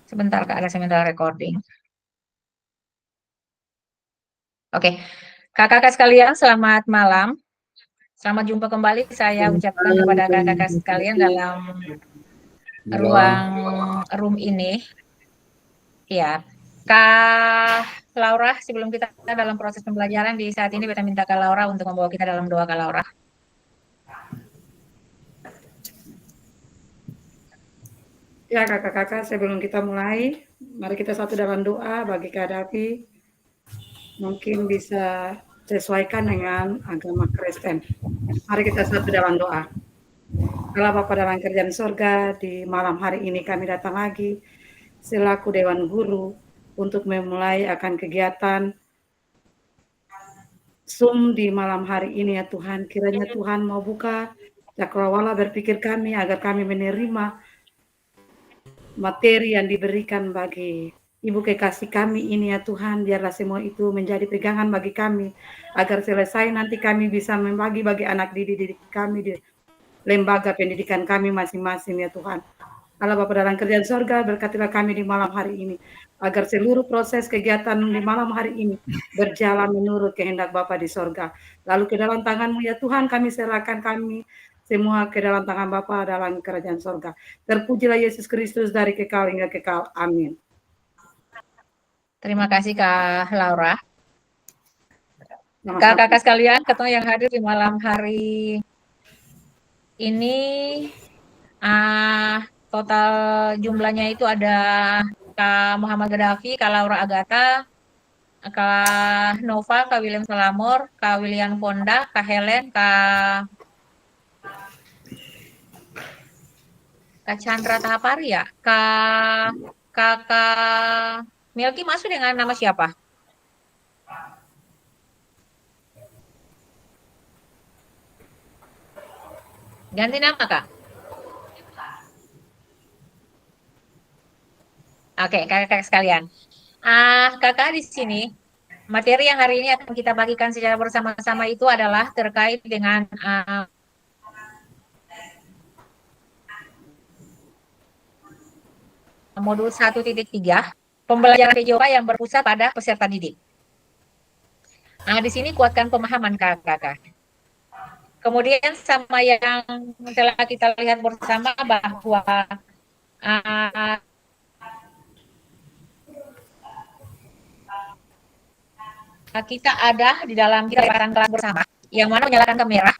Sebentar Kak, ada sebentar recording. Oke, kakak-kakak sekalian, selamat malam. Selamat jumpa kembali saya ucapkan kepada kakak-kakak sekalian dalam ruang room ini. Ya, Kak Laura, sebelum kita dalam proses pembelajaran di saat ini, kita minta Kak Laura untuk membawa kita dalam doa Kak Laura. Ya kakak-kakak, sebelum kita mulai, mari kita satu dalam doa bagi Kak Davi. Mungkin bisa sesuaikan dengan agama Kristen. Mari kita satu dalam doa. Allah Bapa dalam kerjaan surga, di malam hari ini kami datang lagi selaku Dewan Guru untuk memulai akan kegiatan Zoom di malam hari ini ya Tuhan. Kiranya Tuhan mau buka cakrawala berpikir kami agar kami menerima materi yang diberikan bagi Ibu kekasih kami ini ya Tuhan, biarlah semua itu menjadi pegangan bagi kami, agar selesai nanti kami bisa membagi bagi anak didik kami di lembaga pendidikan kami masing-masing ya Tuhan. Allah Bapa dalam kerjaan sorga, berkatilah kami di malam hari ini, agar seluruh proses kegiatan di malam hari ini berjalan menurut kehendak Bapa di sorga. Lalu ke dalam tangan-Mu ya Tuhan, kami serahkan kami semua ke dalam tangan Bapa dalam kerajaan sorga. Terpujilah Yesus Kristus dari kekal hingga kekal. Amin. Terima kasih Kak Laura. Kakak-kakak sekalian, ketemu yang hadir di malam hari ini, total jumlahnya itu ada Kak Muhammad Gaddafi, Kak Laura Agatha, Kak Nova, Kak William Selamor, Kak William Fonda, Kak Helen, Kak Chandra Tahapari ya, Kakak Milky masuk dengan nama siapa? Ganti nama Kak. Oke, kakak-kakak sekalian. Kakak di sini, materi yang hari ini akan kita bagikan secara bersama-sama itu adalah terkait dengan modul 1.3, pembelajaran PJOK yang berpusat pada peserta didik. Di sini kuatkan pemahaman kakak-kakak. Kemudian sama yang telah kita lihat bersama bahwa kita ada di dalam kegiatan kelas bersama, yang mana menyalakan kamera,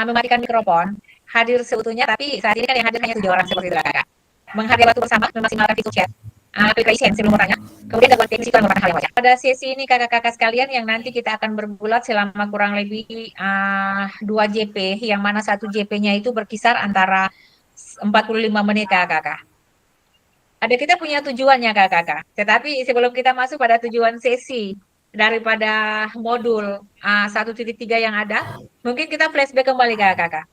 mematikan mikrofon, hadir seutuhnya, tapi saat ini kan yang hadir hanya 7 orang seperti itu kakak. Menghadiri waktu bersama, memaksimalkan fitur chat, aplikasi sebelum bertanya, kemudian gangguan teknis itu merupakan hal yang wajar. Pada sesi ini kakak-kakak sekalian yang nanti kita akan bergulat selama kurang lebih 2 JP, yang mana 1 JP-nya itu berkisar antara 45 menit kakak-kakak. Ada kita punya tujuannya kakak-kakak, tetapi sebelum kita masuk pada tujuan sesi daripada modul 1.3 yang ada, mungkin kita flashback kembali kakak-kakak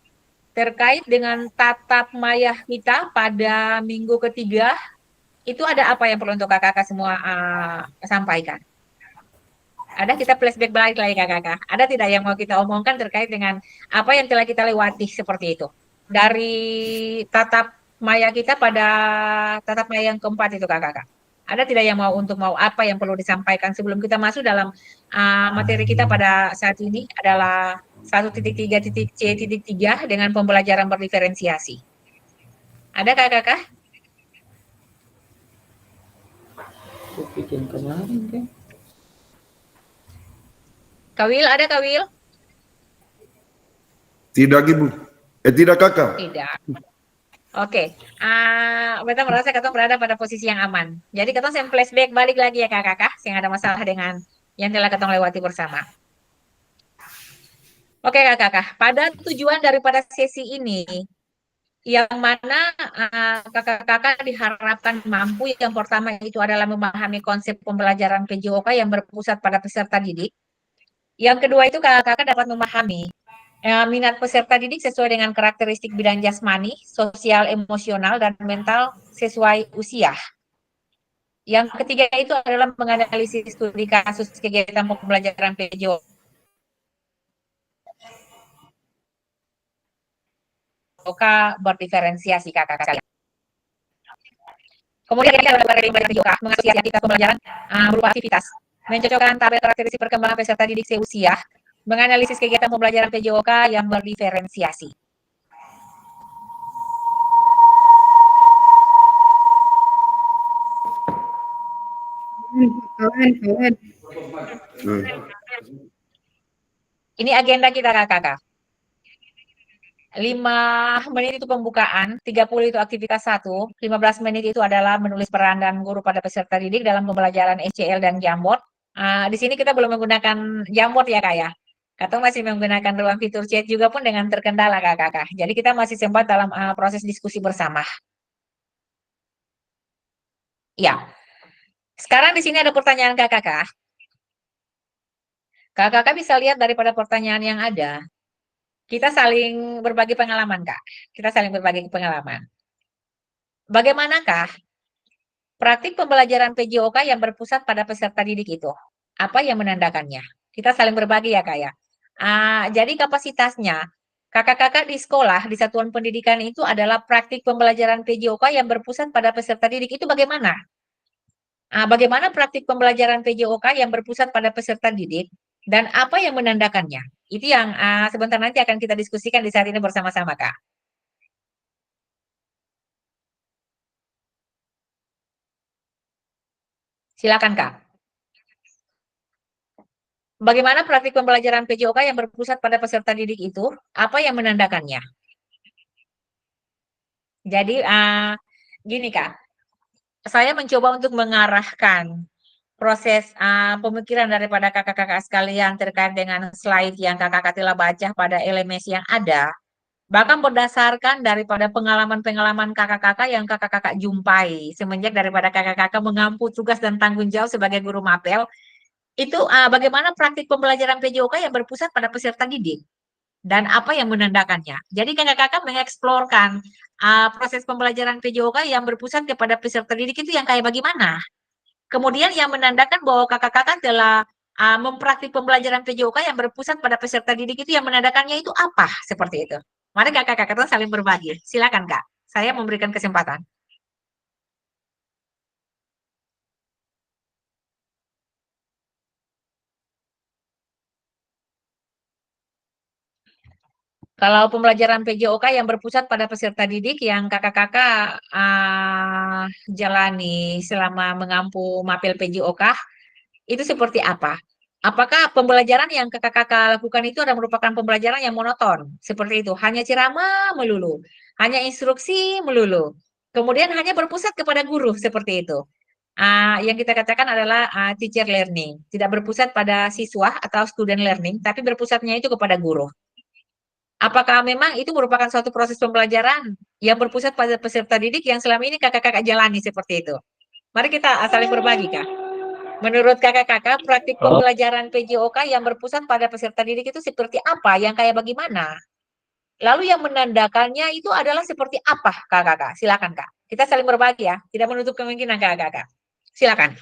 terkait dengan tatap maya kita pada minggu ketiga. Itu ada apa yang perlu untuk kakak-kakak semua sampaikan? Ada, kita flashback balik lagi kakak-kakak. Ada tidak yang mau kita omongkan terkait dengan apa yang telah kita lewati seperti itu? Dari tatap maya kita pada tatap maya yang keempat itu kakak-kakak. Ada tidak yang mau apa yang perlu disampaikan sebelum kita masuk dalam materi kita pada saat ini adalah 1.3.C.3 dengan pembelajaran berdiferensiasi. Ada kakak-kakak? Bikin kemarin kan? Kawil, ada Kawil? Tidak Ibu. Tidak kakak. Tidak. Oke, kita merasa kita berada pada posisi yang aman. Jadi kita saya flashback balik lagi ya kakak-kakak, yang ada masalah dengan yang telah kita lewati bersama. Oke kakak-kakak, pada tujuan daripada sesi ini, yang mana kakak-kakak diharapkan mampu, yang pertama itu adalah memahami konsep pembelajaran PJOK yang berpusat pada peserta didik. Yang kedua itu kakak-kakak dapat memahami minat peserta didik sesuai dengan karakteristik bidang jasmani, sosial, emosional, dan mental sesuai usia. Yang ketiga itu adalah menganalisis studi kasus kegiatan pembelajaran PJOK berdiferensiasi kakak-kakak. Kemudian ini adalah pembelajaran PJOK, mengasosiasi aktivitas pembelajaran berupa aktivitas, mencocokkan tabel karakteristik perkembangan peserta didik seusia, menganalisis kegiatan pembelajaran PJOK yang berdiferensiasi. Kawan. Ini agenda kita kakak. 5 menit itu pembukaan, 30 itu aktivitas 1, 15 menit itu adalah menulis peran dan guru pada peserta didik dalam pembelajaran SCL dan Jamboard. Di sini kita belum menggunakan Jamboard ya kak ya. Atau masih menggunakan ruang fitur chat juga pun dengan terkendala kakak. Jadi kita masih sempat dalam proses diskusi bersama. Ya. Sekarang di sini ada pertanyaan kakak. Kakak bisa lihat daripada pertanyaan yang ada. Kita saling berbagi pengalaman, Kak. Kita saling berbagi pengalaman. Bagaimanakah praktik pembelajaran PJOK yang berpusat pada peserta didik itu? Apa yang menandakannya? Kita saling berbagi ya, Kak ya. Jadi kapasitasnya, kakak-kakak di sekolah, di satuan pendidikan itu adalah praktik pembelajaran PJOK yang berpusat pada peserta didik itu bagaimana? Bagaimana praktik pembelajaran PJOK yang berpusat pada peserta didik dan apa yang menandakannya? Itu yang sebentar nanti akan kita diskusikan di saat ini bersama-sama, Kak. Silakan, Kak. Bagaimana praktik pembelajaran PJOK yang berpusat pada peserta didik itu? Apa yang menandakannya? Jadi, gini, Kak. Saya mencoba untuk mengarahkan proses pemikiran daripada kakak-kakak sekalian terkait dengan slide yang kakak-kakak telah baca pada LMS yang ada. Bahkan berdasarkan daripada pengalaman-pengalaman kakak-kakak yang kakak-kakak jumpai semenjak daripada kakak-kakak mengampu tugas dan tanggung jawab sebagai guru mapel, itu bagaimana praktik pembelajaran PJOK yang berpusat pada peserta didik dan apa yang menandakannya. Jadi kakak-kakak mengeksplorkan proses pembelajaran PJOK yang berpusat kepada peserta didik itu yang kayak bagaimana. Kemudian yang menandakan bahwa kakak-kakak telah mempraktik pembelajaran PJOK yang berpusat pada peserta didik itu yang menandakannya itu apa? Seperti itu. Mari kakak-kakak saling berbagi. Silakan Kak. Saya memberikan kesempatan. Kalau pembelajaran PJOK yang berpusat pada peserta didik yang kakak-kakak jalani selama mengampu mapel PJOK, itu seperti apa? Apakah pembelajaran yang kakak-kakak lakukan itu adalah merupakan pembelajaran yang monoton? Seperti itu, hanya ceramah melulu, hanya instruksi melulu. Kemudian hanya berpusat kepada guru, seperti itu. Yang kita katakan adalah teacher learning. Tidak berpusat pada siswa atau student learning, tapi berpusatnya itu kepada guru. Apakah memang itu merupakan suatu proses pembelajaran yang berpusat pada peserta didik yang selama ini kakak-kakak jalani seperti itu? Mari kita saling berbagi, Kak. Menurut kakak-kakak, praktik pembelajaran PJOK yang berpusat pada peserta didik itu seperti apa? Yang kayak bagaimana? Lalu yang menandakannya itu adalah seperti apa, kakak-kakak? Silakan, Kak. Kita saling berbagi ya. Tidak menutup kemungkinan, kakak-kakak. Silakan.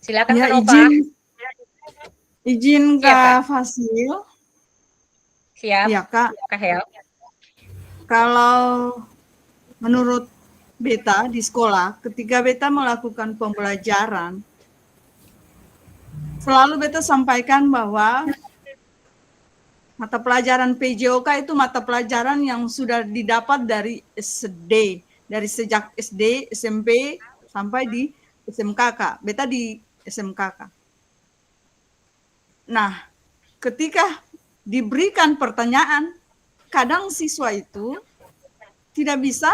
Silakan, Ya, Nova. izin Siap, Kak Kak. Fasil. Siap, Ya Kak, Kak Hel. kalau menurut Beta di sekolah, ketika Beta melakukan pembelajaran, selalu Beta sampaikan bahwa mata pelajaran PJOK itu mata pelajaran yang sudah didapat dari SD, dari sejak SD, SMP, sampai di SMKK. Beta di SMKK. Nah, ketika diberikan pertanyaan, kadang siswa itu tidak bisa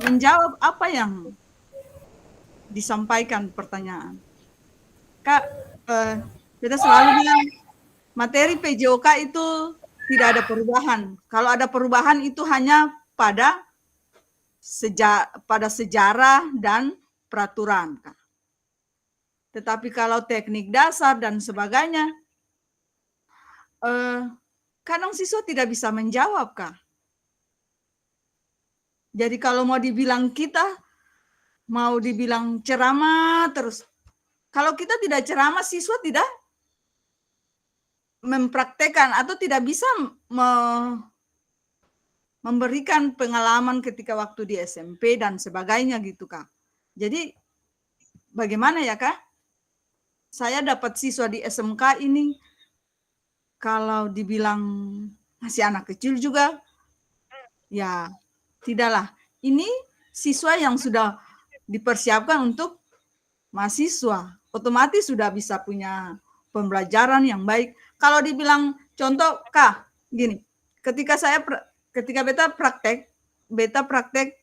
menjawab apa yang disampaikan pertanyaan. Kak, kita selalu bilang materi PJOK itu tidak ada perubahan. Kalau ada perubahan itu hanya pada sejarah dan peraturan, Kak. Tetapi kalau teknik dasar dan sebagainya, kadang siswa tidak bisa menjawab, Kak. Jadi kalau mau dibilang mau dibilang ceramah terus. Kalau kita tidak ceramah, siswa mempraktekkan atau tidak bisa memberikan pengalaman ketika waktu di SMP dan sebagainya gitu Kak. Jadi bagaimana ya Kak? Saya dapat siswa di SMK ini kalau dibilang masih anak kecil juga, ya tidaklah. Ini siswa yang sudah dipersiapkan untuk mahasiswa, otomatis sudah bisa punya pembelajaran yang baik. Kalau dibilang contoh Kak, gini, ketika beta praktek,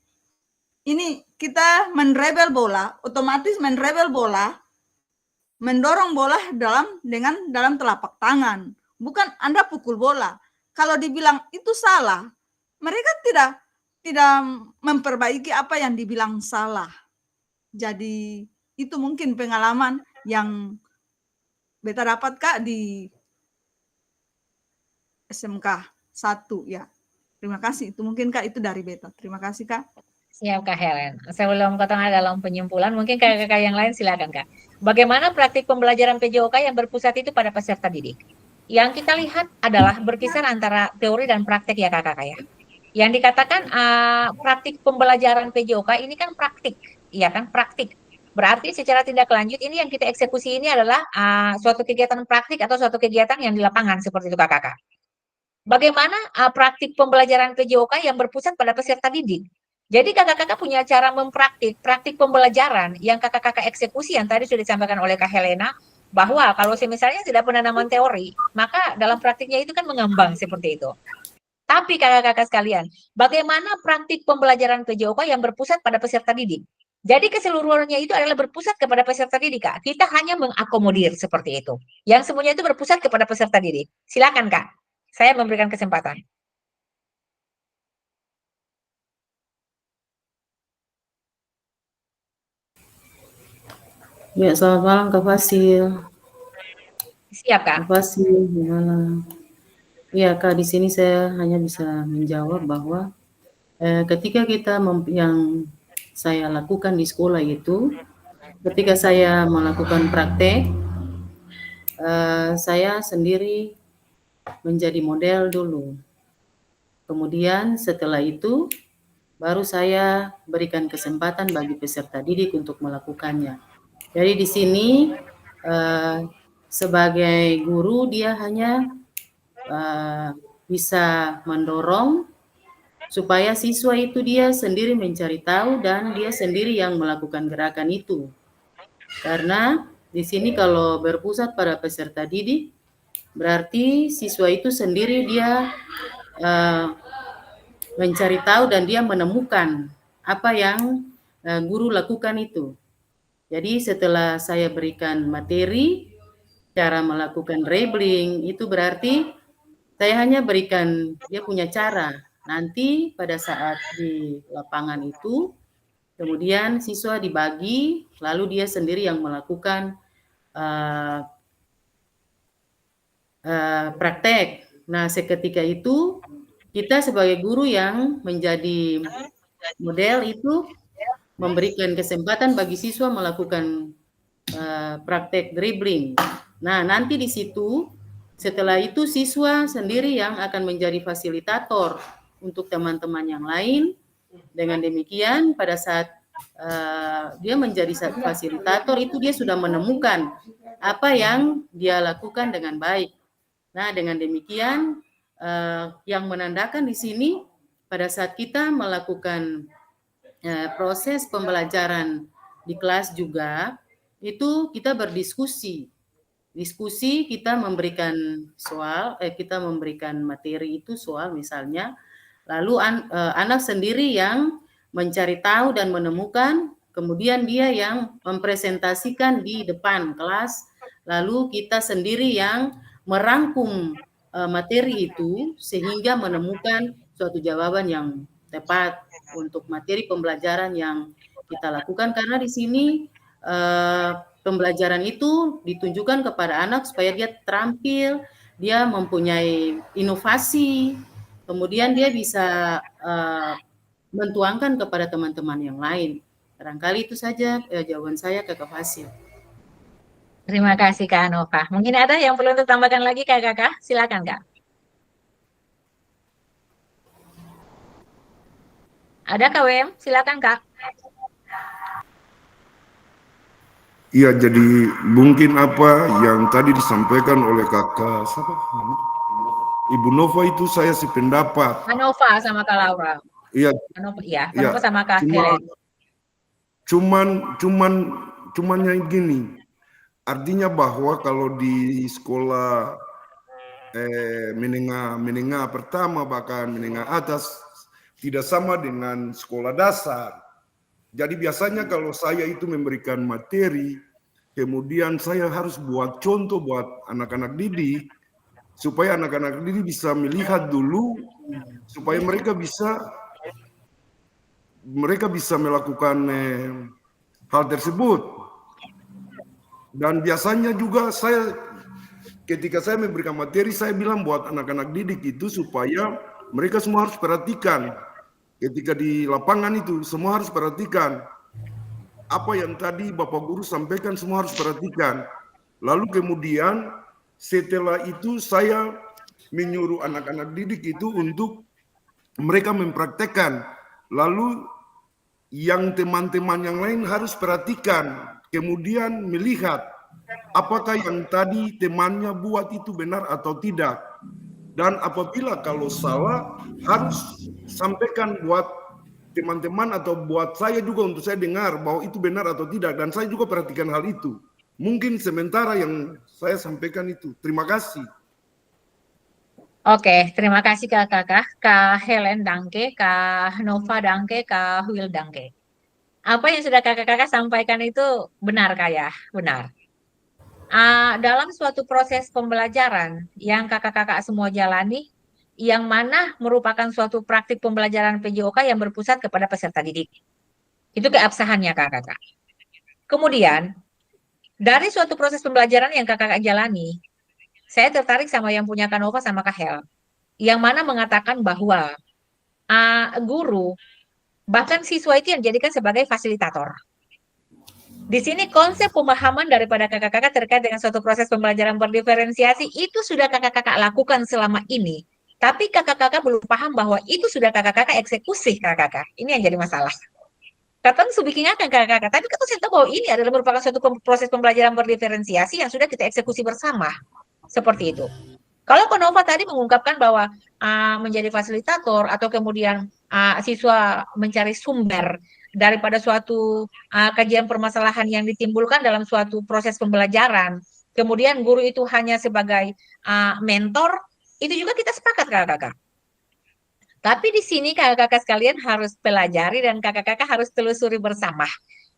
ini kita menrebel bola, otomatis menrebel bola, mendorong bola dalam telapak tangan, bukan Anda pukul bola. Kalau dibilang itu salah, mereka tidak memperbaiki apa yang dibilang salah. Jadi itu mungkin pengalaman yang beta dapat Kak di SMK 1 ya. Terima kasih. Itu mungkin Kak itu dari beta. Terima kasih Kak. Siap Kak Helen. Sebelum ke tengah dalam penyimpulan, mungkin kakak-kakak yang lain silakan Kak. Bagaimana praktik pembelajaran PJOK yang berpusat itu pada peserta didik? Yang kita lihat adalah berkisar antara teori dan praktik ya kakak-kakak ya. Yang dikatakan praktik pembelajaran PJOK ini kan praktik, ya kan praktik. Berarti secara tindak lanjut ini yang kita eksekusi ini adalah suatu kegiatan praktik atau suatu kegiatan yang di lapangan seperti itu kakak-kakak. Bagaimana praktik pembelajaran PJOK yang berpusat pada peserta didik? Jadi kakak-kakak punya cara praktik pembelajaran yang kakak-kakak eksekusi yang tadi sudah disampaikan oleh Kak Helena, bahwa kalau misalnya tidak penanaman teori, maka dalam praktiknya itu kan mengembang seperti itu. Tapi kakak-kakak sekalian, bagaimana praktik pembelajaran PJOK yang berpusat pada peserta didik? Jadi keseluruhannya itu adalah berpusat kepada peserta didik, Kak. Kita hanya mengakomodir seperti itu. Yang semuanya itu berpusat kepada peserta didik. Silakan, Kak. Saya memberikan kesempatan. Ya, selamat malam Kak Fasil. Siap, Kak. Kak Fasil, selamat malam. Ya, Kak, di sini saya hanya bisa menjawab bahwa ketika kita yang saya lakukan di sekolah itu, ketika saya melakukan praktek, saya sendiri menjadi model dulu. Kemudian setelah itu, baru saya berikan kesempatan bagi peserta didik untuk melakukannya. Jadi di sini sebagai guru dia hanya bisa mendorong supaya siswa itu dia sendiri mencari tahu dan dia sendiri yang melakukan gerakan itu. Karena di sini kalau berpusat pada peserta didik, berarti siswa itu sendiri dia mencari tahu dan dia menemukan apa yang guru lakukan itu. Jadi setelah saya berikan materi, cara melakukan labeling, itu berarti saya hanya berikan dia punya cara. Nanti pada saat di lapangan itu, kemudian siswa dibagi, lalu dia sendiri yang melakukan praktek. Nah, seketika itu kita sebagai guru yang menjadi model itu memberikan kesempatan bagi siswa melakukan praktek dribbling. Nah, nanti di situ setelah itu siswa sendiri yang akan menjadi fasilitator untuk teman-teman yang lain. Dengan demikian pada saat dia menjadi fasilitator itu dia sudah menemukan apa yang dia lakukan dengan baik. Nah, dengan demikian yang menandakan di sini pada saat kita melakukan proses pembelajaran di kelas juga, itu kita berdiskusi. Diskusi kita memberikan soal, kita memberikan materi itu soal misalnya, lalu anak sendiri yang mencari tahu dan menemukan, kemudian dia yang mempresentasikan di depan kelas, lalu kita sendiri yang merangkum materi itu sehingga menemukan suatu jawaban yang tepat untuk materi pembelajaran yang kita lakukan, karena di sini pembelajaran itu ditunjukkan kepada anak supaya dia terampil, dia mempunyai inovasi, kemudian dia bisa mentuangkan kepada teman-teman yang lain. Barangkali itu saja jawaban saya, Kakak Fasil. Terima kasih Kak Nova. Mungkin ada yang perlu untuk tambahkan lagi Kakak? Silakan Kak. Ada Kak WM? Silakan Kak. Iya, jadi mungkin apa yang tadi disampaikan oleh kakak, siapa? Ibu Nova itu saya sependapat. Kak Nova sama Kak Laura. Iya, Kak Nova, iya, Kak iya. Nova sama Kak Helen. Cuman yang gini, artinya bahwa kalau di sekolah menengah pertama bahkan menengah atas tidak sama dengan sekolah dasar. Jadi biasanya kalau saya itu memberikan materi, kemudian saya harus buat contoh buat anak-anak didik, supaya anak-anak didik bisa melihat dulu, supaya mereka bisa melakukan hal tersebut. Dan biasanya juga ketika saya memberikan materi, saya bilang buat anak-anak didik itu supaya mereka semua harus perhatikan. Ketika di lapangan itu, semua harus perhatikan. Apa yang tadi Bapak Guru sampaikan, semua harus perhatikan. Lalu kemudian setelah itu saya menyuruh anak-anak didik itu untuk mereka mempraktekkan. Lalu yang teman-teman yang lain harus perhatikan. Kemudian melihat apakah yang tadi temannya buat itu benar atau tidak. Dan apabila kalau salah, harus sampaikan buat teman-teman atau buat saya juga untuk saya dengar bahwa itu benar atau tidak. Dan saya juga perhatikan hal itu. Mungkin sementara yang saya sampaikan itu. Terima kasih. Oke, terima kasih Kakak. Kak Helen Dangke, Kak Nova Dangke, Kak Will Dangke. Apa yang sudah kakak-kakak sampaikan itu benar Kak ya? Benar. Dalam suatu proses pembelajaran yang kakak-kakak semua jalani, yang mana merupakan suatu praktik pembelajaran PJOK yang berpusat kepada peserta didik. Itu keabsahannya kakak-kakak. Kemudian, dari suatu proses pembelajaran yang kakak-kakak jalani, saya tertarik sama yang punya Kak Nova sama Kak Hel, yang mana mengatakan bahwa guru, bahkan siswa itu yang dijadikan sebagai fasilitator. Di sini konsep pemahaman daripada kakak-kakak terkait dengan suatu proses pembelajaran berdiferensiasi itu sudah kakak-kakak lakukan selama ini. Tapi kakak-kakak belum paham bahwa itu sudah kakak-kakak eksekusi kakak-kakak. Ini yang jadi masalah. Kadang subikinya kan kakak-kakak, tapi kita tahu bahwa ini adalah merupakan suatu proses pembelajaran berdiferensiasi yang sudah kita eksekusi bersama. Seperti itu. Kalau Konova tadi mengungkapkan bahwa menjadi fasilitator atau kemudian siswa mencari sumber daripada suatu kajian permasalahan yang ditimbulkan dalam suatu proses pembelajaran, kemudian guru itu hanya sebagai mentor, itu juga kita sepakat kakak-kakak. Tapi di sini kakak-kakak sekalian harus pelajari dan kakak-kakak harus telusuri bersama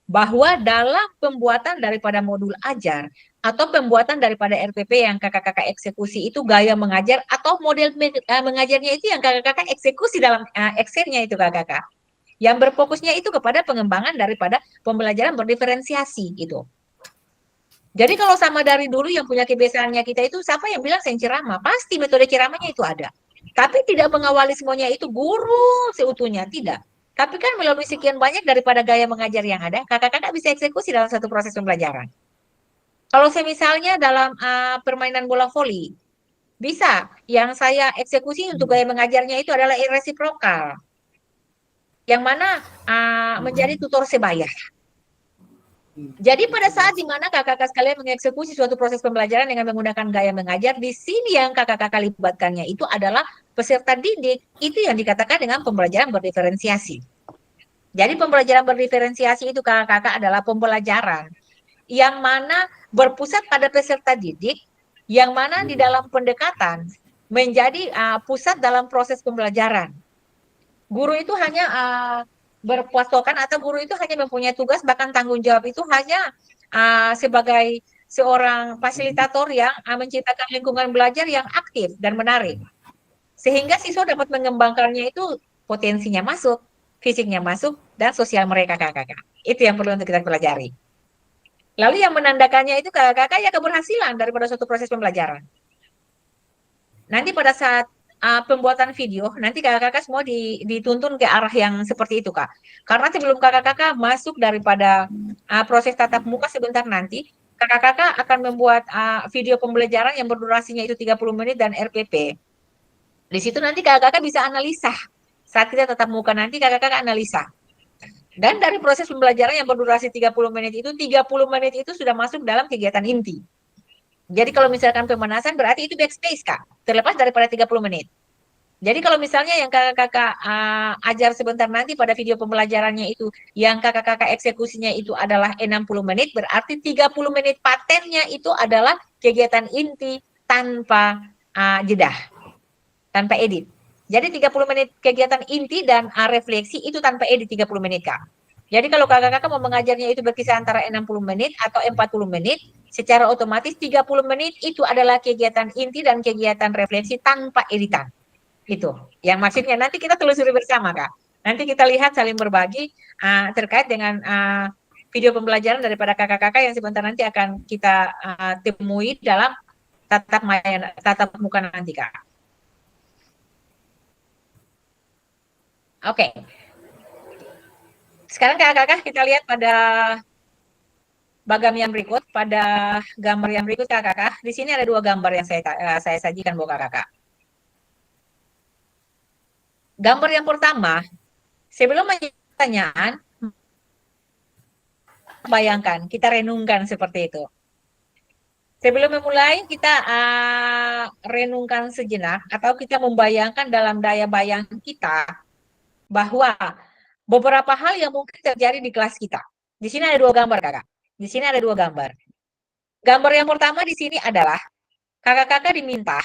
bahwa dalam pembuatan daripada modul ajar atau pembuatan daripada RPP yang kakak-kakak eksekusi itu gaya mengajar atau model mengajarnya itu yang kakak-kakak eksekusi dalam Excel-nya itu kakak-kakak. Yang berfokusnya itu kepada pengembangan daripada pembelajaran berdiferensiasi gitu. Jadi kalau sama dari dulu yang punya kebiasaannya kita itu siapa yang bilang saya ceramah? Pasti metode ceramahnya itu ada. Tapi tidak mengawali semuanya itu guru seutuhnya, tidak. Tapi kan melalui sekian banyak daripada gaya mengajar yang ada, kakak-kakak bisa eksekusi dalam satu proses pembelajaran. Kalau saya misalnya dalam permainan bola voli, bisa. Yang saya eksekusi untuk gaya mengajarnya itu adalah resiprokal. Yang mana menjadi tutor sebaya. Jadi pada saat dimana kakak-kakak sekalian mengeksekusi suatu proses pembelajaran dengan menggunakan gaya mengajar, di sini yang kakak-kakak libatkannya itu adalah peserta didik, itu yang dikatakan dengan pembelajaran berdiferensiasi. Jadi pembelajaran berdiferensiasi itu kakak-kakak adalah pembelajaran yang mana berpusat pada peserta didik, yang mana di dalam pendekatan menjadi pusat dalam proses pembelajaran. Guru itu hanya berpatokan atau guru itu hanya mempunyai tugas, bahkan tanggung jawab itu hanya sebagai seorang fasilitator yang menciptakan lingkungan belajar yang aktif dan menarik. Sehingga siswa dapat mengembangkannya itu potensinya masuk, fisiknya masuk, dan sosial mereka kakak-kakak. Itu yang perlu untuk kita pelajari. Lalu yang menandakannya itu kakak-kakak ya keberhasilan daripada suatu proses pembelajaran. Nanti pada saat pembuatan video, nanti kakak-kakak semua dituntun ke arah yang seperti itu, Kak. Karena sebelum kakak-kakak masuk daripada proses tatap muka sebentar nanti, kakak-kakak akan membuat video pembelajaran yang berdurasinya itu 30 menit dan RPP. Di situ nanti kakak-kakak bisa analisa. Saat kita tatap muka nanti kakak-kakak analisa. Dan dari proses pembelajaran yang berdurasi 30 menit itu, 30 menit itu sudah masuk dalam kegiatan inti. Jadi kalau misalkan pemanasan berarti itu backspace, Kak. Terlepas daripada 30 menit. Jadi kalau misalnya yang kakak-kakak ajar sebentar nanti pada video pembelajarannya itu, yang kakak-kakak eksekusinya itu adalah 60 menit, berarti 30 menit patennya itu adalah kegiatan inti tanpa jeda, tanpa edit. Jadi 30 menit kegiatan inti dan refleksi itu tanpa edit 30 menit, Kak. Jadi kalau kakak-kakak mau mengajarnya itu berkisar antara 60 menit atau 40 menit, secara otomatis 30 menit itu adalah kegiatan inti dan kegiatan refleksi tanpa editan. Itu yang maksudnya nanti kita telusuri bersama, Kak. Nanti kita lihat saling berbagi terkait dengan video pembelajaran daripada kakak-kakak yang sebentar nanti akan kita temui dalam tatap muka nanti, Kak. Oke. Sekarang kakak-kakak kita lihat pada bagam yang berikut, pada gambar yang berikut kakak-kakak. Di sini ada dua gambar yang saya sajikan buat kakak-kakak. Gambar yang pertama, sebelum pertanyaan, bayangkan, kita renungkan seperti itu. Sebelum memulai, kita renungkan sejenak, atau kita membayangkan dalam daya bayang kita, bahwa beberapa hal yang mungkin terjadi di kelas kita. Di sini ada dua gambar, kakak. Di sini ada dua gambar. Gambar yang pertama di sini adalah, kakak-kakak diminta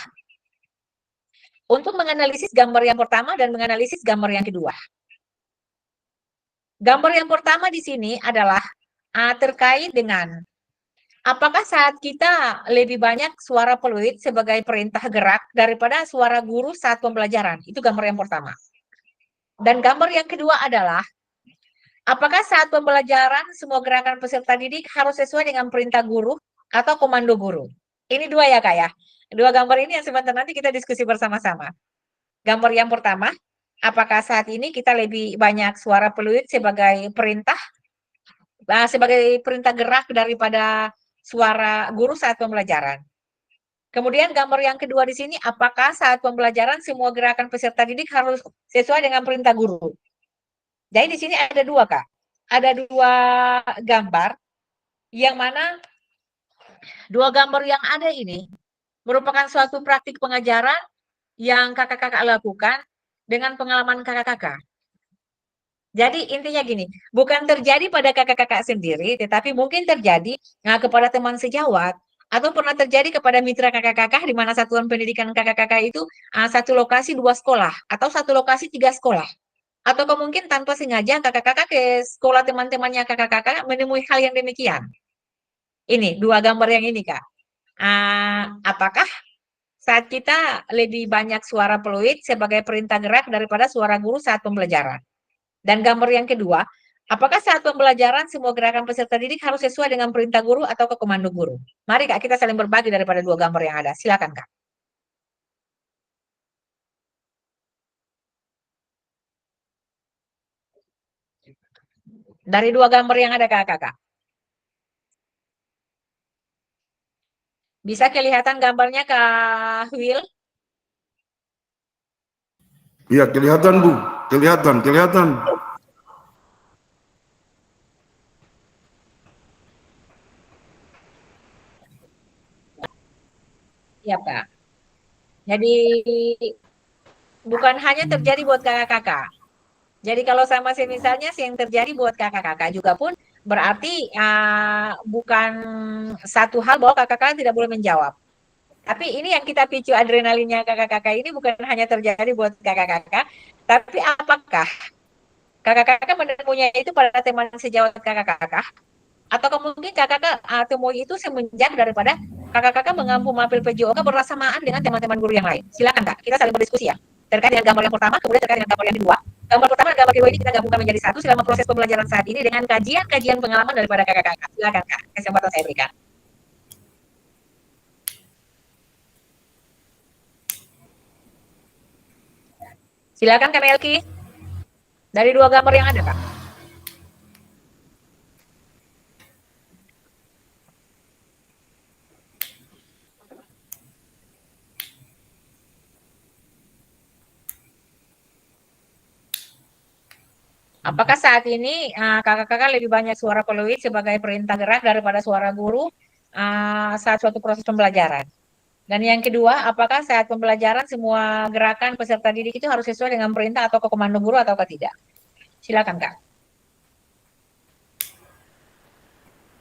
untuk menganalisis gambar yang pertama dan menganalisis gambar yang kedua. Gambar yang pertama di sini adalah terkait dengan apakah saat kita lebih banyak suara peluit sebagai perintah gerak daripada suara guru saat pembelajaran? Itu gambar yang pertama. Dan gambar yang kedua adalah apakah saat pembelajaran semua gerakan peserta didik harus sesuai dengan perintah guru atau komando guru? Ini dua ya, Kak ya. Dua gambar ini yang sebentar nanti kita diskusi bersama-sama. Gambar yang pertama, apakah saat ini kita lebih banyak suara peluit sebagai perintah gerak daripada suara guru saat pembelajaran. Kemudian gambar yang kedua di sini, apakah saat pembelajaran semua gerakan peserta didik harus sesuai dengan perintah guru? Jadi di sini ada dua, Kak. Ada dua gambar, yang mana dua gambar yang ada ini merupakan suatu praktik pengajaran yang kakak-kakak lakukan dengan pengalaman kakak-kakak. Jadi intinya gini, bukan terjadi pada kakak-kakak sendiri, tetapi mungkin terjadi kepada teman sejawat, atau pernah terjadi kepada mitra kakak-kakak di mana satuan pendidikan kakak-kakak itu satu lokasi 2 sekolah, atau satu lokasi 3 sekolah. Atau mungkin tanpa sengaja kakak-kakak ke sekolah teman-temannya kakak-kakak menemui hal yang demikian. Ini, dua gambar yang ini, Kak. Apakah saat kita lebih banyak suara peluit sebagai perintah gerak daripada suara guru saat pembelajaran? Dan gambar yang kedua, apakah saat pembelajaran semua gerakan peserta didik harus sesuai dengan perintah guru atau ke komando guru? Mari, Kak, kita saling berbagi daripada dua gambar yang ada. Silakan, Kak. Dari dua gambar yang ada, Kak. Bisa kelihatan gambarnya, Kak Will? Iya, kelihatan, Bu. Kelihatan. Iya, Pak. Jadi bukan hanya terjadi buat kakak-kakak. Jadi kalau sama misalnya yang terjadi buat kakak-kakak juga pun berarti bukan satu hal bahwa kakak-kakak tidak boleh menjawab. Tapi ini yang kita picu adrenalinnya kakak-kakak ini bukan hanya terjadi buat kakak-kakak, tapi apakah kakak-kakak menemunya itu pada teman sejawat kakak-kakak? Atau mungkin kakak-kakak temui itu semenjak daripada kakak-kakak mengampu mapel PJOK bersamaan dengan teman-teman guru yang lain? Silakan, Kak, kita saling berdiskusi ya. Terkait dengan gambar yang pertama, kemudian terkait dengan gambar yang kedua. Gambar pertama dan gambar kedua ini kita gabungkan menjadi satu selama proses pembelajaran saat ini dengan kajian-kajian pengalaman daripada kakak-kakak. Silakan, Kak, kesempatan saya berikan. Silakan, Kak Melki. Dari dua gambar yang ada, Kak. Apakah saat ini kakak-kakak lebih banyak suara peluit sebagai perintah gerak daripada suara guru saat suatu proses pembelajaran? Dan yang kedua, apakah saat pembelajaran semua gerakan peserta didik itu harus sesuai dengan perintah atau komando guru ataukah tidak? Silakan Kak.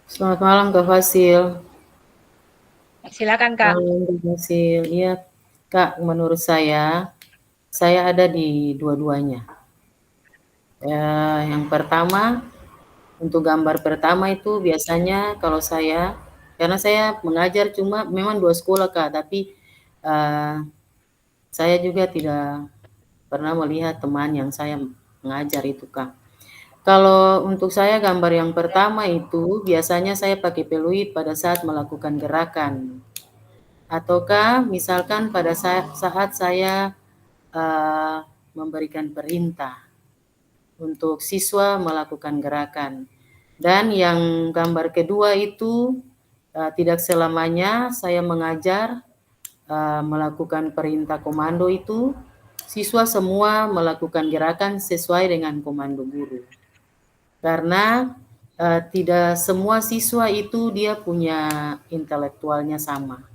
Selamat malam Kak Fasil. Silakan Kak. Malam Kak Fasil. Iya Kak, menurut saya ada di dua-duanya. Yang pertama, untuk gambar pertama itu biasanya kalau saya, karena saya mengajar cuma memang 2 sekolah Kak, tapi saya juga tidak pernah melihat teman yang saya mengajar itu Kak. Kalau untuk saya gambar yang pertama itu biasanya saya pakai peluit pada saat melakukan gerakan. Ataukah misalkan pada saat saya memberikan perintah untuk siswa melakukan gerakan. Dan yang gambar kedua itu tidak selamanya saya mengajar melakukan perintah komando itu, siswa semua melakukan gerakan sesuai dengan komando guru. Karena tidak semua siswa itu dia punya intelektualnya sama.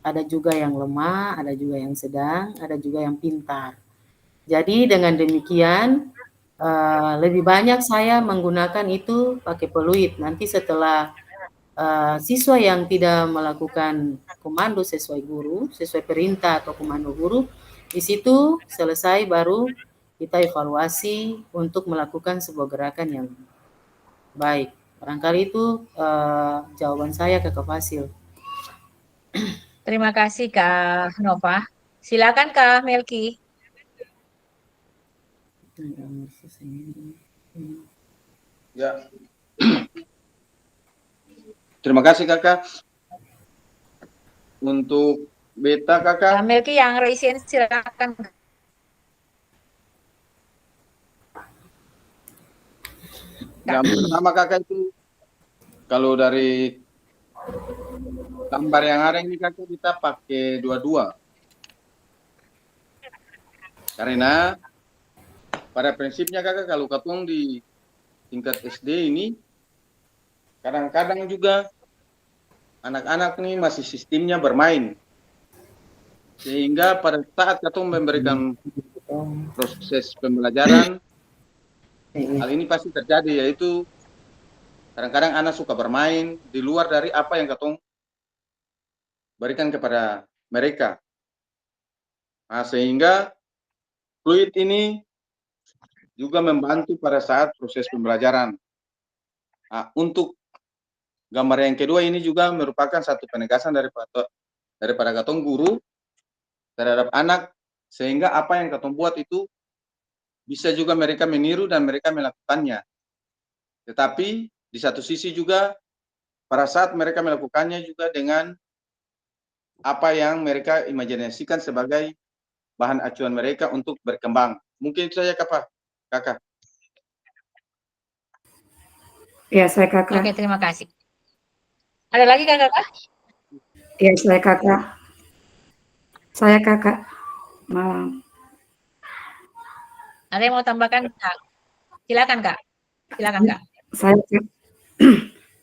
Ada juga yang lemah, ada juga yang sedang, ada juga yang pintar. Jadi dengan demikian lebih banyak saya menggunakan itu pakai peluit. Nanti setelah siswa yang tidak melakukan komando sesuai guru, sesuai perintah atau komando guru, di situ selesai baru kita evaluasi untuk melakukan sebuah gerakan yang baik. Barangkali itu jawaban saya ke Kak Fasil. Terima kasih Kak Nova. Silakan Kak Melki. Ya. Terima kasih Kakak. Untuk beta Kakak. Kak Melki yang raise hand silakan. Yang pertama Kakak itu kalau dari gambar yang ada ini Kakak kita pakai dua-dua. Karena pada prinsipnya Kakak kalau katong di tingkat SD ini kadang-kadang juga anak-anak nih masih sistemnya bermain. Sehingga pada saat katong memberikan proses pembelajaran, hal ini pasti terjadi, yaitu kadang-kadang anak suka bermain di luar dari apa yang katong berikan kepada mereka. Nah, sehingga fluid ini juga membantu pada saat proses pembelajaran. Nah, untuk gambar yang kedua ini juga merupakan satu penegasan daripada katong guru terhadap anak, sehingga apa yang katong buat itu bisa juga mereka meniru dan mereka melakukannya. Tetapi di satu sisi juga pada saat mereka melakukannya juga dengan apa yang mereka imajinasikan sebagai bahan acuan mereka untuk berkembang. Mungkin itu saja Kakak. Ya, saya Kakak. Oke, terima kasih. Ada lagi Kakak? Ya, saya Kakak. Saya Kakak. Malam. Ada yang mau tambahkan Kak? Silakan Kak. Silakan Kak. Saya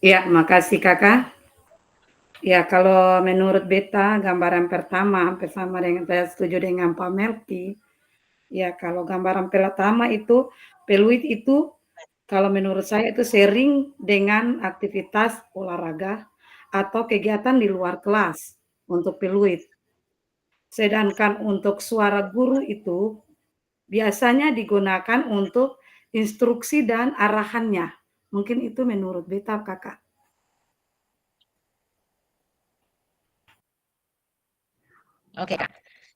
ya, makasih Kakak. Ya, kalau menurut beta gambaran pertama hampir sama dengan saya setuju dengan Pak Melki. Ya, kalau gambaran pertama itu peluit itu kalau menurut saya itu sering dengan aktivitas olahraga atau kegiatan di luar kelas untuk peluit. Sedangkan untuk suara guru itu biasanya digunakan untuk instruksi dan arahannya. Mungkin itu menurut beta Kakak. Oke Kak.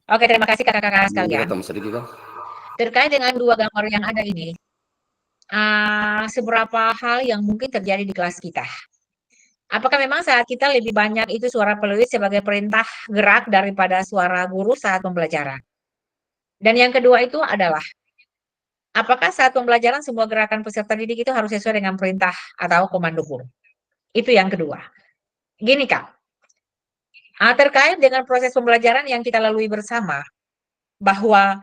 Oke, terima kasih kakak-kakak sekalian. Terkait dengan dua gambar yang ada ini, seberapa hal yang mungkin terjadi di kelas kita? Apakah memang saat kita lebih banyak itu suara peluit sebagai perintah gerak daripada suara guru saat pembelajaran? Dan yang kedua itu adalah, apakah saat pembelajaran semua gerakan peserta didik itu harus sesuai dengan perintah atau komando guru? Itu yang kedua. Gini Kak, terkait dengan proses pembelajaran yang kita lalui bersama, bahwa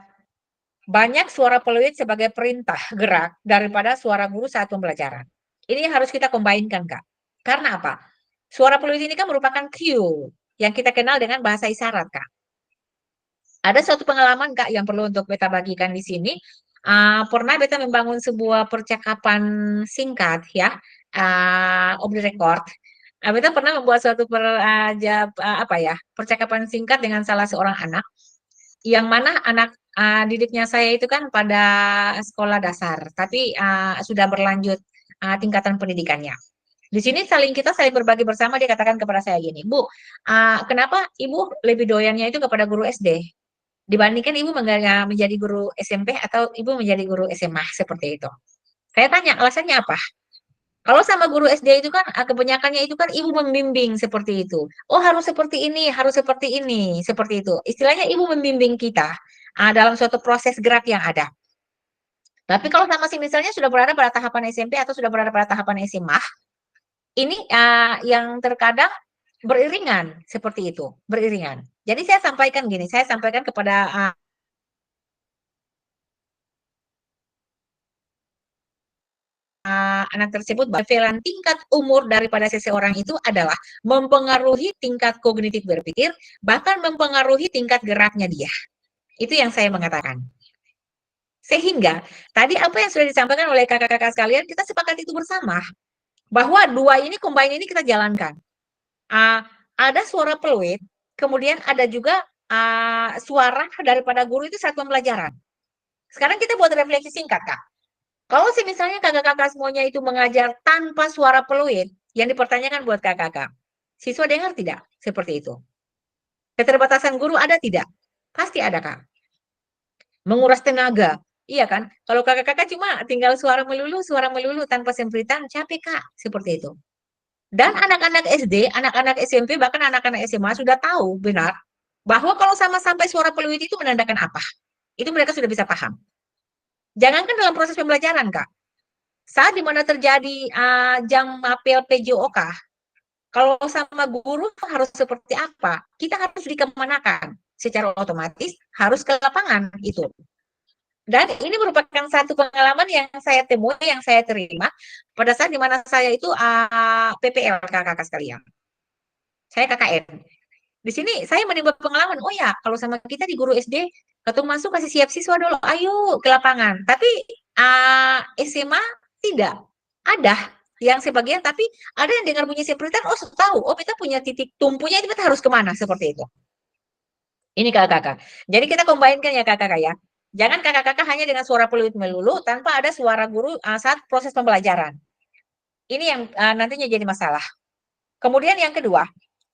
banyak suara peluit sebagai perintah gerak daripada suara guru saat pembelajaran. Ini yang harus kita combine-kan, Kak. Karena apa? Suara peluit ini kan merupakan cue yang kita kenal dengan bahasa isyarat, Kak. Ada suatu pengalaman, Kak, yang perlu untuk beta bagikan di sini. Pernah beta membangun sebuah percakapan singkat, ya, off the record. Beta pernah membuat suatu percakapan singkat dengan salah seorang anak, yang mana anak didiknya saya itu kan pada sekolah dasar, tapi sudah berlanjut tingkatan pendidikannya. Di sini kita saling berbagi bersama, dia katakan kepada saya gini, Bu, kenapa Ibu lebih doyannya itu kepada guru SD? Dibandingkan Ibu menjadi guru SMP atau Ibu menjadi guru SMA, seperti itu. Saya tanya, alasannya apa? Kalau sama guru SD itu kan kebanyakannya itu kan ibu membimbing seperti itu. Oh, harus seperti ini, harus seperti ini, seperti itu. Istilahnya ibu membimbing kita dalam suatu proses gerak yang ada. Tapi kalau sama misalnya sudah berada pada tahapan SMP atau sudah berada pada tahapan SMA, ini yang terkadang beriringan seperti itu, beriringan. Jadi saya sampaikan gini, saya sampaikan kepada anak tersebut bahwa levelan tingkat umur daripada seseorang itu adalah mempengaruhi tingkat kognitif berpikir, bahkan mempengaruhi tingkat geraknya dia. Itu yang saya mengatakan. Sehingga tadi apa yang sudah disampaikan oleh kakak-kakak sekalian, kita sepakat itu bersama bahwa dua ini combine ini kita jalankan. Ada suara peluit, kemudian ada juga suara daripada guru itu saat pembelajaran. Sekarang kita buat refleksi singkat, Kak. Kalau misalnya kakak-kakak semuanya itu mengajar tanpa suara peluit, yang dipertanyakan buat kakak-kakak, siswa dengar tidak? Seperti itu. Keterbatasan guru ada tidak? Pasti ada, Kak. Menguras tenaga. Iya kan? Kalau kakak-kakak cuma tinggal suara melulu tanpa sempritan, capek, Kak. Seperti itu. Dan anak-anak SD, anak-anak SMP, bahkan anak-anak SMA sudah tahu benar bahwa kalau sama sampai suara peluit itu menandakan apa. Itu mereka sudah bisa paham. Jangankan dalam proses pembelajaran, Kak. Saat dimana terjadi jam apel PJOK, kalau sama guru harus seperti apa? Kita harus dikemanakan. Secara otomatis harus ke lapangan itu. Dan ini merupakan satu pengalaman yang saya temui, yang saya terima pada saat dimana saya itu PPL, kakak-kakak sekalian. Saya KKN. Di sini saya menimba pengalaman, oh ya, kalau sama kita di guru SD, ketua masuk kasih siap siswa dulu, ayo ke lapangan. Tapi SMA tidak. Ada yang sebagian, tapi ada yang dengar bunyi sempritan, oh tahu, oh kita punya titik tumpunya, itu kita harus kemana, seperti itu. Ini kakak-kakak. Jadi kita combine-kan ya kakak-kakak ya. Jangan kakak-kakak hanya dengan suara peluit melulu, tanpa ada suara guru saat proses pembelajaran. Ini yang nantinya jadi masalah. Kemudian yang kedua,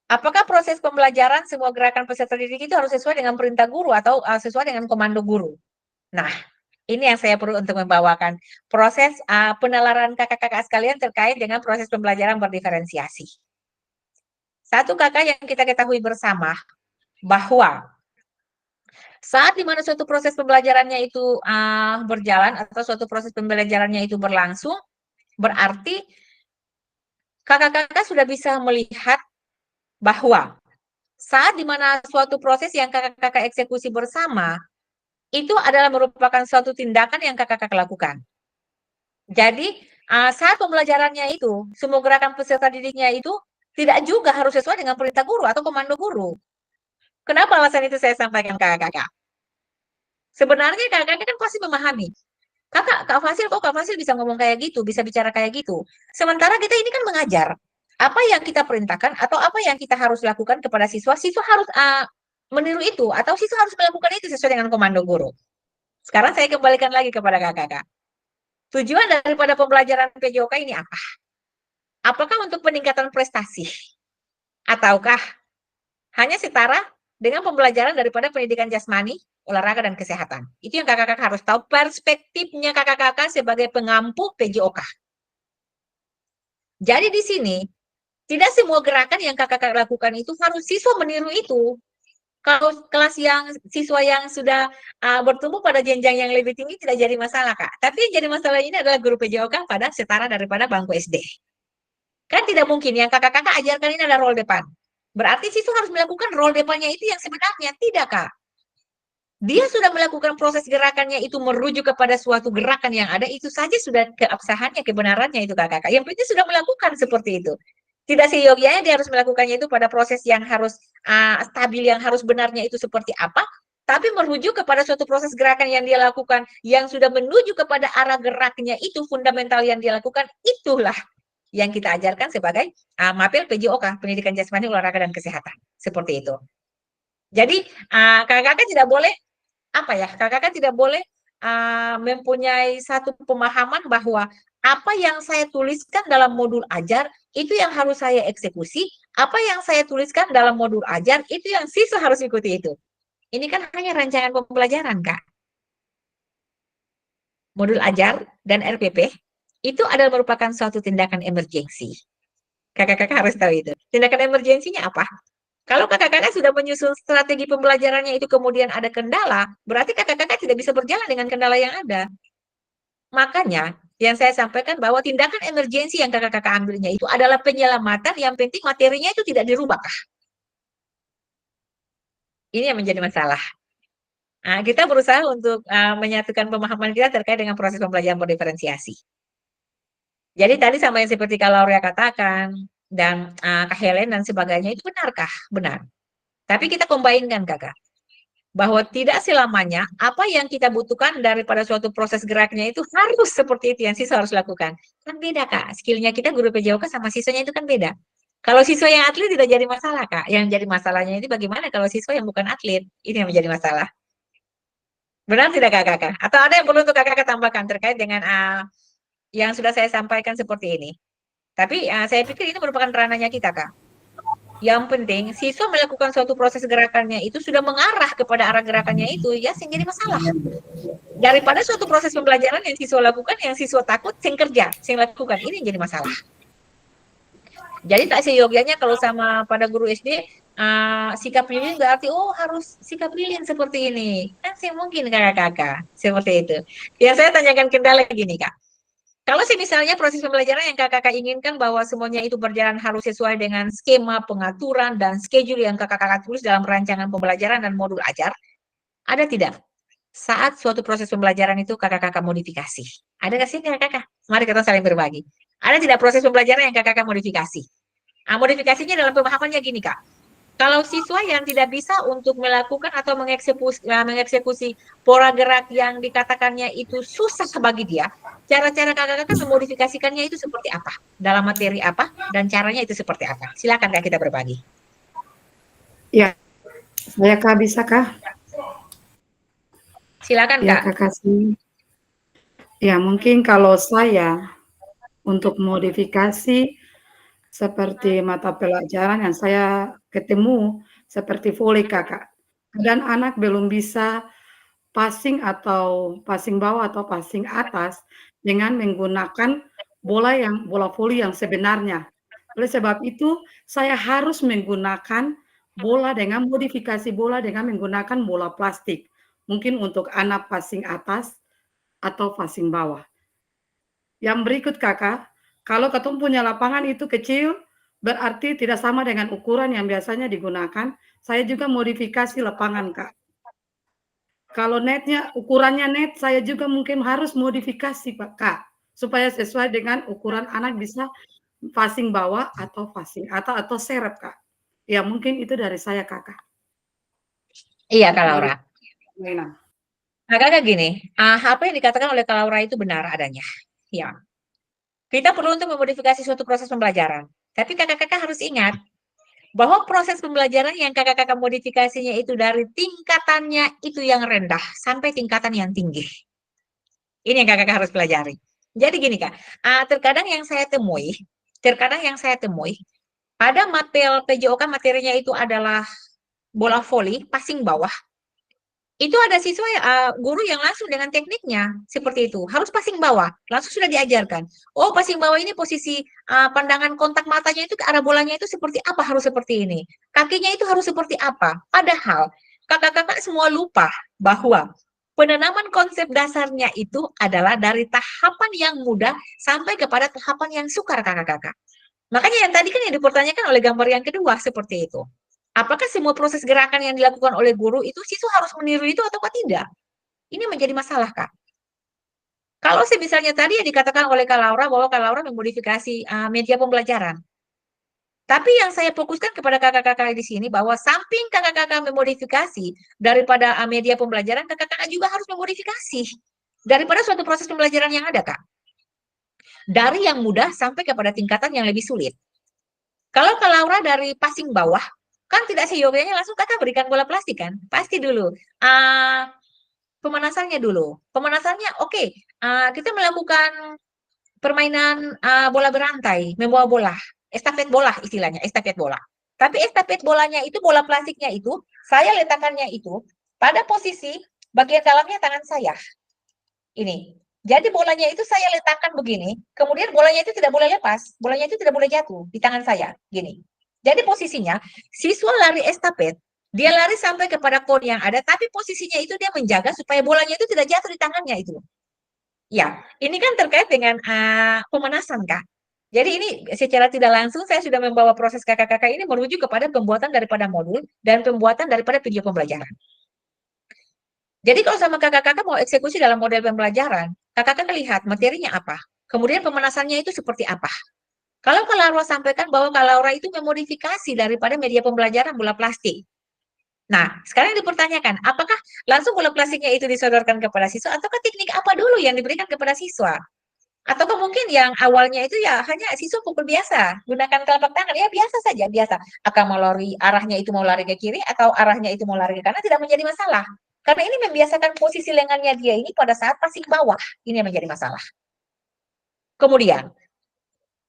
apakah proses pembelajaran semua gerakan peserta didik itu harus sesuai dengan perintah guru atau sesuai dengan komando guru? Nah, ini yang saya perlu untuk membawakan proses penalaran kakak-kakak sekalian terkait dengan proses pembelajaran berdiferensiasi. Satu kakak yang kita ketahui bersama bahwa saat dimana suatu proses pembelajarannya itu berjalan atau suatu proses pembelajarannya itu berlangsung, berarti kakak-kakak sudah bisa melihat bahwa saat dimana suatu proses yang kakak-kakak eksekusi bersama, itu adalah merupakan suatu tindakan yang kakak-kakak lakukan. Jadi, saat pembelajarannya itu, semua gerakan peserta didiknya itu tidak juga harus sesuai dengan perintah guru atau komando guru. Kenapa alasan itu saya sampaikan kakak-kakak? Sebenarnya kakak-kakak kan pasti memahami. Kak Fasil, kok Kak Fasil bisa ngomong kayak gitu, bisa bicara kayak gitu. Sementara kita ini kan mengajar. Apa yang kita perintahkan atau apa yang kita harus lakukan kepada siswa, siswa harus meniru itu atau siswa harus melakukan itu sesuai dengan komando guru. Sekarang saya kembalikan lagi kepada kakak-kakak. Tujuan daripada pembelajaran PJOK ini apa? Apakah untuk peningkatan prestasi? Ataukah hanya setara dengan pembelajaran daripada pendidikan jasmani, olahraga, dan kesehatan? Itu yang kakak-kakak harus tahu perspektifnya kakak-kakak sebagai pengampu PJOK. Jadi di sini, tidak semua gerakan yang kakak-kakak lakukan itu harus siswa meniru itu. Kalau kelas yang siswa yang sudah bertumbuh pada jenjang yang lebih tinggi tidak jadi masalah, Kak. Tapi yang jadi masalah ini adalah guru PJOK pada setara daripada bangku SD. Kan tidak mungkin yang kakak-kakak ajarkan ini adalah role depan. Berarti siswa harus melakukan role depannya itu yang sebenarnya. Tidak, Kak. dia sudah melakukan proses gerakannya itu merujuk kepada suatu gerakan yang ada, itu saja sudah keabsahannya, kebenarannya itu kakak-kakak. Yang penting sudah melakukan seperti itu. Tidak seyogianya dia harus melakukannya itu pada proses yang harus stabil, yang harus benarnya itu seperti apa, tapi merujuk kepada suatu proses gerakan yang dia lakukan, yang sudah menuju kepada arah geraknya itu, fundamental yang dia lakukan, itulah yang kita ajarkan sebagai MAPEL PJOK, Pendidikan Jasmani, Olahraga, dan Kesehatan. Seperti itu. Jadi kakak-kakak tidak boleh kakak-kakak tidak boleh mempunyai satu pemahaman bahwa apa yang saya tuliskan dalam modul ajar itu yang harus saya eksekusi, apa yang saya tuliskan dalam modul ajar itu yang siswa harus ikuti itu. Ini kan hanya rancangan pembelajaran, Kak. Modul ajar dan RPP itu adalah merupakan suatu tindakan emergensi. Kakak-kakak harus tahu itu. Tindakan emergensinya apa? Kalau kakak-kakak sudah menyusun strategi pembelajarannya itu kemudian ada kendala, berarti kakak-kakak tidak bisa berjalan dengan kendala yang ada. Makanya, yang saya sampaikan bahwa tindakan emergensi yang kakak-kakak ambilnya itu adalah penyelamatan, yang penting materinya itu tidak dirubah. Ini yang menjadi masalah. Nah, kita berusaha untuk menyatukan pemahaman kita terkait dengan proses pembelajaran berdiferensiasi. Jadi tadi sama yang seperti Kak Laurea katakan, dan Kak Helen dan sebagainya, itu benarkah? Benar. Tapi kita combine-kan, kakak, bahwa tidak selamanya apa yang kita butuhkan daripada suatu proses geraknya itu harus seperti itu yang siswa harus lakukan. Kan beda, Kak. Skillnya kita guru PJOK sama siswanya itu kan beda. Kalau siswa yang atlet tidak jadi masalah, Kak. Yang jadi masalahnya itu bagaimana kalau siswa yang bukan atlet? Ini yang menjadi masalah. Benar tidak, kakak? Atau ada yang perlu untuk kakak tambahkan terkait dengan yang sudah saya sampaikan seperti ini? Tapi saya pikir ini merupakan ranahnya kita, Kak. Yang penting siswa melakukan suatu proses gerakannya itu sudah mengarah kepada arah gerakannya itu, ya sehingga jadi masalah. Daripada suatu proses pembelajaran yang siswa lakukan, yang siswa takut, sing kerja, sing lakukan, ini yang jadi masalah. Jadi tak seyogianya kalau sama pada guru SD, sikap lilin berarti harus sikap lilin seperti ini. Kan sih mungkin kakak-kakak seperti itu. Yang saya tanyakan kendala gini, Kak. Kalau misalnya proses pembelajaran yang kakak-kakak inginkan bahwa semuanya itu berjalan harus sesuai dengan skema pengaturan dan schedule yang kakak-kakak tulis dalam rancangan pembelajaran dan modul ajar, ada tidak saat suatu proses pembelajaran itu kakak-kakak modifikasi? Ada nggak sih kakak-kakak? Mari kita saling berbagi. Ada tidak proses pembelajaran yang kakak-kakak modifikasi? Modifikasinya dalam pemahamannya gini, Kak. Kalau siswa yang tidak bisa untuk melakukan atau mengeksekusi pola gerak yang dikatakannya itu susah bagi dia, cara-cara kakak-kakak memodifikasikannya itu seperti apa? Dalam materi apa? Dan caranya itu seperti apa? Silakan Kak, kita berbagi. Ya, saya Kak, bisa Kak? Silakan Ya, Kak. Kak kasih. Ya, mungkin kalau saya untuk modifikasi seperti mata pelajaran yang saya ketemu seperti voli, Kakak. Dan anak belum bisa passing atau passing bawah atau passing atas dengan menggunakan bola voli yang sebenarnya. Oleh sebab itu, saya harus menggunakan bola dengan modifikasi bola dengan menggunakan bola plastik. Mungkin untuk anak passing atas atau passing bawah. Yang berikut, Kakak, kalau ketemu punya lapangan itu kecil, berarti tidak sama dengan ukuran yang biasanya digunakan. Saya juga modifikasi lapangan, Kak. Kalau netnya, ukurannya net, saya juga mungkin harus modifikasi, Pak, Kak. Supaya sesuai dengan ukuran anak bisa passing bawah atau passing atau seret, Kak. Ya, mungkin itu dari saya, Kakak. Iya, Kak Laura. Nah, Kakak gini, apa yang dikatakan oleh Kak Laura itu benar adanya. Ya. Kita perlu untuk memodifikasi suatu proses pembelajaran. Tapi kakak-kakak harus ingat bahwa proses pembelajaran yang kakak-kakak modifikasinya itu dari tingkatannya itu yang rendah sampai tingkatan yang tinggi. Ini yang kakak-kakak harus pelajari. Jadi gini Kak, terkadang yang saya temui pada materi PJOK materinya itu adalah bola voli, passing bawah. Itu ada siswa guru yang langsung dengan tekniknya seperti itu, harus passing bawah, langsung sudah diajarkan. Oh, passing bawah ini posisi pandangan kontak matanya itu ke arah bolanya itu seperti apa, harus seperti ini. Kakinya itu harus seperti apa. Padahal kakak-kakak semua lupa bahwa penanaman konsep dasarnya itu adalah dari tahapan yang mudah sampai kepada tahapan yang sukar kakak-kakak. Makanya yang tadi kan yang dipertanyakan oleh gambar yang kedua seperti itu. Apakah semua proses gerakan yang dilakukan oleh guru itu siswa harus meniru itu atau tidak? Ini menjadi masalah, Kak. Kalau misalnya tadi yang dikatakan oleh Kak Laura bahwa Kak Laura memodifikasi media pembelajaran. Tapi yang saya fokuskan kepada kakak-kakak di sini bahwa samping kakak-kakak memodifikasi daripada media pembelajaran, kakak-kakak juga harus memodifikasi daripada suatu proses pembelajaran yang ada, Kak. Dari yang mudah sampai kepada tingkatan yang lebih sulit. Kalau Kak Laura dari passing bawah, kan tidak seyogyanya langsung kakak berikan bola plastik kan? Pasti dulu. Pemanasannya dulu. Pemanasannya oke. Kita melakukan permainan bola berantai, membawa bola, estafet bola istilahnya, estafet bola. Tapi estafet bolanya itu, bola plastiknya itu, saya letakkannya itu pada posisi bagian dalamnya tangan saya. Ini. Jadi bolanya itu saya letakkan begini, kemudian bolanya itu tidak boleh lepas, bolanya itu tidak boleh jatuh di tangan saya, gini. Jadi posisinya, siswa lari estafet, dia lari sampai kepada kon yang ada, tapi posisinya itu dia menjaga supaya bolanya itu tidak jatuh di tangannya itu. Ya, ini kan terkait dengan pemanasan, Kak. Jadi ini secara tidak langsung saya sudah membawa proses kakak-kakak ini merujuk kepada pembuatan daripada modul dan pembuatan daripada video pembelajaran. Jadi kalau sama kakak-kakak mau eksekusi dalam model pembelajaran, kakak-kakak lihat materinya apa, kemudian pemanasannya itu seperti apa. Kalau Kak Laura sampaikan bahwa Kak Laura itu memodifikasi daripada media pembelajaran bola plastik. Nah, sekarang dipertanyakan, apakah langsung bola plastiknya itu disodorkan kepada siswa, ataukah teknik apa dulu yang diberikan kepada siswa? Ataukah mungkin yang awalnya itu ya hanya siswa pukul biasa, gunakan telapak tangan, ya biasa saja, biasa. Akan mau lari, arahnya itu mau lari ke kiri, atau arahnya itu mau lari ke kanan, tidak menjadi masalah. Karena ini membiasakan posisi lengannya dia ini pada saat passing bawah, ini yang menjadi masalah. Kemudian,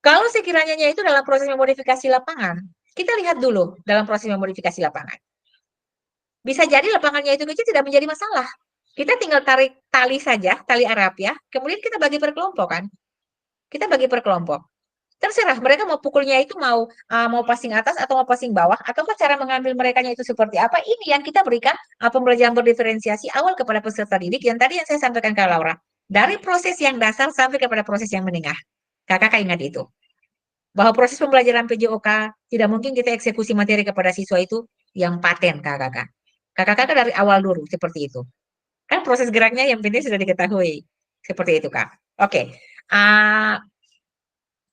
kalau sekiranya itu dalam proses memodifikasi lapangan, kita lihat dulu dalam proses memodifikasi lapangan. Bisa jadi lapangannya itu kecil tidak menjadi masalah. Kita tinggal tarik tali saja, tali Arab ya, kemudian kita bagi per kelompok kan. Kita bagi per kelompok. Terserah mereka mau pukulnya itu mau passing atas atau mau passing bawah, atau cara mengambil merekanya itu seperti apa. Ini yang kita berikan pembelajaran berdiferensiasi awal kepada peserta didik yang tadi yang saya sampaikan ke Laura. Dari proses yang dasar sampai kepada proses yang menengah. Kakak ingat itu. Bahwa proses pembelajaran PJOK tidak mungkin kita eksekusi materi kepada siswa itu yang paten kakak. Kakak-kakak dari awal dulu seperti itu. Kan proses geraknya yang penting sudah diketahui. Seperti itu, Kak. Oke.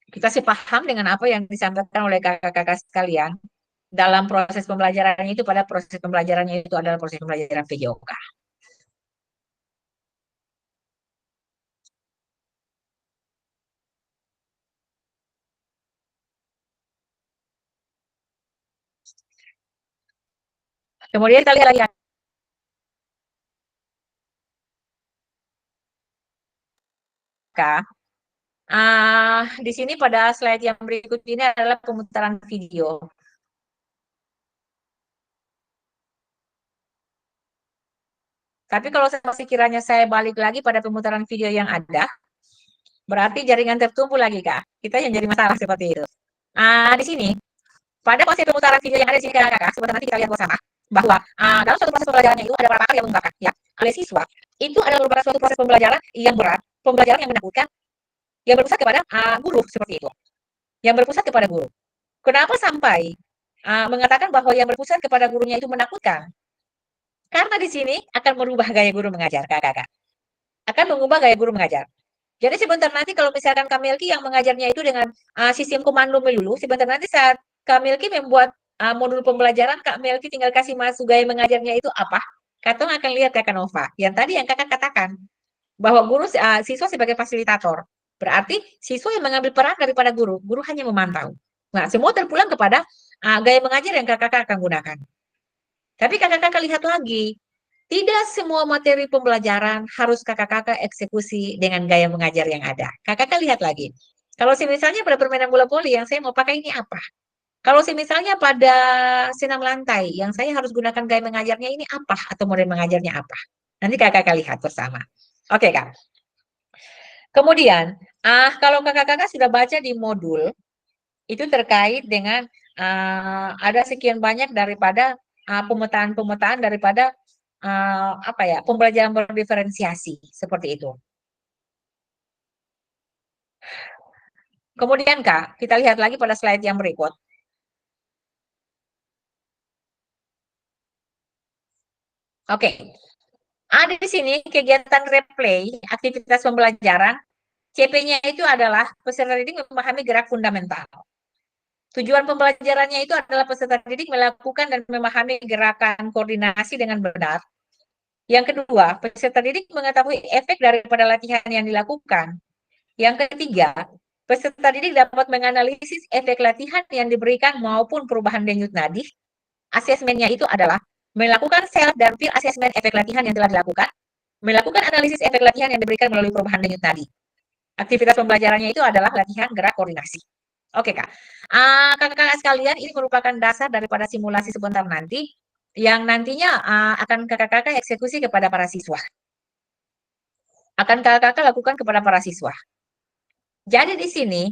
Kita sepaham dengan apa yang disampaikan oleh kakak-kakak sekalian dalam proses pembelajarannya itu, pada proses pembelajarannya itu adalah proses pembelajaran PJOK. Kemudian kita lihat lagi di sini pada slide yang berikut ini adalah pemutaran video. Tapi kalau sekiranya saya balik lagi pada pemutaran video yang ada, berarti jaringan tertumpu lagi, Kak. Kita yang jadi masalah seperti itu. Di sini, pada proses pemutaran video yang ada di sini, Kak, sebentar nanti kita lihat bersama bahwa dalam suatu proses pembelajaran itu ada beberapa hal yang mengungkapkan ya oleh siswa. Itu adalah beberapa suatu proses pembelajaran yang berat, pembelajaran yang menakutkan, yang berpusat kepada guru seperti itu. Yang berpusat kepada guru. Kenapa sampai mengatakan bahwa yang berpusat kepada gurunya itu menakutkan? Karena di sini akan merubah gaya guru mengajar, kakak. Akan mengubah gaya guru mengajar. Jadi sebentar nanti kalau misalkan Kak Melki yang mengajarnya itu dengan sistem komando melulu, sebentar nanti saat Kak Melki membuat modul pembelajaran, Kak Melki tinggal kasih masuk gaya mengajarnya itu apa? Katong akan lihat Kakak Nova. Yang tadi yang kakak katakan, bahwa guru siswa sebagai fasilitator. Berarti siswa yang mengambil peran daripada guru, guru hanya memantau. Nah, semua terpulang kepada gaya mengajar yang kakak akan gunakan. Tapi kakak-kakak lihat lagi, tidak semua materi pembelajaran harus kakak-kakak eksekusi dengan gaya mengajar yang ada. Kakak-kakak lihat lagi. Kalau misalnya pada permainan bola voli yang saya mau pakai ini apa? Kalau misalnya pada senam lantai yang saya harus gunakan gaya mengajarnya ini apa? Atau model mengajarnya apa? Nanti kakak-kakak lihat bersama. Oke, Kak. Kemudian, kalau kakak-kakak sudah baca di modul, itu terkait dengan ada sekian banyak daripada pemetaan-pemetaan daripada pembelajaran berdiferensiasi seperti itu. Kemudian Kak, kita lihat lagi pada slide yang berikut. Oke. Ada di sini kegiatan replay, aktivitas pembelajaran. CP-nya itu adalah peserta didik memahami gerak fundamental. Tujuan pembelajarannya itu adalah peserta didik melakukan dan memahami gerakan koordinasi dengan benar. Yang kedua, peserta didik mengetahui efek daripada latihan yang dilakukan. Yang ketiga, peserta didik dapat menganalisis efek latihan yang diberikan maupun perubahan denyut nadi. Asesmennya itu adalah melakukan self dan peer assessment efek latihan yang telah dilakukan, melakukan analisis efek latihan yang diberikan melalui perubahan denyut nadi. Aktivitas pembelajarannya itu adalah latihan gerak koordinasi. Oke, Kak. Kakak-kakak sekalian, ini merupakan dasar daripada simulasi sebentar nanti yang nantinya akan kakak-kakak eksekusi kepada para siswa. Akan kakak-kakak lakukan kepada para siswa. Jadi di sini,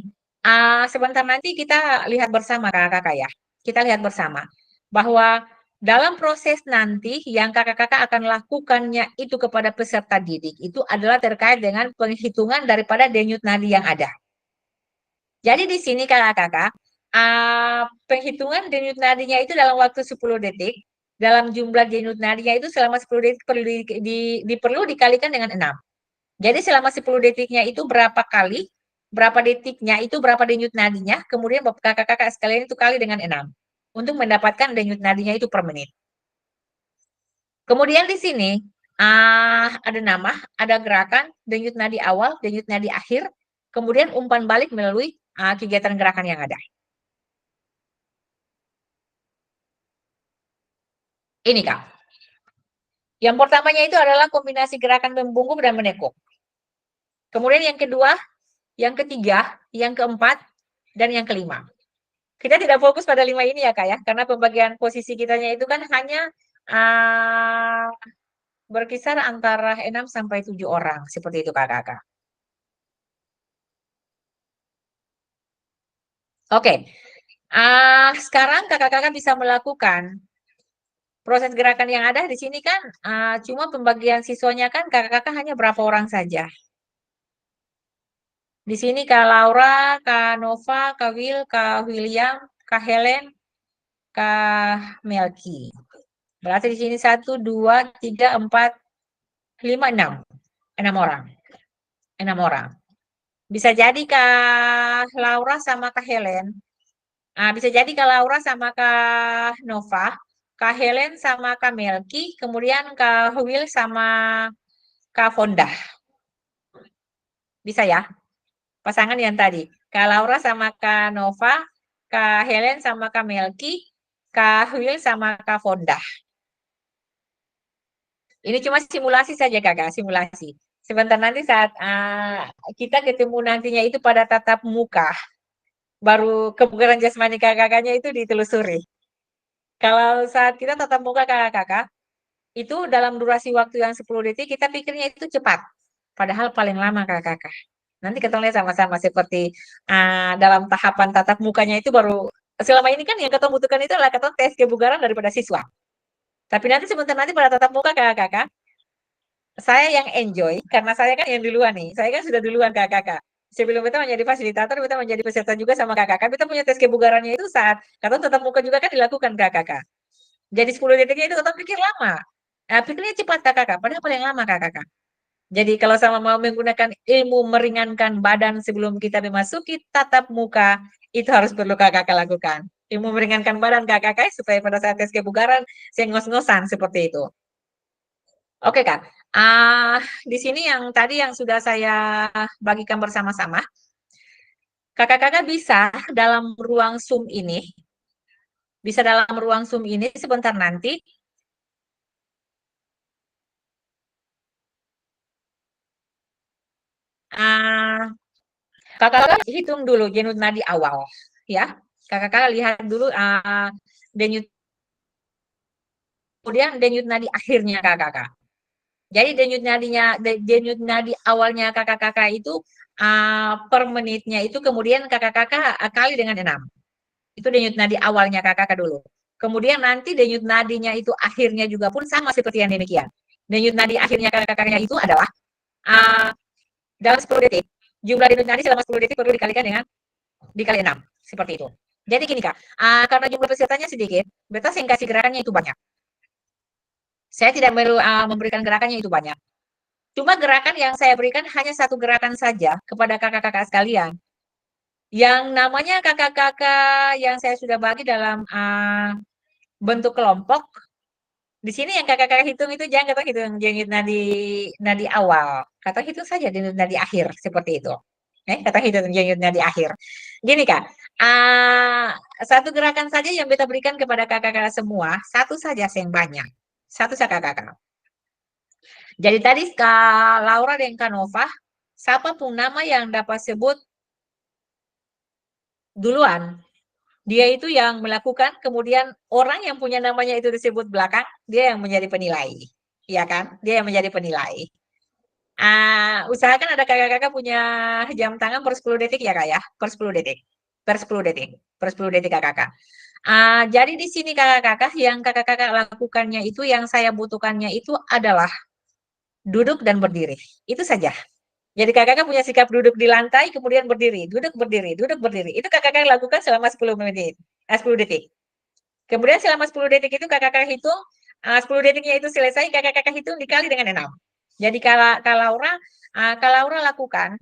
sebentar nanti kita lihat bersama kakak-kakak ya. Kita lihat bersama bahwa dalam proses nanti yang kakak-kakak akan lakukannya itu kepada peserta didik itu adalah terkait dengan penghitungan daripada denyut nadi yang ada. Jadi di sini kakak-kakak, penghitungan denyut nadinya itu dalam waktu 10 detik, dalam jumlah denyut nadinya itu selama 10 detik perlu dikalikan dengan 6. Jadi selama 10 detiknya itu berapa kali, berapa detiknya itu berapa denyut nadinya, kemudian kakak-kakak sekalian itu kali dengan 6 untuk mendapatkan denyut nadinya itu per menit. Kemudian di sini ada nama, ada gerakan, denyut nadi awal, denyut nadi akhir, kemudian umpan balik melalui kegiatan gerakan yang ada. Ini Kak. Yang pertamanya itu adalah kombinasi gerakan membungkuk dan menekuk. Kemudian yang kedua, yang ketiga, yang keempat, dan yang kelima. Kita tidak fokus pada 5 ini ya Kak ya, karena pembagian posisi kitanya itu kan hanya berkisar antara 6 sampai 7 orang, seperti itu Kakak. Oke, sekarang kakak-kakak bisa melakukan proses gerakan yang ada di sini kan, cuma pembagian siswanya kan kakak-kakak hanya berapa orang saja. Di sini Kak Laura, Kak Nova, Kak Will, Kak William, Kak Helen, Kak Melki. Berarti di sini 1, 2, 3, 4, 5, 6. 6 orang. 6 orang. Bisa jadi Kak Laura sama Kak Helen. Bisa jadi Kak Laura sama Kak Nova, Kak Helen sama Kak Melki, kemudian Kak Will sama Kak Fonda. Bisa ya? Pasangan yang tadi. Kak Laura sama Kak Nova, Kak Helen sama Kak Melki, Kak Will sama Kak Fonda. Ini cuma simulasi saja Kakak, simulasi. Sebentar nanti saat kita ketemu nantinya itu pada tatap muka, baru kebugaran jasmani kakak-kakaknya itu ditelusuri. Kalau saat kita tatap muka kakak-kakak, itu dalam durasi waktu yang 10 detik, kita pikirnya itu cepat. Padahal paling lama kakak-kakak. Nanti kita lihat sama-sama seperti dalam tahapan tatap mukanya itu baru, selama ini kan yang kita butuhkan itu adalah kata tes kebugaran daripada siswa. Tapi nanti sebentar nanti pada tatap muka kakak-kakak, saya yang enjoy, karena saya kan yang duluan nih. Saya kan sudah duluan kakak-kakak. Sebelum kita menjadi fasilitator, kita menjadi peserta juga sama kakak-kakak. Kita punya tes kebugarannya itu saat kata tatap muka juga kan dilakukan kakak-kakak. Jadi 10 detiknya itu kita pikir lama. Pikirnya cepat kakak-kakak, padahal paling lama kakak-kakak. Jadi kalau sama mau menggunakan ilmu meringankan badan sebelum kita memasuki tatap muka, itu harus perlu kakak-kakak lakukan. Ilmu meringankan badan kakak-kakak supaya pada saat tes kebugaran, saya ngos-ngosan seperti itu. Oke Kak, di sini yang tadi yang sudah saya bagikan bersama-sama, kakak-kakak bisa dalam ruang Zoom ini, sebentar nanti, kakak-kakak hitung dulu denyut nadi awal, ya. Kakak-kakak lihat dulu denyut, kemudian denyut nadi akhirnya kakak-kakak. Jadi denyut nadi awalnya kakak-kakak itu per menitnya itu kemudian kakak-kakak kali dengan 6. Itu denyut nadi awalnya kakak-kakak dulu. Kemudian nanti denyut nadinya itu akhirnya juga pun sama seperti yang demikian. Denyut nadi akhirnya kakak-kakaknya itu adalah dalam 10 detik. Jumlah denyut nadi selama 10 detik perlu dikalikan dengan dikali 6. Seperti itu. Jadi gini Kak, karena jumlah pesertanya sedikit, berarti yang kasih gerakannya itu banyak. Saya tidak memberikan gerakannya itu banyak. Cuma gerakan yang saya berikan hanya satu gerakan saja kepada kakak-kakak sekalian. Yang namanya kakak-kakak yang saya sudah bagi dalam bentuk kelompok. Di sini yang kakak-kakak hitung itu jangan kata hitung nadi nadi awal, kata hitung saja di nadi akhir seperti itu. Kata hitung nadi akhir. Gini Kak, satu gerakan saja yang beta berikan kepada kakak-kakak semua, satu saja yang banyak, satu saja kakak. Jadi tadi Kak Laura dan Kak Nova, siapapun nama yang dapat sebut duluan, dia itu yang melakukan, kemudian orang yang punya namanya itu disebut belakang, dia yang menjadi penilai. Iya kan? Dia yang menjadi penilai. Usahakan ada kakak-kakak punya jam tangan per 10 detik ya Kak ya? Per 10 detik. Per 10 detik. Per 10 detik kakak-kakak. Jadi di sini kakak-kakak yang kakak-kakak lakukannya itu, yang saya butuhkannya itu adalah duduk dan berdiri. Itu saja. Jadi kakak-kakak punya sikap duduk di lantai, kemudian berdiri, duduk berdiri, duduk berdiri. Itu kakak-kakak lakukan selama 10 menit, 10 detik. Kemudian selama 10 detik itu kakak-kakak hitung, 10 detiknya itu selesai, kakak-kakak hitung dikali dengan 6. Jadi Kak Laura lakukan,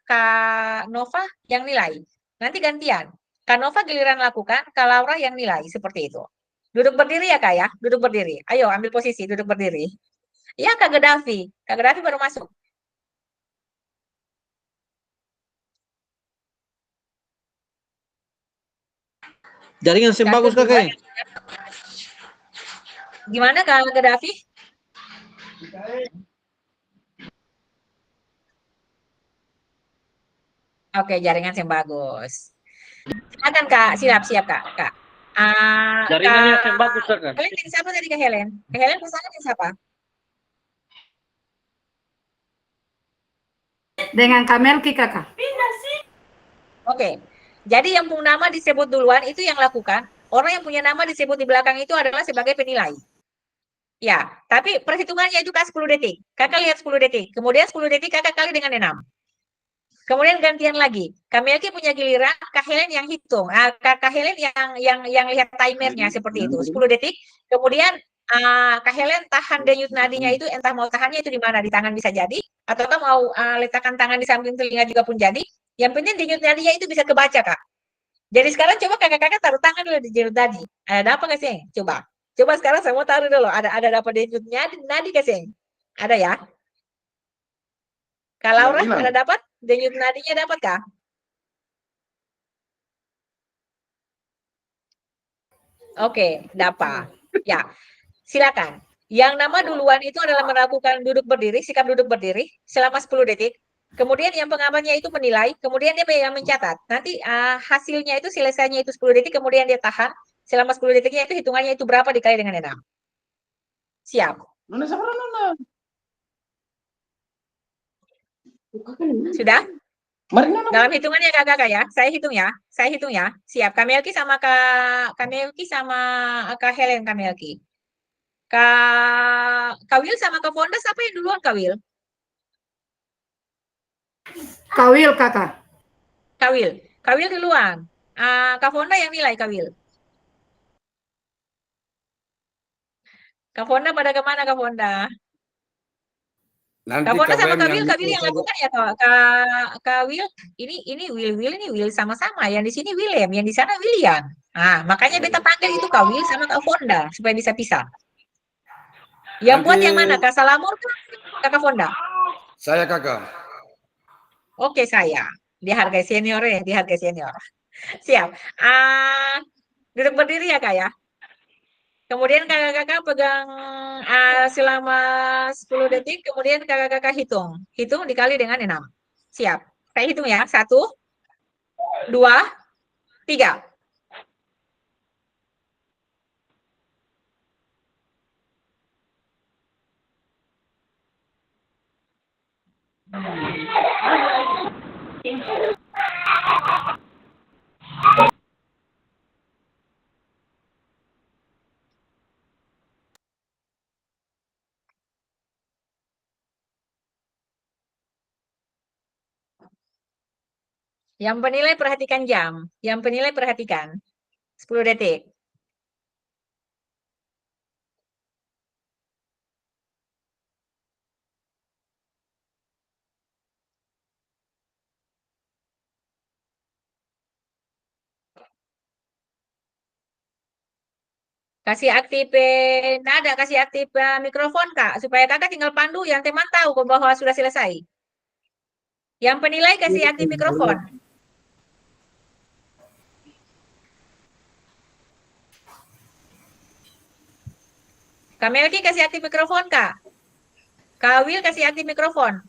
Kak Nova yang nilai. Nanti gantian. Kak Nova giliran lakukan, Kak Laura yang nilai, seperti itu. Duduk berdiri ya Kak ya, duduk berdiri. Ayo ambil posisi, duduk berdiri. Ya Kak Gaddafi baru masuk. Jaringan sim bagus kakak. Gimana Kak Gaddafi? Oke, jaringan yang bagus. Silakan Kak, siap Kak. Kak. Jaringannya sim bagus kakak. Helen yang siapa tadi Kak Helen? Kak Helen pesannya yang siapa? Dengan Kamelki kakak. Oke. Jadi yang punya nama disebut duluan itu yang lakukan. Orang yang punya nama disebut di belakang itu adalah sebagai penilai. Ya, tapi perhitungannya itu Kak 10 detik. Kakak lihat 10 detik. Kemudian 10 detik kakak kali dengan 6. Kemudian gantian lagi. Kak Melki punya giliran, Kak Helen yang hitung. Kak Helen yang lihat timernya seperti itu. 10 detik. Kemudian Kak Helen tahan denyut nadinya itu, entah mau tahannya itu di mana, di tangan bisa jadi, ataukah mau letakkan tangan di samping telinga juga pun jadi. Yang penting denyut nadinya itu bisa kebaca Kak. Jadi sekarang coba kakak-kakak taruh tangan dulu di denyut nadi. Ada apa Kak Seng? Coba sekarang saya mau taruh dulu. Ada dapat denyut nadi Kak Seng? Ada ya? Kak Laura ada dapat? Denyut nadinya dapat Kak? Oke, dapat. Ya, silakan. Yang nama duluan itu adalah melakukan duduk berdiri, sikap duduk berdiri selama 10 detik. Kemudian yang pengamannya itu menilai, kemudian dia yang mencatat. Nanti hasilnya itu selesainya itu 10 detik, kemudian dia tahan. Selama 10 detiknya itu hitungannya itu berapa dikali dengan 6. Siap. Sudah? Dalam hitungannya kakak ya, saya hitung ya. Siap. Kamelki sama Kak Helen Kamelki. Kak Will sama Kak Fonda siapa yang duluan Kak Will? Kak Will kakak. Kak Will duluan. Kak Fonda yang nilai Kak Will. Kak Fonda pada kemana Kak Fonda? Nanti Kak Fonda sama Kak yang Will yang lakukan ya Kak Will. Ini Will sama-sama. Yang di sini William, yang di sana William. Makanya beta panggil itu Kak Will sama Kak Fonda supaya bisa pisah. Yang Nanti buat yang mana? Kak Salamur Kak Fonda? saya kakak. Oke, saya. Dihargai senior ya, dihargai senior. Siap. Duduk berdiri ya Kak ya. Kemudian kakak-kakak pegang selama 10 detik, kemudian kakak-kakak hitung. Hitung dikali dengan 6. Siap. Saya hitung ya. 1, 2, 3. Yang penilai perhatikan jam. Yang penilai perhatikan. 10 detik. Kasih aktif nada, kasih aktif mikrofon Kak, supaya Kakak tinggal pandu yang teman tahu bahwa sudah selesai. Yang penilai kasih aktif mikrofon. Kak Melki kasih aktif mikrofon Kak. Kak Will kasih aktif mikrofon.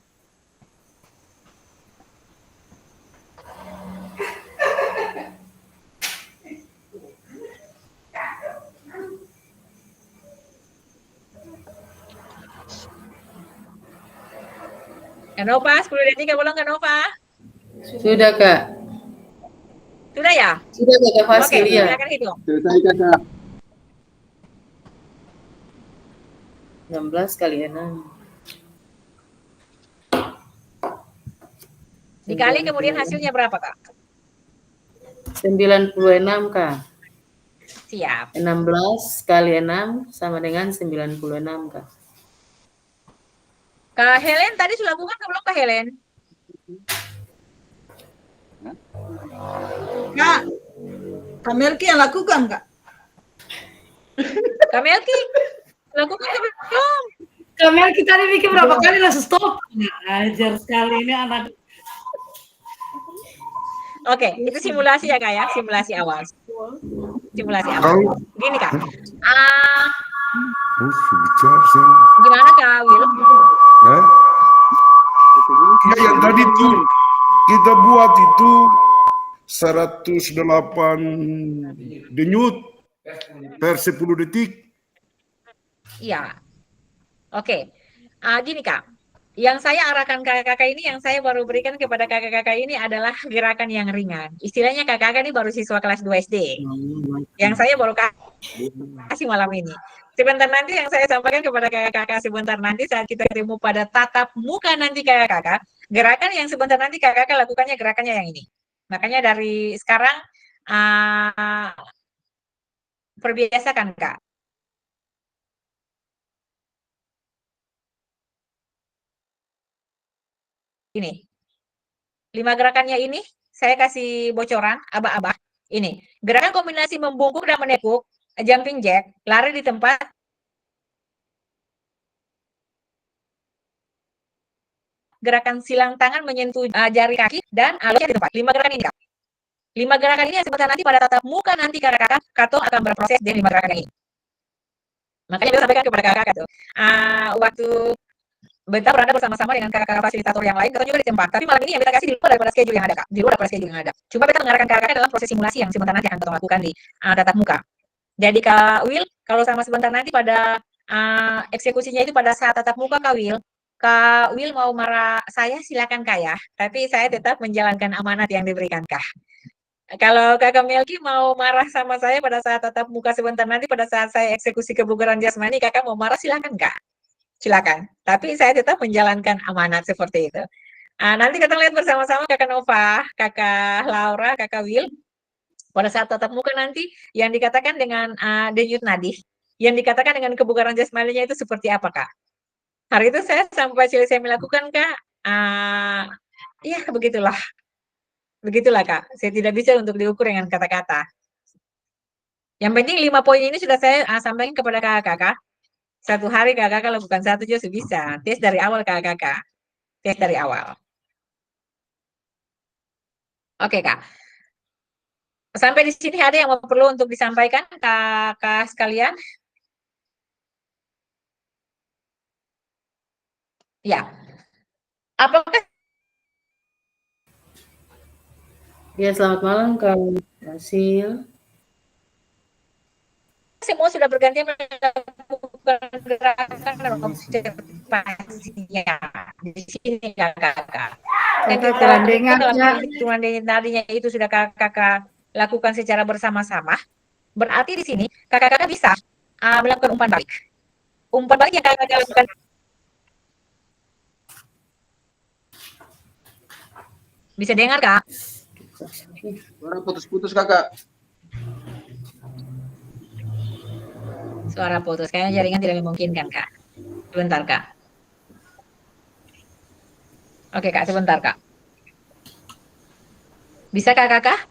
Kak Nova, 10 detik belum Kak Nova? Sudah, Kak. Sudah ya? Sudah, Kak Fasil, Oke, ya. silakan hitung. Selesai kakak. 16 kali 6. Dikali kemudian hasilnya berapa Kak? 96, Kak. Siap. 16 kali 6 sama dengan 96, Kak. Kak Helen tadi sudah lakukan belum Kak Helen? Kak, Kak Melki yang lakukan, Kak. Kak Melki, lakukan belum? Kamel kita ini bikin berapa kali langsung stop. Ajar sekali ini anak. Oke, itu simulasi ya Kak ya, simulasi awal. Simulasi awal. Kalau Gini Kak, bicara saya. gimana Kak Will? Ya, yang tadi tuh kita buat itu 108 denyut per 10 detik. Iya. Oke. Gini Kak, yang saya arahkan kakak-kakak ini, yang saya baru berikan kepada kakak-kakak ini adalah gerakan yang ringan. Istilahnya kakak-kakak ini baru siswa kelas 2 SD. Yang saya baru kasih malam ini. Sebentar nanti yang saya sampaikan kepada kakak-kakak sebentar nanti saat kita ketemu pada tatap muka nanti kakak-kakak, gerakan yang sebentar nanti kakak-kakak lakukannya gerakannya yang ini. Makanya dari sekarang perbiasakan Kak. Ini. 5 gerakannya ini saya kasih bocoran aba-aba. Ini. Gerakan kombinasi membungkuk dan menekuk, jumping jack, lari di tempat, gerakan silang tangan menyentuh jari kaki dan alusnya di tempat. 5 gerakan ini, Kak. 5 gerakan ini sebentar nanti pada tatap muka nanti kakak-kakak, Kato akan berproses dengan 5 gerakan ini. Makanya saya sampaikan kepada kakak-kakak tuh. Waktu Beta berada bersama-sama dengan kakak-kakak fasilitator yang lain, Kato juga di tempat. Tapi malam ini yang Beta kasih di luar daripada schedule yang ada, Kak. Di luar daripada schedule yang ada. Cuma Beta mengarahkan kakak-kakak dalam proses simulasi yang sebentar nanti akan Kato lakukan di tatap muka. Jadi Kak Will, kalau sama sebentar nanti pada eksekusinya itu pada saat tatap muka Kak Will mau marah saya silakan Kak ya, tapi saya tetap menjalankan amanat yang diberikan Kak. Kalau Kakak Melki mau marah sama saya pada saat tatap muka sebentar nanti pada saat saya eksekusi kebugaran jasmani, Kakak mau marah silakan Kak. Silakan. Tapi saya tetap menjalankan amanat seperti itu. Nanti kita lihat bersama-sama Kakak Nova, Kakak Laura, Kakak Will. Pada saat tatap muka nanti yang dikatakan dengan denyut nadi, yang dikatakan dengan kebugaran jasmaninya itu seperti apa Kak? Hari itu saya sampai selesai melakukan Kak, ya begitulah. Begitulah Kak, saya tidak bisa untuk diukur dengan kata-kata. Yang penting 5 poin ini sudah saya sampaikan kepada kakak-kakak. Satu hari kakak-kakak lakukan 1 juga bisa. Tes dari awal kakak-kakak. Tes dari awal. Oke Kak. Sampai di sini ada yang perlu untuk disampaikan kakak sekalian? Ya. Apakah Ya, selamat malam Kak Fasil. semua sudah bergantian melakukan gerakan dan observasinya di sini kakak-kakak. Dan Kita telah dengar dalam ya. hitungan tadinya itu sudah kakak-kakak lakukan secara bersama-sama. Berarti di sini kakak-kakak bisa melakukan umpan balik. Umpan balik yang kakak-kakak lakukan. Bisa dengar Kak? Suara putus-putus kakak. Suara putus, kayaknya jaringan tidak memungkinkan Kak. Sebentar Kak. Oke Kak, sebentar Kak. Bisa Kakak?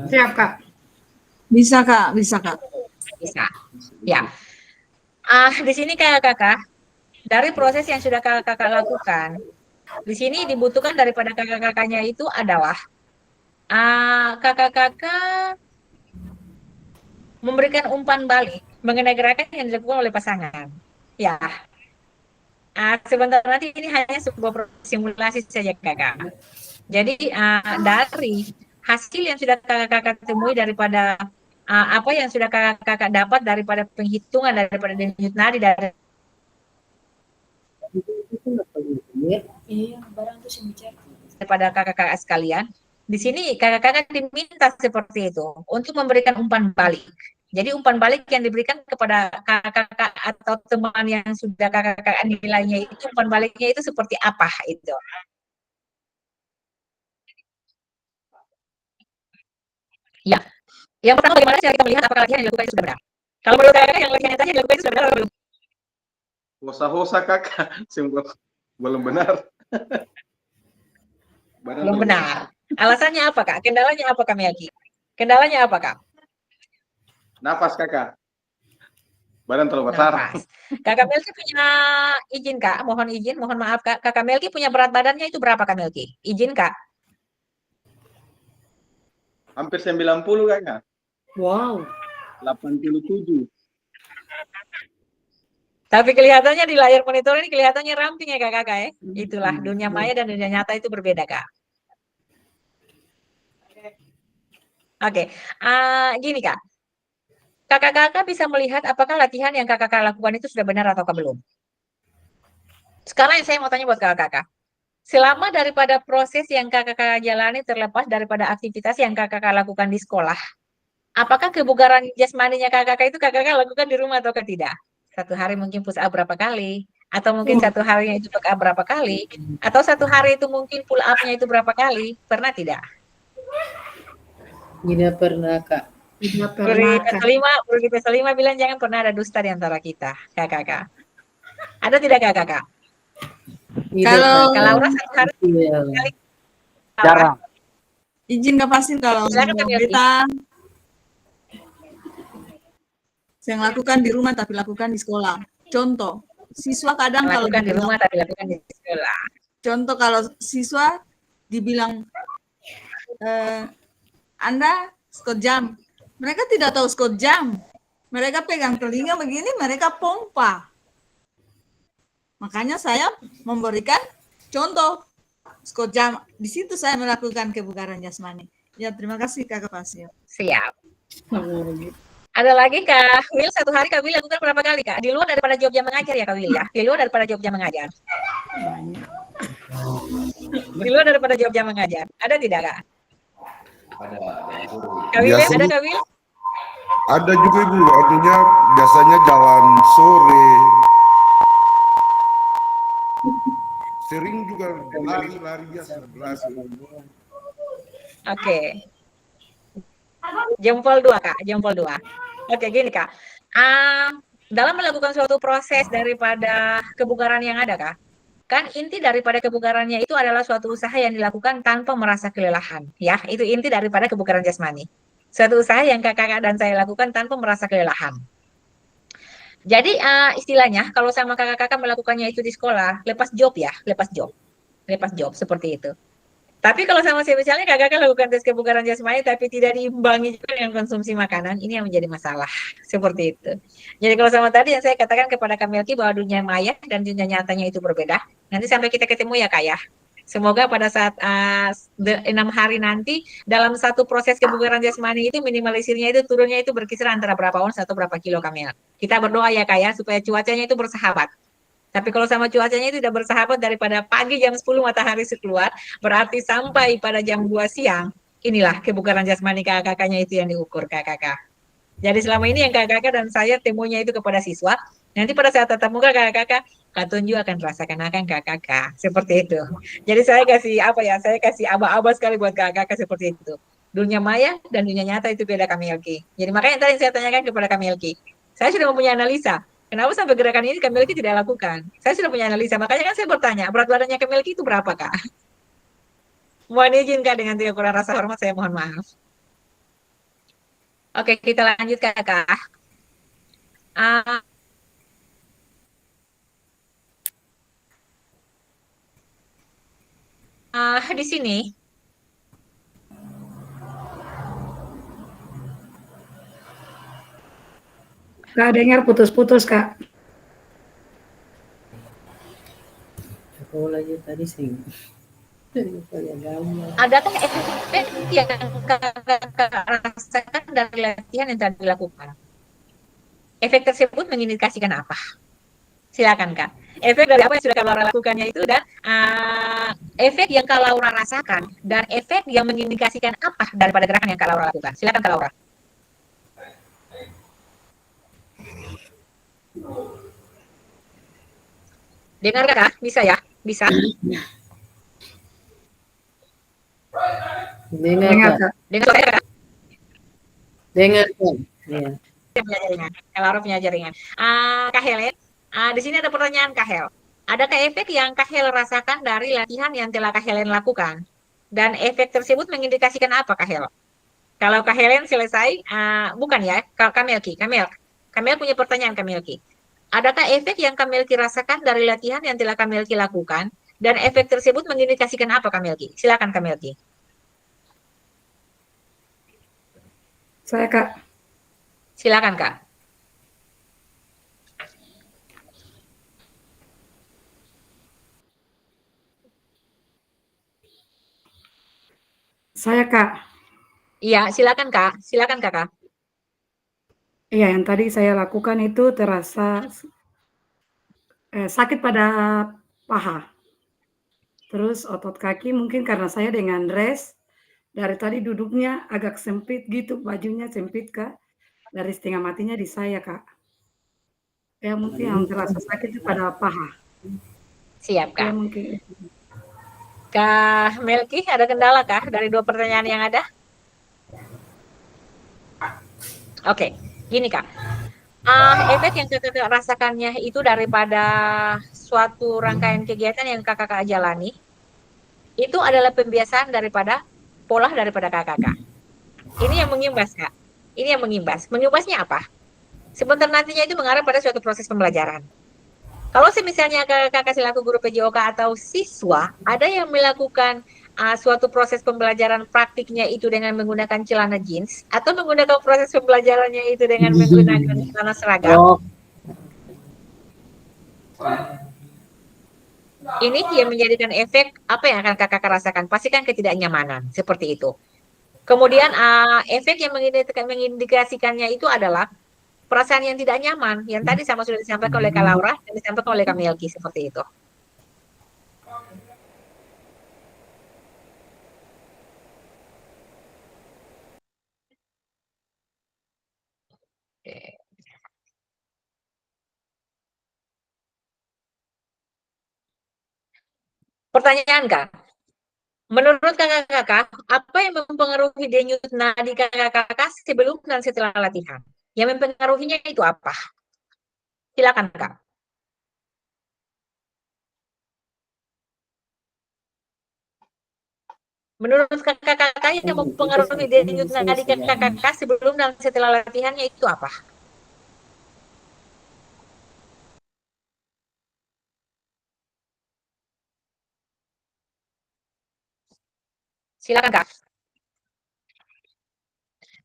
Siap Kak. Bisa Kak, bisa Kak. Bisa. Ya. Di sini kakak-kakak, dari proses yang sudah kakak-kakak lakukan, di sini dibutuhkan daripada kakak-kakaknya itu adalah kakak-kakak memberikan umpan balik mengenai gerakan yang dilakukan oleh pasangan. Ya, sebentar nanti ini hanya sebuah proses simulasi saja kakak. Jadi dari hasil yang sudah kakak-kakak temui daripada apa yang sudah kakak-kakak dapat daripada penghitungan daripada denyut nadi daripada kakak-kakak sekalian, di sini kakak-kakak diminta seperti itu untuk memberikan umpan balik. Jadi umpan balik yang diberikan kepada kakak-kakak atau teman yang sudah kakak-kakak nilainya itu umpan baliknya itu seperti apa itu. Ya, yang pertama bagaimana cara kita melihat apakah latihan yang dilakukan itu sudah benar. Kalau menurut kakak yang latihan tadi yang dilakukan itu sudah benar atau belum? Hosa-hosa kakak, belum benar. Belum benar. Alasannya apa kak? Kendalanya apa kak Melki? Kendalanya apa kak? Nafas kakak. Badan terlalu besar. Nafas. Kakak Melki punya izin kak? Mohon izin, mohon maaf kak. Kakak Melki punya berat badannya itu berapa kak Melki? Izin kak? Hampir 90 kakak. Wow. 87. Tapi kelihatannya di layar monitor ini kelihatannya ramping ya kakak ya. Itulah dunia maya dan dunia nyata itu berbeda kak. Oke, gini kak. Kakak-kakak bisa melihat apakah latihan yang kakak-kakak lakukan itu sudah benar atau belum. Sekarang yang saya mau tanya buat kakak-kakak. Selama daripada proses yang kakak-kakak jalani terlepas daripada aktivitas yang kakak-kakak lakukan di sekolah, apakah kebugaran jasmaninya kakak-kakak itu kakak-kakak lakukan di rumah atau tidak? Satu hari mungkin push up berapa kali, atau mungkin satu harinya itu push up berapa kali, atau satu hari itu mungkin pull up-nya itu berapa kali, pernah tidak? Tidak pernah Kak. Tidak pernah Kak. Guru di PS5 bilang jangan pernah ada dusta di antara kita, kakak-kakak. Ada tidak kakak-kakak? Kalau Kak Laura satu hari kali. Jarang. izin Kak Pasin, kalau Silakan, Kak Melki. kita saya lakukan di rumah tapi lakukan di sekolah. Contoh, siswa kadang kalau Lakukan di dibilang, rumah tapi lakukan di sekolah. contoh kalau siswa dibilang Anda skot jam, mereka tidak tahu skot jam. Mereka pegang telinga begini, mereka pompa. Makanya saya memberikan contoh skot jam. Di situ saya melakukan kebugaran jasmani. Ya, terima kasih Kakak Pasir. Siap. Ada lagi Kak Will, satu hari Kak Will lakukan berapa kali Kak? Di luar daripada job jam mengajar ya Kak Will ya? Di luar daripada job jam mengajar. Di luar daripada job jam mengajar. Ada tidak Kak? Kak Will, Biasanya- ada Kak Will? Ada juga Ibu, artinya biasanya jalan sore. Sering juga lari-lari biasa. Oke. Jempol 2 Kak, jempol 2. Oke, gini Kak. Dalam melakukan suatu proses daripada kebugaran yang ada Kak, kan inti daripada kebugarannya itu adalah suatu usaha yang dilakukan tanpa merasa kelelahan. Ya, itu inti daripada kebugaran jasmani. Suatu usaha yang kakak dan saya lakukan tanpa merasa kelelahan. Jadi istilahnya kalau sama kakak-kakak melakukannya itu di sekolah, lepas job ya, lepas job seperti itu. Tapi kalau sama saya misalnya kakak lakukan tes kebugaran jasmani tapi tidak diimbangi juga dengan konsumsi makanan, ini yang menjadi masalah seperti itu. Jadi kalau sama tadi yang saya katakan kepada Kak Melki bahwa dunia maya dan dunia nyatanya itu berbeda. Nanti sampai kita ketemu ya Kak ya. Semoga pada saat 6 hari nanti dalam satu proses kebugaran jasmani itu minimalisirnya itu turunnya itu berkisar antara berapa ons atau berapa kilo Kamel. Kita berdoa ya Kak ya supaya cuacanya itu bersahabat. Tapi kalau sama cuacanya itu tidak bersahabat daripada pagi jam 10 matahari keluar, berarti sampai pada jam 2 siang, inilah kebugaran jasmani kakak-kakaknya itu yang diukur kakak-kakak. Jadi selama ini yang kakak-kakak dan saya temunya itu kepada siswa, nanti pada saat tatap muka kakak-kakak, Kak Tunju akan rasakan akan kakak-kakak, seperti itu. Jadi saya kasih saya kasih aba-aba sekali buat kakak-kakak seperti itu. Dunia maya dan dunia nyata itu beda Kak Melki. Jadi makanya tadi saya tanyakan kepada Kak Melki, saya sudah mempunyai analisa, kenapa sampai gerakan ini Kak Melki tidak lakukan? Saya sudah punya analisa, makanya kan saya bertanya, berat badannya Kak Melki itu berapa Kak? Mohon izin Kak, dengan tidak kurang rasa hormat saya mohon maaf. Oke, kita lanjut Kakak. Ah, di sini Kak dengar putus-putus, Kak. Aku lagi tadi sih. adakah efek yang Kakak rasakan dari latihan yang telah dilakukan? Efek tersebut mengindikasikan apa? Silakan Kak. Efek dari apa yang sudah Kak Laura lakukannya itu dan efek yang Kak Laura rasakan dan efek yang mengindikasikan apa daripada gerakan yang Kak Laura lakukan. Silakan Kak Laura. Dengar Kak? Bisa ya? Bisa? Dengar, Dengar, Kak. Kak. Dengar saya Kak? Dengar, Kak. Iya. Punya jaringan. Kak Laura punya jaringan. Kak Helen, di sini ada pertanyaan Kak Hel. Adakah efek yang Kak Hel rasakan dari latihan yang telah Kak Helen lakukan? Dan efek tersebut mengindikasikan apa Kak Hel? Kalau Kak Helen selesai, bukan ya, Kamelki. Kamel punya pertanyaan Kamelki. Adakah efek yang Kamelki rasakan dari latihan yang telah Kamelki lakukan? Dan efek tersebut mengindikasikan apa Kamelki? Silakan Kamelki. Saya, Kak. Silakan Kak. Saya, Kak. Iya, silakan Kak. Silakan Kakak. Iya, yang tadi saya lakukan itu terasa sakit pada paha. Terus otot kaki mungkin karena saya dengan rest, dari tadi duduknya agak sempit gitu, bajunya sempit, Kak. Dari setengah matinya di saya, Kak. Ya mungkin yang terasa sakit itu pada paha. Siap Ya Kak. mungkin. Kak Melki, ada kendala kah dari dua pertanyaan yang ada? Oke, gini Kak. Efek yang kakak rasakannya itu daripada suatu rangkaian kegiatan yang kakak jalani, itu adalah pembiasaan daripada pola daripada kakak. Ini yang mengimbas Kak. Ini yang mengimbas. Mengimbasnya apa? Sebentar nantinya itu mengarah pada suatu proses pembelajaran. Kalau misalnya kakak selaku guru PJOK atau siswa, ada yang melakukan suatu proses pembelajaran praktiknya itu dengan menggunakan celana jeans, atau menggunakan proses pembelajarannya itu dengan menggunakan celana seragam, Oh, ini yang menjadikan efek apa yang akan kakak rasakan? Pastikan ketidaknyamanan, seperti itu. Kemudian efek yang mengindikasikannya itu adalah perasaan yang tidak nyaman, yang tadi sama sudah disampaikan oleh Kak Laura dan disampaikan oleh Kak Melki, seperti itu. Pertanyaan Kak, menurut kakak-kakak, apa yang mempengaruhi denyut nadi kakak-kakak sebelum dan setelah latihan? Yang mempengaruhinya itu apa? Silakan Kak. Menurut kakak-kakak yang mempengaruhi denyut nadi kakak-kakak sebelum dan setelah latihannya itu apa? Silakan Kak.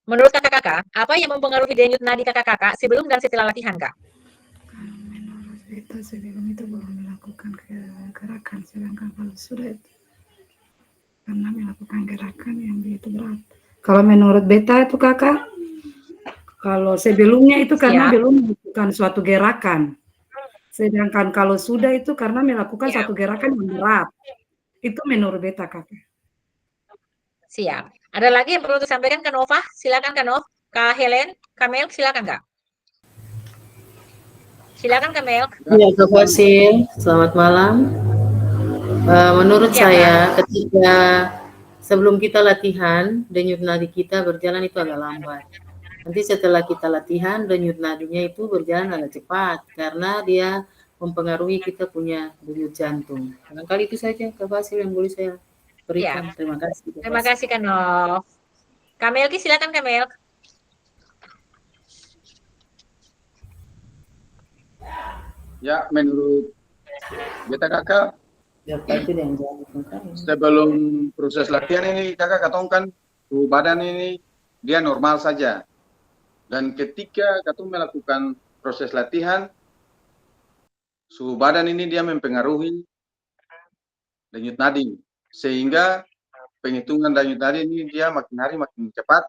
Menurut kakak-kakak, apa yang mempengaruhi denyut nadi kakak-kakak sebelum dan setelah latihan Kak? Menurut kita sebelum itu belum melakukan gerakan, sedangkan kalau sudah itu karena melakukan gerakan yang begitu berat. Kalau menurut beta itu kakak, kalau sebelumnya itu karena Siap. belum melakukan suatu gerakan. Sedangkan kalau sudah itu karena melakukan Siap. satu gerakan yang berat. Itu menurut beta kakak. Siap. Ada lagi yang perlu disampaikan ke Nova? Silakan Kak Nov. Kak Helen, Kamel, silakan Kak. Silakan Kamel. iya, Kak Fasil. Selamat malam. Menurut Iya, saya, ketika sebelum kita latihan, denyut nadi kita berjalan itu agak lambat. Nanti setelah kita latihan, denyut nadinya itu berjalan agak cepat karena dia mempengaruhi kita punya denyut jantung. Barangkali itu saja Kak Fasil yang boleh saya berikan. Ya. Terima kasih. Kak Terima Fasil. kasih Kak Nov. Kamelki, silakan Kamel. Ya, menurut beta kakak, Itu yang jawab tentang. sebelum proses latihan ini kakak katong kan suhu badan ini dia normal saja. Dan ketika katong melakukan proses latihan, suhu badan ini dia mempengaruhi denyut nadi. Sehingga penghitungan denyut nadi ini dia makin hari makin cepat.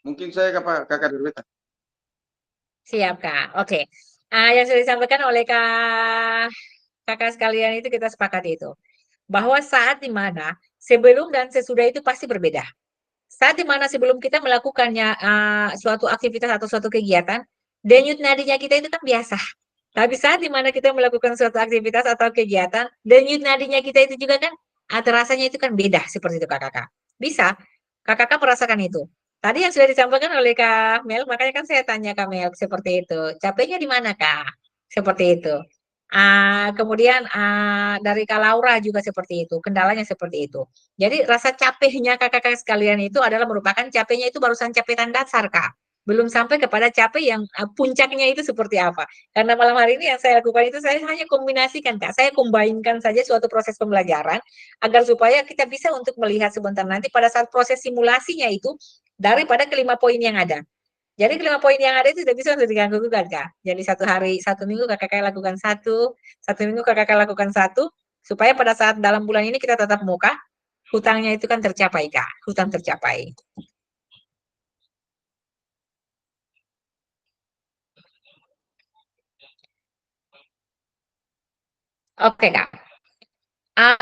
Mungkin saya kakak berbeda. Siap, Kak. Oke. Yang sudah disampaikan oleh kakak sekalian itu kita sepakat itu. Bahwa saat dimana sebelum dan sesudah itu pasti berbeda. Saat dimana sebelum kita melakukannya suatu aktivitas atau suatu kegiatan, denyut nadinya kita itu kan biasa. Tapi saat dimana kita melakukan suatu aktivitas atau kegiatan, denyut nadinya kita itu juga kan rasanya itu kan beda seperti itu Kak. Bisa Kak merasakan itu. Tadi yang sudah disampaikan oleh Kak Mel, makanya kan saya tanya Kak Mel seperti itu. Capeknya di mana Kak? Seperti itu. Kemudian dari Kak Laura juga seperti itu, kendalanya seperti itu. Jadi rasa capeknya kakak-kakak sekalian itu adalah merupakan capeknya itu barusan capetan dasar Kak. Belum sampai kepada capek yang puncaknya itu seperti apa. Karena malam hari ini yang saya lakukan itu saya hanya kombinasikan Kak. Saya kombinkan saja suatu proses pembelajaran agar supaya kita bisa untuk melihat sebentar nanti pada saat proses simulasinya itu daripada kelima poin yang ada. Jadi kelima poin yang ada itu tidak bisa untuk diganggu gugat Kak. Jadi satu minggu kakak lakukan satu minggu kakak lakukan satu, supaya pada saat dalam bulan ini kita tetap muka, hutangnya itu kan tercapai Kak, hutang tercapai. Oke Kak.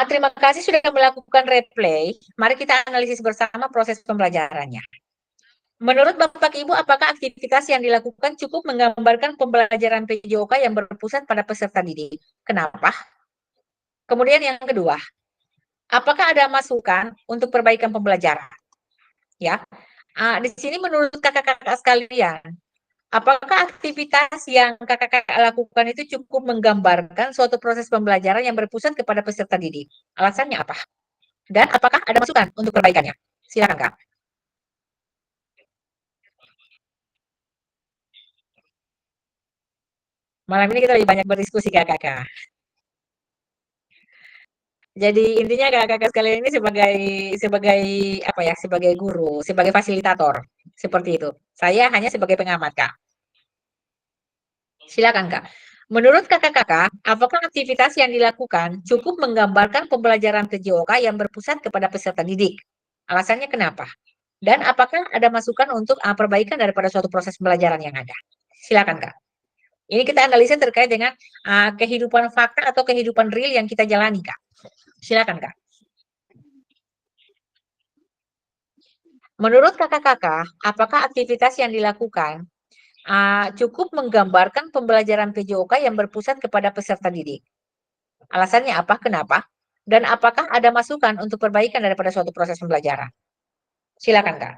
Terima kasih sudah melakukan replay. Mari kita analisis bersama proses pembelajarannya. Menurut Bapak Ibu, apakah aktivitas yang dilakukan cukup menggambarkan pembelajaran PJOK yang berpusat pada peserta didik? Kenapa? Kemudian yang kedua, apakah ada masukan untuk perbaikan pembelajaran? Ya, di sini menurut kakak-kakak sekalian, apakah aktivitas yang kakak-kakak lakukan itu cukup menggambarkan suatu proses pembelajaran yang berpusat kepada peserta didik? Alasannya apa? Dan apakah ada masukan untuk perbaikannya? Silakan Kak. Malam ini kita lebih banyak berdiskusi kakak-kakak. Jadi intinya kakak-kakak sekalian ini sebagai apa ya, sebagai guru, sebagai fasilitator, seperti itu. Saya hanya sebagai pengamat, Kak. Silakan, Kak. Menurut kakak-kakak, apakah aktivitas yang dilakukan cukup menggambarkan pembelajaran PJOK yang berpusat kepada peserta didik? Alasannya kenapa? Dan apakah ada masukan untuk perbaikan daripada suatu proses pembelajaran yang ada? Silakan, Kak. Ini kita analisa terkait dengan kehidupan fakta atau kehidupan real yang kita jalani, Kak. Silakan, Kak. Menurut kakak-kakak, apakah aktivitas yang dilakukan cukup menggambarkan pembelajaran PJOK yang berpusat kepada peserta didik? Alasannya apa? Kenapa? Dan apakah ada masukan untuk perbaikan daripada suatu proses pembelajaran? Silakan, Kak.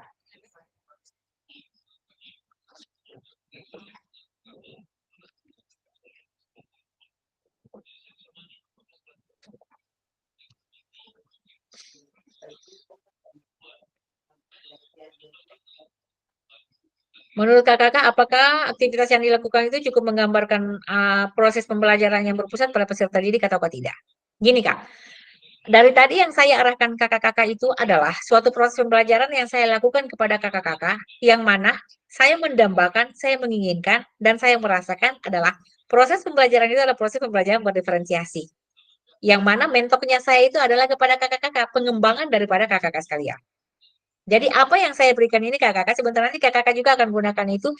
Menurut kakak, apakah aktivitas yang dilakukan itu cukup menggambarkan proses pembelajaran yang berpusat pada peserta didik atau tidak? Gini Kak, dari tadi yang saya arahkan kakak-kakak itu adalah suatu proses pembelajaran yang saya lakukan kepada kakak-kakak, yang mana saya mendambakan, saya menginginkan, dan saya merasakan adalah proses pembelajaran itu adalah proses pembelajaran berdiferensiasi. Yang mana mentoknya saya itu adalah kepada kakak-kakak, pengembangan daripada kakak-kakak sekalian. Jadi apa yang saya berikan ini kakak-kakak, sebentar nanti kakak-kakak juga akan gunakan itu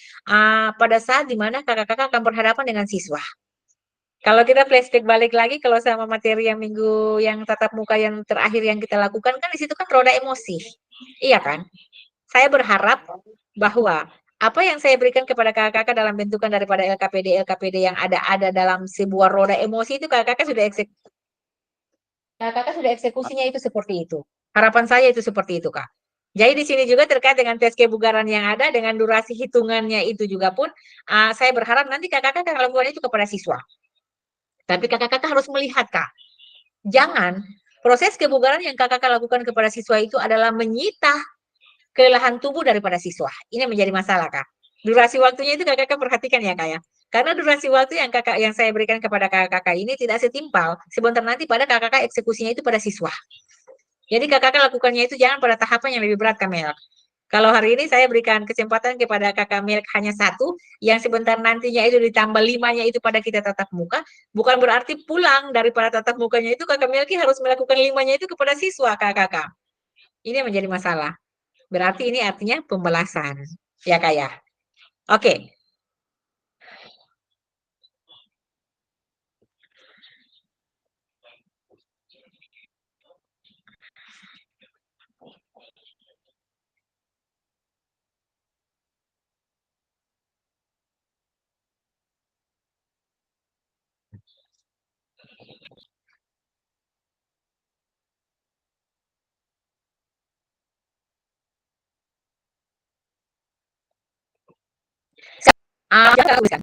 pada saat dimana kakak-kakak akan berhadapan dengan siswa. Kalau kita flashback balik lagi, kalau sama materi yang minggu yang tatap muka yang terakhir yang kita lakukan, kan di situ kan roda emosi. Iya kan? Saya berharap bahwa apa yang saya berikan kepada kakak-kakak dalam bentukan daripada LKPD yang ada dalam sebuah roda emosi itu kakak-kakak sudah eksekusinya itu seperti itu. Harapan saya itu seperti itu, Kak. Jadi di sini juga terkait dengan tes kebugaran yang ada dengan durasi hitungannya itu juga pun saya berharap nanti kakak-kakak lakukan itu kepada siswa. Tapi kakak-kakak harus melihat Kak, jangan proses kebugaran yang kakak-kakak lakukan kepada siswa itu adalah menyita kelelahan tubuh daripada siswa. Ini menjadi masalah Kak. Durasi waktunya itu kakak-kakak perhatikan ya Kak ya. Karena durasi waktu yang saya berikan kepada kakak-kakak ini tidak setimpal. Sebentar nanti pada kakak-kakak eksekusinya itu pada siswa. Jadi kakak-kakak lakukannya itu jangan pada tahapan yang lebih berat, Kamel. Kalau hari ini saya berikan kesempatan kepada kakak Melk hanya satu, yang sebentar nantinya itu ditambah 5-nya itu pada kita tatap muka, bukan berarti pulang daripada tatap mukanya itu kakak Melki harus melakukan 5-nya itu kepada siswa kakak-kakak. Ini yang menjadi masalah. Berarti ini artinya pembalasan. Ya Kak ya. Oke.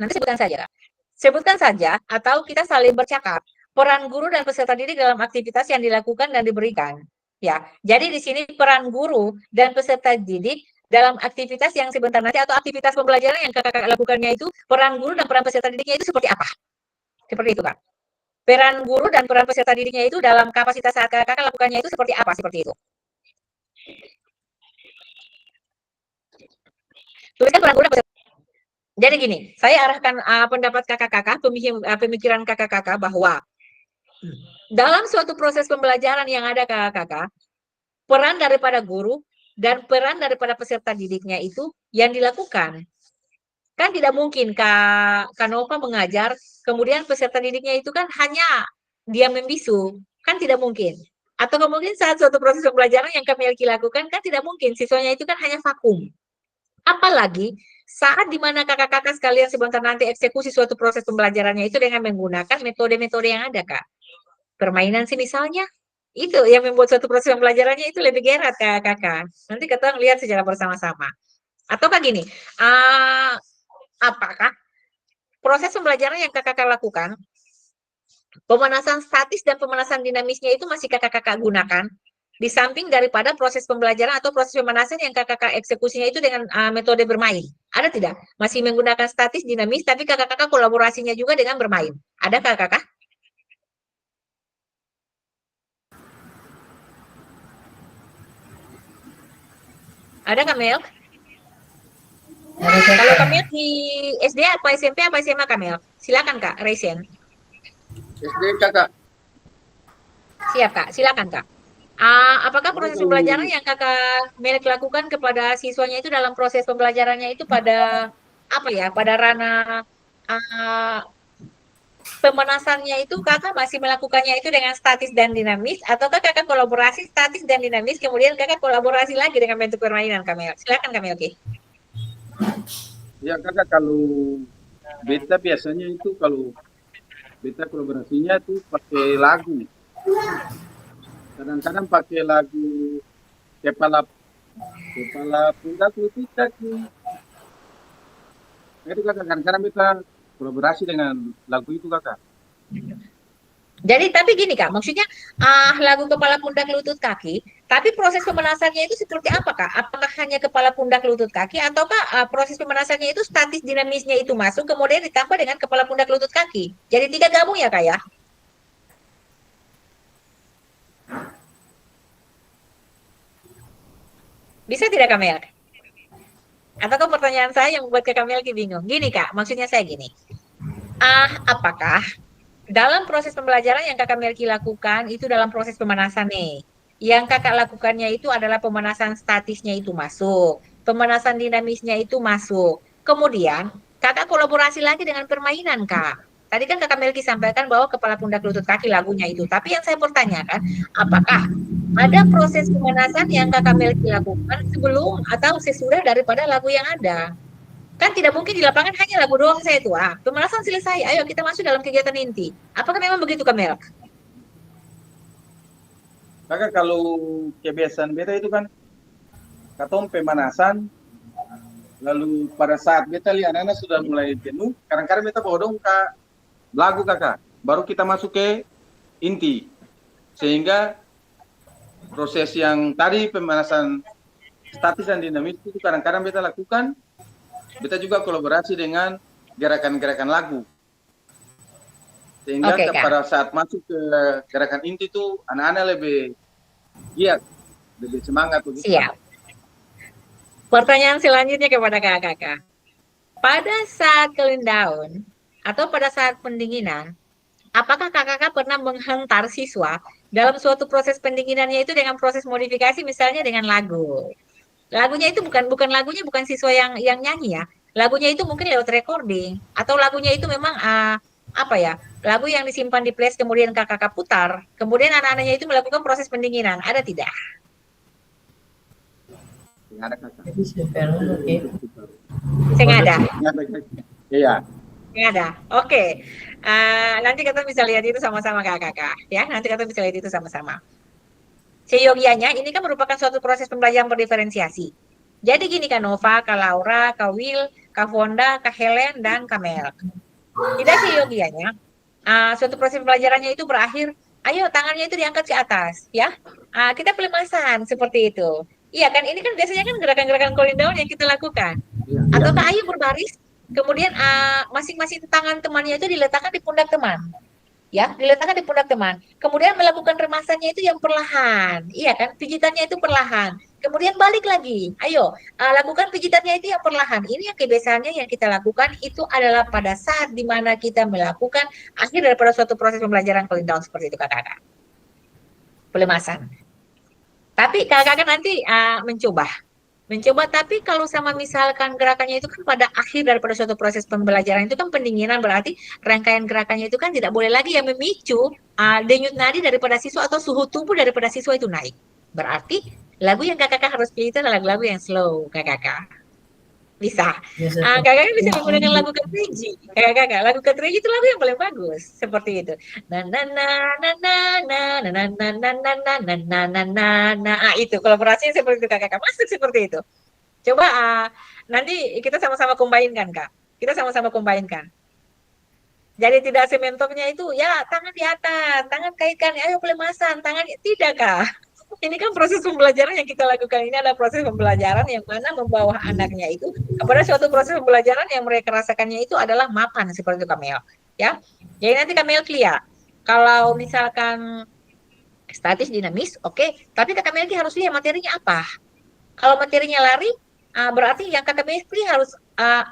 Nanti sebutkan saja, Kak. Sebutkan saja atau kita saling bercakap peran guru dan peserta didik dalam aktivitas yang dilakukan dan diberikan. Ya, jadi di sini peran guru dan peserta didik dalam aktivitas yang sebentar nanti atau aktivitas pembelajaran yang kakak lakukannya itu, peran guru dan peran peserta didiknya itu seperti apa? Seperti itu, Kak. Peran guru dan peran peserta didiknya itu dalam kapasitas saat kakak lakukannya itu seperti apa? Seperti itu. Tuliskan peran guru dan peserta. Jadi gini, saya arahkan pendapat kakak-kakak, pemikiran kakak-kakak bahwa dalam suatu proses pembelajaran yang ada kakak-kakak, peran daripada guru dan peran daripada peserta didiknya itu yang dilakukan. Kan tidak mungkin Kak Nova mengajar, kemudian peserta didiknya itu kan hanya dia membisu. Kan tidak mungkin. Atau kemudian saat suatu proses pembelajaran yang kami lakukan, kan tidak mungkin. Siswanya itu kan hanya vakum. Apalagi saat dimana kakak-kakak sekalian sebentar nanti eksekusi suatu proses pembelajarannya itu dengan menggunakan metode-metode yang ada, Kak. Permainan sih misalnya, itu yang membuat suatu proses pembelajarannya itu lebih gerat, kakak. Nanti kita lihat secara bersama-sama. Ataukah gini, apakah proses pembelajaran yang kakak lakukan, pemanasan statis dan pemanasan dinamisnya itu masih kakak gunakan, di samping daripada proses pembelajaran atau proses pemanasan yang kakak eksekusinya itu dengan metode bermain. Ada tidak? Masih menggunakan statis, dinamis, tapi kakak kolaborasinya juga dengan bermain. Ada kakak? Ada Kamel? Kalau Kamel di SD apa SMP apa SMA Kamel? Silakan Kak, Resen. SD kakak. Siap Kak, silakan Kak. Apakah proses pembelajaran yang kakak Melek lakukan kepada siswanya itu dalam proses pembelajarannya itu pada apa ya? Pada ranah pemanasannya itu kakak masih melakukannya itu dengan statis dan dinamis, ataukah kakak kolaborasi statis dan dinamis, kemudian kakak kolaborasi lagi dengan bentuk permainan Kamel? Silakan Kamel, oke. Ya kakak, kalau beta biasanya itu kalau beta kolaborasinya itu pakai lagu. Kadang-kadang pakai lagu kepala pundak lutut kaki. Itu kakak, kadang-kadang beta kolaborasi dengan lagu itu kakak. Jadi tapi gini Kak, maksudnya lagu kepala pundak lutut kaki, tapi proses pemanasannya itu seperti apa Kak? Apakah hanya kepala pundak lutut kaki, ataukah proses pemanasannya itu statis dinamisnya itu masuk, kemudian ditambah dengan kepala pundak lutut kaki? Jadi 3 gabung ya Kak ya? Bisa tidak Kamel? Ataukah pertanyaan saya yang membuat Kak Melki bingung? Gini Kak, maksudnya saya gini. Apakah dalam proses pembelajaran yang Kakak Melki lakukan itu dalam proses pemanasan nih. Yang Kakak lakukannya itu adalah pemanasan statisnya itu masuk. Pemanasan dinamisnya itu masuk. Kemudian Kakak kolaborasi lagi dengan permainan Kak. Tadi kan Kakak Melki sampaikan bahwa kepala pundak lutut kaki lagunya itu. Tapi yang saya pertanyakan, apakah ada proses pemanasan yang Kakak Melki lakukan sebelum atau sesudah daripada lagu yang ada? Kan tidak mungkin di lapangan hanya lagu doang saya itu. Pemanasan selesai, ayo kita masuk dalam kegiatan inti. Apakah memang begitu Kamel? Kakak, kalau kebiasaan beta itu kan katong pemanasan, lalu pada saat beta lihat anak sudah mulai jenuh, kadang-kadang beta bawa dong ke lagu kakak, baru kita masuk ke inti. Sehingga proses yang tadi pemanasan statis dan dinamis itu kadang-kadang beta lakukan, beta juga kolaborasi dengan gerakan-gerakan lagu. Sehingga Oke, Kak. pada saat masuk ke gerakan inti itu anak-anak lebih giat, lebih semangat begitu. Siap. Pertanyaan selanjutnya kepada kakak-kakak. Pada saat cooling down atau pada saat pendinginan, apakah kakak-kakak pernah menghentar siswa dalam suatu proses pendinginannya itu dengan proses modifikasi, misalnya dengan lagu? Lagunya itu bukan lagunya bukan siswa yang nyanyi ya. Lagunya itu mungkin lewat recording atau lagunya itu memang apa ya? Lagu yang disimpan di flash kemudian kakak-kakak putar, kemudian anak-anaknya itu melakukan proses pendinginan. Ada tidak? Ada kakak. Saya ada. Iya. Ada. Oke. Nanti kita bisa lihat itu sama-sama kakak-kakak. Ya, nanti kita bisa lihat itu sama-sama. Seyogianya ini kan merupakan suatu proses pembelajaran berdiferensiasi. Jadi gini Kak Nova, Kak Laura, Kak Will, Kak Fonda, Kak Helen, dan Kak Mel. Tidak seyogianya, suatu proses pembelajarannya itu berakhir, ayo tangannya itu diangkat ke atas, ya. Kita pelemasan seperti itu. Iya kan, ini kan biasanya kan gerakan-gerakan cooling down yang kita lakukan. Ataukah ayo berbaris, kemudian masing-masing tangan temannya itu diletakkan di pundak teman. Ya, diletakkan di pundak teman. Kemudian melakukan remasannya itu yang perlahan. Iya kan, pijitannya itu perlahan. Kemudian balik lagi. Ayo, lakukan pijitannya itu yang perlahan. Ini yang kebiasaannya yang kita lakukan itu adalah pada saat dimana kita melakukan akhir daripada suatu proses pembelajaran cooling down seperti itu kakak-kakak. Pelemasan. Tapi kakak-kakak nanti mencoba, tapi kalau sama misalkan gerakannya itu kan pada akhir daripada suatu proses pembelajaran itu kan pendinginan, berarti rangkaian gerakannya itu kan tidak boleh lagi yang memicu denyut nadi daripada siswa atau suhu tubuh daripada siswa itu naik. Berarti lagu yang kakak-kakak harus pilih itu adalah lagu-lagu yang slow kakak-kakak. Bisa. Kakak-kakak bisa menggunakan lagu Katreji. Kakak-kakak, lagu Katreji itu lagu yang paling bagus. Seperti itu. Na na na na na na na na na na na na na na na na. Itu kolaborasinya seperti itu kakak-kakak. Masuk seperti itu. Coba nanti kita sama-sama combine-kan, Kak. Kita sama-sama combine-kan. Jadi tidak sementoknya itu ya tangan di atas, tangan kaitkan, ayo pelemasan, tangan tidak, Kak. Ini kan proses pembelajaran yang kita lakukan ini adalah proses pembelajaran yang mana membawa anaknya itu kepada suatu proses pembelajaran yang mereka rasakannya itu adalah mapan seperti itu Kamel, ya. Jadi nanti Kamel clear. Kalau misalkan statis dinamis, oke. Tapi Kak Kamel harus lihat materinya apa. Kalau materinya lari, berarti yang Kak Kamel harus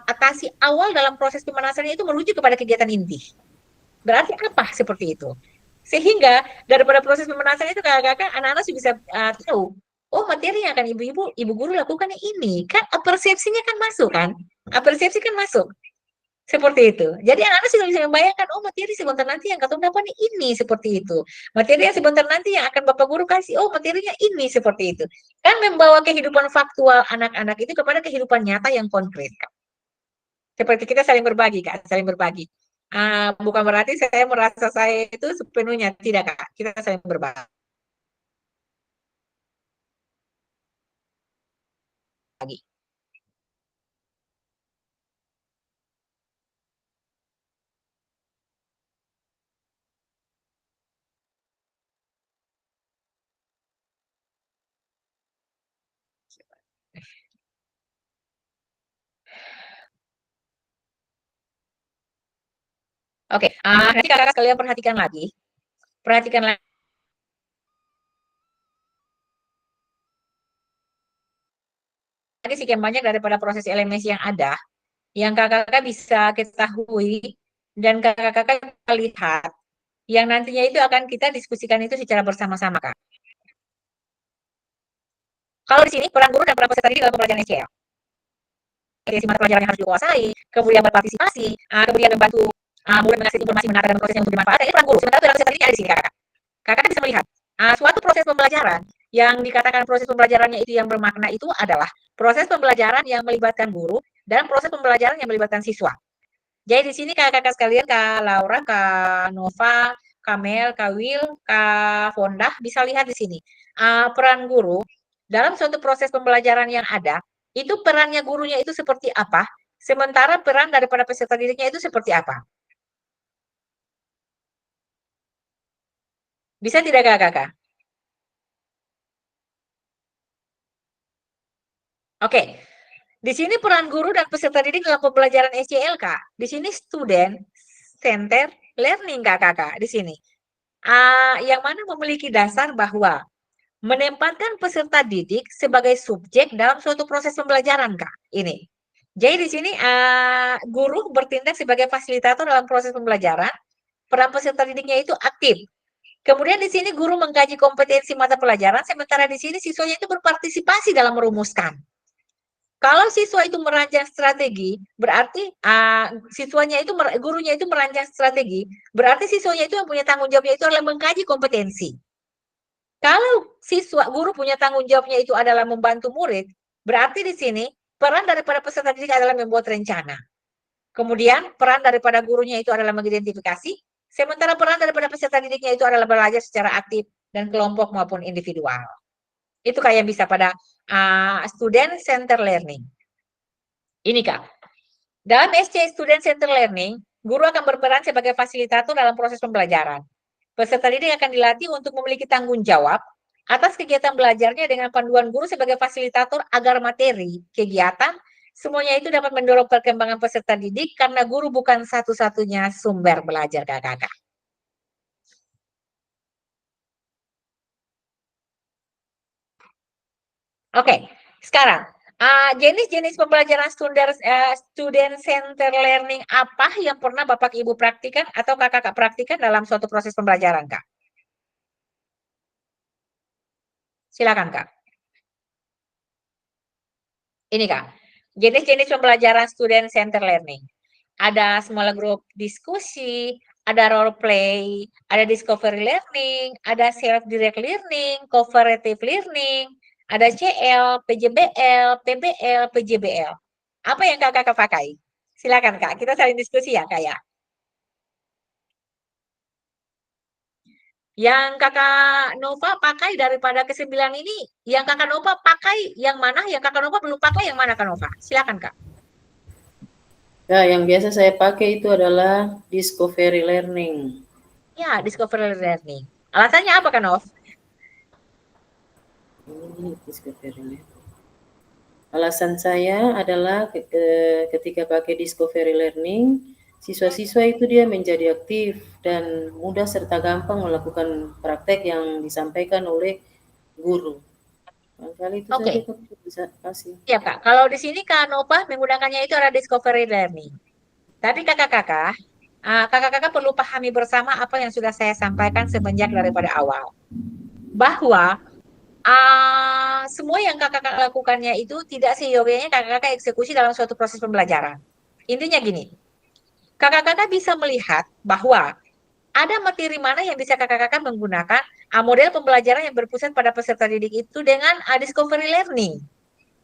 atasi awal dalam proses pemanasannya itu menuju kepada kegiatan inti. Berarti apa seperti itu? Sehingga daripada proses pemanasan itu kakak-kakak anak-anak bisa tahu, oh materi yang akan ibu guru lakukan ini kan persepsinya kan masuk kan, persepsi kan masuk seperti itu. Jadi anak-anak sudah bisa membayangkan, oh materi sebentar nanti yang katong dapat ini seperti itu, materi yang sebentar nanti yang akan bapak guru kasih, oh materinya ini seperti itu. Kan membawa kehidupan faktual anak-anak itu kepada kehidupan nyata yang konkret. Seperti kita saling berbagi, Kak, saling berbagi. Bukan berarti saya merasa saya itu sepenuhnya, tidak, Kak. Kita saling berbagi. Oke, nanti kakak sekalian perhatikan lagi. Perhatikan lagi. Sekian banyak daripada proses LMS yang ada, yang kakak-kakak bisa ketahui, dan kakak-kakak bisa lihat, yang nantinya itu akan kita diskusikan itu secara bersama-sama, Kak. Kalau di sini, peran guru dan peran peserta didik dalam pembelajaran SCL. Mata pelajaran yang harus dikuasai, kemudian berpartisipasi, kemudian membantu murid mengakses informasi menakar dan prosesnya untuk dimanfaatkan, ini peran guru. Sementara peran peserta didik ada di sini, kakak. Kakak bisa melihat suatu proses pembelajaran yang dikatakan proses pembelajarannya itu yang bermakna itu adalah proses pembelajaran yang melibatkan guru dan proses pembelajaran yang melibatkan siswa. Jadi di sini kakak-kakak sekalian, Kak Laura, Kak Nova, Kak Mel, Kak Will, Kak Fonda bisa lihat di sini peran guru dalam suatu proses pembelajaran yang ada, itu perannya gurunya itu seperti apa, sementara peran daripada peserta didiknya itu seperti apa. Bisa tidak kakak-kakak? Oke, Di sini peran guru dan peserta didik dalam pembelajaran SCL, Kak. Di sini student center learning, Kakak, di sini. Yang mana memiliki dasar bahwa menempatkan peserta didik sebagai subjek dalam suatu proses pembelajaran, Kak. Ini. Jadi di sini guru bertindak sebagai fasilitator dalam proses pembelajaran, peran peserta didiknya itu aktif. Kemudian di sini guru mengkaji kompetensi mata pelajaran, sementara di sini siswanya itu berpartisipasi dalam merumuskan. Kalau siswa itu merancang strategi, berarti gurunya itu merancang strategi, berarti siswanya itu yang punya tanggung jawabnya itu adalah mengkaji kompetensi. Kalau guru punya tanggung jawabnya itu adalah membantu murid, berarti di sini peran daripada peserta didik adalah membuat rencana. Kemudian peran daripada gurunya itu adalah mengidentifikasi, sementara peran daripada peserta didiknya itu adalah belajar secara aktif dan kelompok maupun individual. Itu kayak bisa pada student center learning. Ini, Kak. Dalam SC student center learning, guru akan berperan sebagai fasilitator dalam proses pembelajaran. Peserta didik akan dilatih untuk memiliki tanggung jawab atas kegiatan belajarnya dengan panduan guru sebagai fasilitator agar materi, kegiatan, semuanya itu dapat mendorong perkembangan peserta didik karena guru bukan satu-satunya sumber belajar, Kakak. Oke, sekarang jenis-jenis pembelajaran student center learning apa yang pernah Bapak Ibu praktikan atau Kakak praktikan dalam suatu proses pembelajaran, Kak? Silakan, Kak. Ini, Kak. Jenis-jenis pembelajaran student center learning. Ada small group diskusi, ada role play, ada discovery learning, ada self-direct learning, cooperative learning, ada CL, PJBL, PBL, PJBL. Apa yang Kakak pakai? Silakan, Kak. Kita saling diskusi ya, Kak, ya. Yang Kakak Nova pakai daripada ke-9 ini, yang Kakak Nova pakai yang mana? Yang Kakak Nova belum pakai yang mana, Kak Nova? Silakan, Kak. Nah, yang biasa saya pakai itu adalah discovery learning. Ya, discovery learning. Alasannya apa, Kak Nov? Ini discovery learning. Alasan saya adalah ketika pakai discovery learning, siswa-siswa itu dia menjadi aktif dan mudah serta gampang melakukan praktek yang disampaikan oleh guru. Kali itu Oke. saja bisa kasih. Ya, Kak. Kalau di sini Kak Nova menggunakannya itu adalah discovery learning. Tapi kakak-kakak perlu pahami bersama apa yang sudah saya sampaikan semenjak daripada awal. Bahwa semua yang kakak-kakak lakukannya itu tidak seyogyanya kakak-kakak eksekusi dalam suatu proses pembelajaran. Intinya gini, kakak-kakak bisa melihat bahwa ada materi mana yang bisa kakak-kakak menggunakan model pembelajaran yang berpusat pada peserta didik itu dengan discovery learning.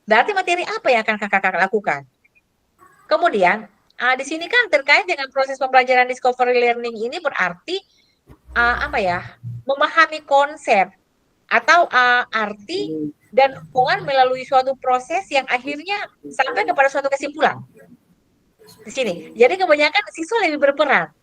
Berarti materi apa yang akan kakak-kakak lakukan? Kemudian, di sini kan terkait dengan proses pembelajaran discovery learning ini berarti memahami konsep atau arti dan hubungan melalui suatu proses yang akhirnya sampai kepada suatu kesimpulan. Di sini. Jadi kebanyakan siswa lebih berperan.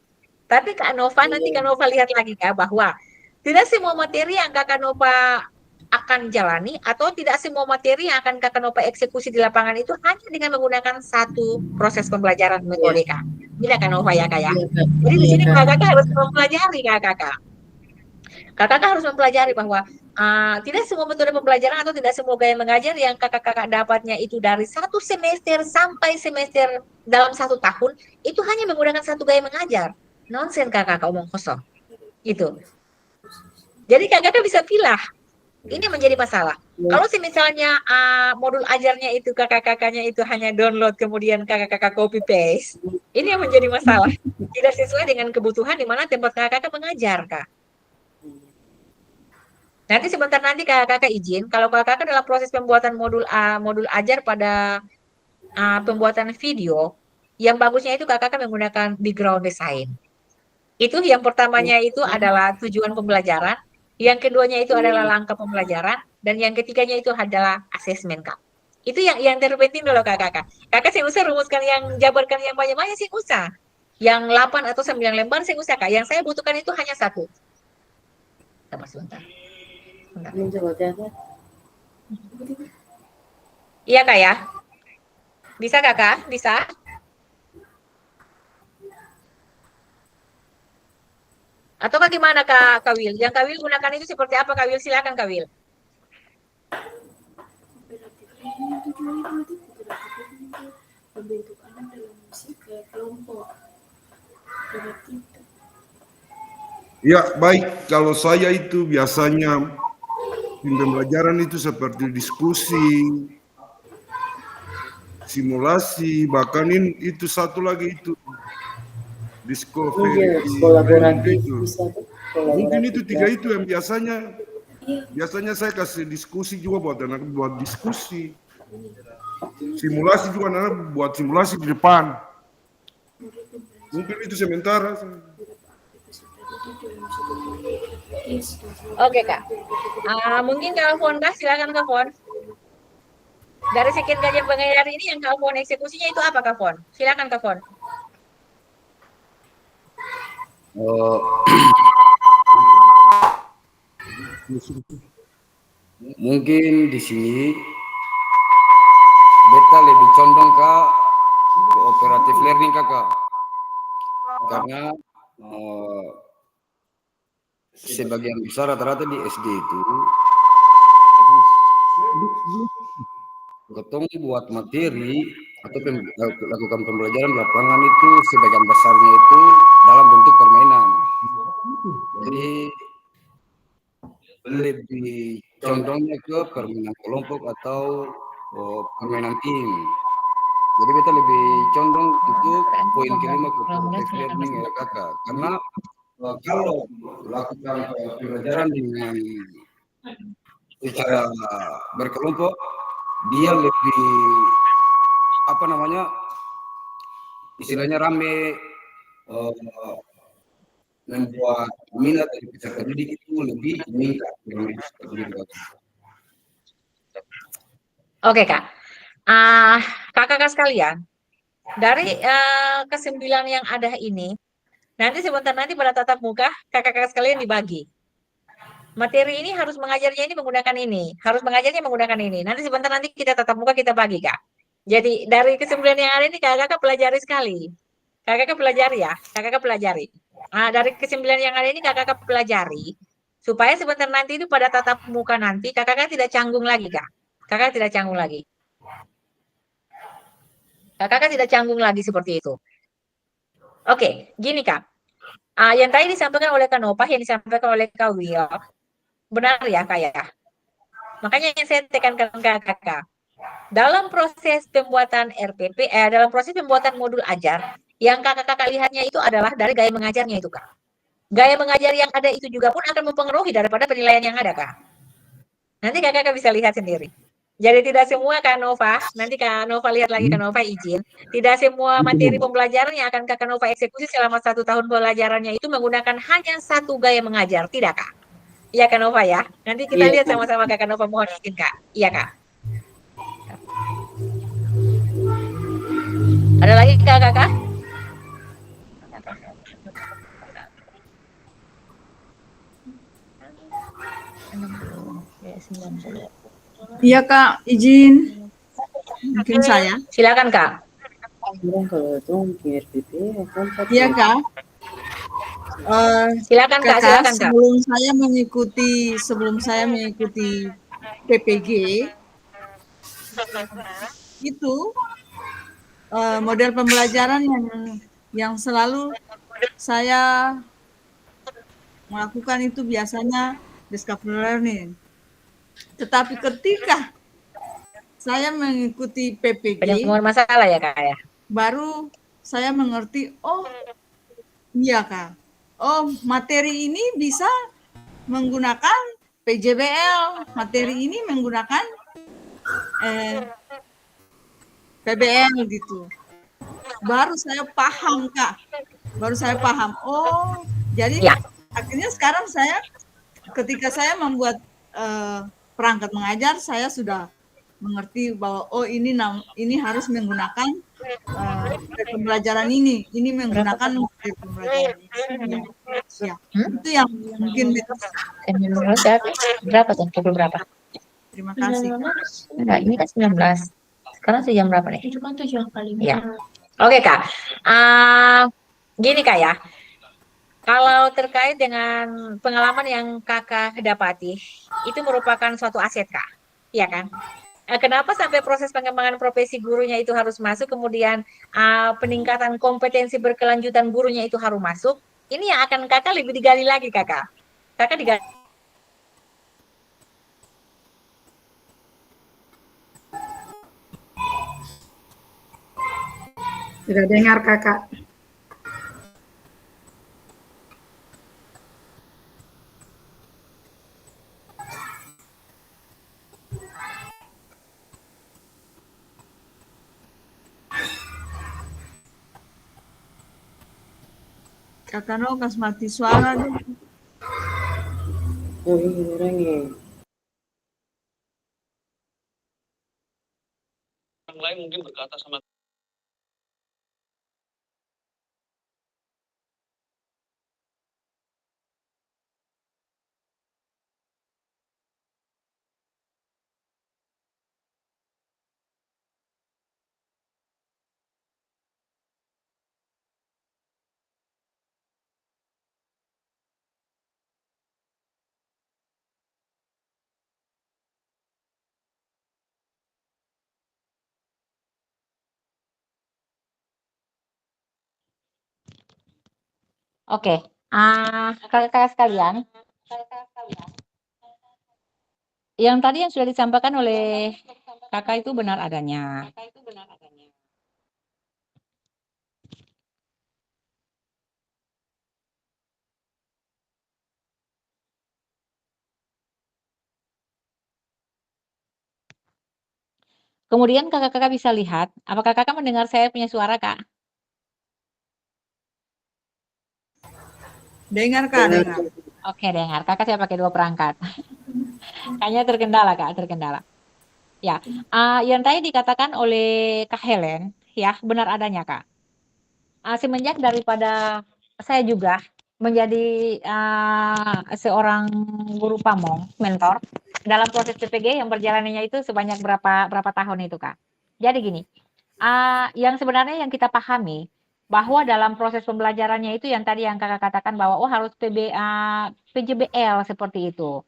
Tapi Kak Nova, nanti Kak Nova lihat lagi Kak, bahwa tidak semua materi yang Kak Nova akan jalani atau tidak semua materi yang akan Kak Nova eksekusi di lapangan itu hanya dengan menggunakan satu proses pembelajaran metode Kak. Tidak Kak Nova ya Kak ya. Jadi di sini Kakak harus mempelajari Kakak. Kakak harus mempelajari bahwa tidak semua metode pembelajaran atau tidak semua gaya mengajar yang kakak-kakak dapatnya itu dari 1 semester sampai semester dalam 1 tahun itu hanya menggunakan satu gaya mengajar. Nonsen kakak omong kosong. Gitu. Jadi kakak bisa pilih. Ini menjadi masalah. Kalau misalnya modul ajarnya itu kakak-kakaknya itu hanya download kemudian kakak-kakak copy paste, ini yang menjadi masalah. Tidak sesuai dengan kebutuhan di mana tempat kakak-kakak mengajar, Kak. Nanti sebentar nanti kakak izin, kalau kakak dalam proses pembuatan modul ajar pada pembuatan video, yang bagusnya itu kakak menggunakan background design. Itu yang pertamanya itu adalah tujuan pembelajaran, yang keduanya itu adalah langkah pembelajaran, dan yang ketiganya itu adalah asesmen, Kak. Itu yang terpenting dulu kakak. Kakak sih usah rumuskan yang jabarkan yang banyak-banyak sih usah. Yang 8 atau 9 lembar sih usah, Kak. Yang saya butuhkan itu hanya 1. Sebentar. Iya Kak ya. Bisa Kakak? Bisa? Atau bagaimana Kak Wil? Yang Kak Wil gunakan itu seperti apa Kak Wil? Silakan Kak Wil. Pembentukan dalam musik kayak kelompok. Ya, baik. Kalau saya itu biasanya pembelajaran itu seperti diskusi, simulasi, bahkan itu satu lagi itu discovery, kolaboratif itu. bisa tuh, Mungkin itu kolaboratif, tiga ya. itu yang biasanya saya kasih diskusi juga buat anak buat diskusi. Simulasi juga anak buat simulasi di depan. Mungkin itu sementara. Oke Kak. Mungkin Kak Alfon Kak, silakan Kak Fon. Dari sekian kajian pengajar ini yang Kak Fon eksekusinya itu apa Kak Fon? Silakan Kak Fon. Mungkin di sini beta lebih condong ke cooperative learning kakak, karena sebagian besar rata-rata di SD itu ketemu buat materi atau lakukan pembelajaran di lapangan itu sebagian besarnya itu dalam bentuk permainan. Jadi lebih condongnya ke permainan kelompok atau permainan tim. Jadi kita lebih condong untuk poin kelima ke cooperative learning ya kakak, karena kalau lakukan pembelajaran dengan secara berkelompok, dia lebih apa namanya istilahnya rame, membuat minat dari peserta didik itu lebih meningkat. Oke Kak. Kakak-kakak sekalian, dari kesembilan yang ada ini, nanti sebentar nanti pada tatap muka kakak-kakak sekalian dibagi. Materi ini harus mengajarnya ini menggunakan ini, harus mengajarnya menggunakan ini. Nanti sebentar nanti kita tatap muka kita bagi Kak. Jadi dari kesembilan yang ada ini kakak-kakak pelajari sekali. Kakak-kakak pelajari ya, kakak-kakak pelajari. Dari kesembilan yang ada ini kakak-kakak pelajari supaya sebentar nanti itu pada tatap muka nanti kakak-kakak tidak canggung lagi Kak. Kakak tidak canggung lagi. Kakak tidak canggung lagi seperti itu. Oke, gini Kak. Yang tadi disampaikan oleh Kak Nopah, yang disampaikan oleh Kak Will, benar ya Kak ya? Makanya yang saya tekankan ke Kakak, dalam proses pembuatan RPP, dalam proses pembuatan modul ajar, yang kakak-kakak lihatnya itu adalah dari gaya mengajarnya itu Kak. Gaya mengajar yang ada itu juga pun akan mempengaruhi daripada penilaian yang ada Kak. Nanti kakak bisa lihat sendiri. Jadi tidak semua Kak Nova, nanti Kak Nova lihat lagi Kak Nova izin, tidak semua materi pembelajaran yang akan Kak Nova eksekusi selama 1 tahun pembelajarannya itu menggunakan hanya satu gaya mengajar, tidak Kak? Iya Kak Nova ya, nanti kita lihat sama-sama Kak Nova, mohon izin Kak. Iya Kak. Ada lagi Kakak? Iya Kak, izin. Mungkin saya. Silakan Kak. Iya Kak. Silakan Kak, silakan Kak. Sebelum saya mengikuti PPG itu model pembelajaran yang selalu saya melakukan itu biasanya discovery learning. Tetapi ketika saya mengikuti PPG, masalah ya Kak ya. Baru saya mengerti, oh iya Kak. Oh, materi ini bisa menggunakan PJBL, materi ini menggunakan PBL gitu. Baru saya paham Kak. Baru saya paham. Oh, jadi akhirnya sekarang ketika saya membuat perangkat mengajar, saya sudah mengerti bahwa oh ini harus menggunakan pembelajaran ini menggunakan pembelajaran ini. Ya, itu yang mungkin berapa tuh? Berapa? Terima kasih. Enggak, ini kan 19. Sekarang jam berapa nih? Itu kan 7:45. Ya. Oke, Kak. Ah, gini, Kak ya. Kalau terkait dengan pengalaman yang Kakak dapati, itu merupakan suatu aset, Kak. Iya kan? Kenapa sampai proses pengembangan profesi gurunya itu harus masuk, kemudian peningkatan kompetensi berkelanjutan gurunya itu harus masuk? Ini yang akan Kakak lebih digali lagi, Kakak. Kakak digali. Sudah dengar kakak? Kakak Nokas mati suara deh. Oh, ini orangnya. Yang lain mungkin berkata sama Oke, kakak sekalian, yang tadi yang sudah disampaikan oleh kakak itu benar adanya. Kemudian kakak-kakak bisa lihat, apakah kakak mendengar saya punya suara, Kak? Dengar Kak, dengar. Oke, dengar. Kakak saya pakai 2 perangkat. Kayaknya terkendala, Kak, terkendala. Ya, yang tadi dikatakan oleh Kak Helen, ya, benar adanya, Kak. Semenjak daripada saya juga menjadi seorang guru pamong, mentor, dalam proses CPG yang berjalannya itu sebanyak berapa tahun itu, Kak. Jadi gini, yang sebenarnya yang kita pahami bahwa dalam proses pembelajarannya itu yang tadi yang kakak katakan bahwa harus PJBL seperti itu.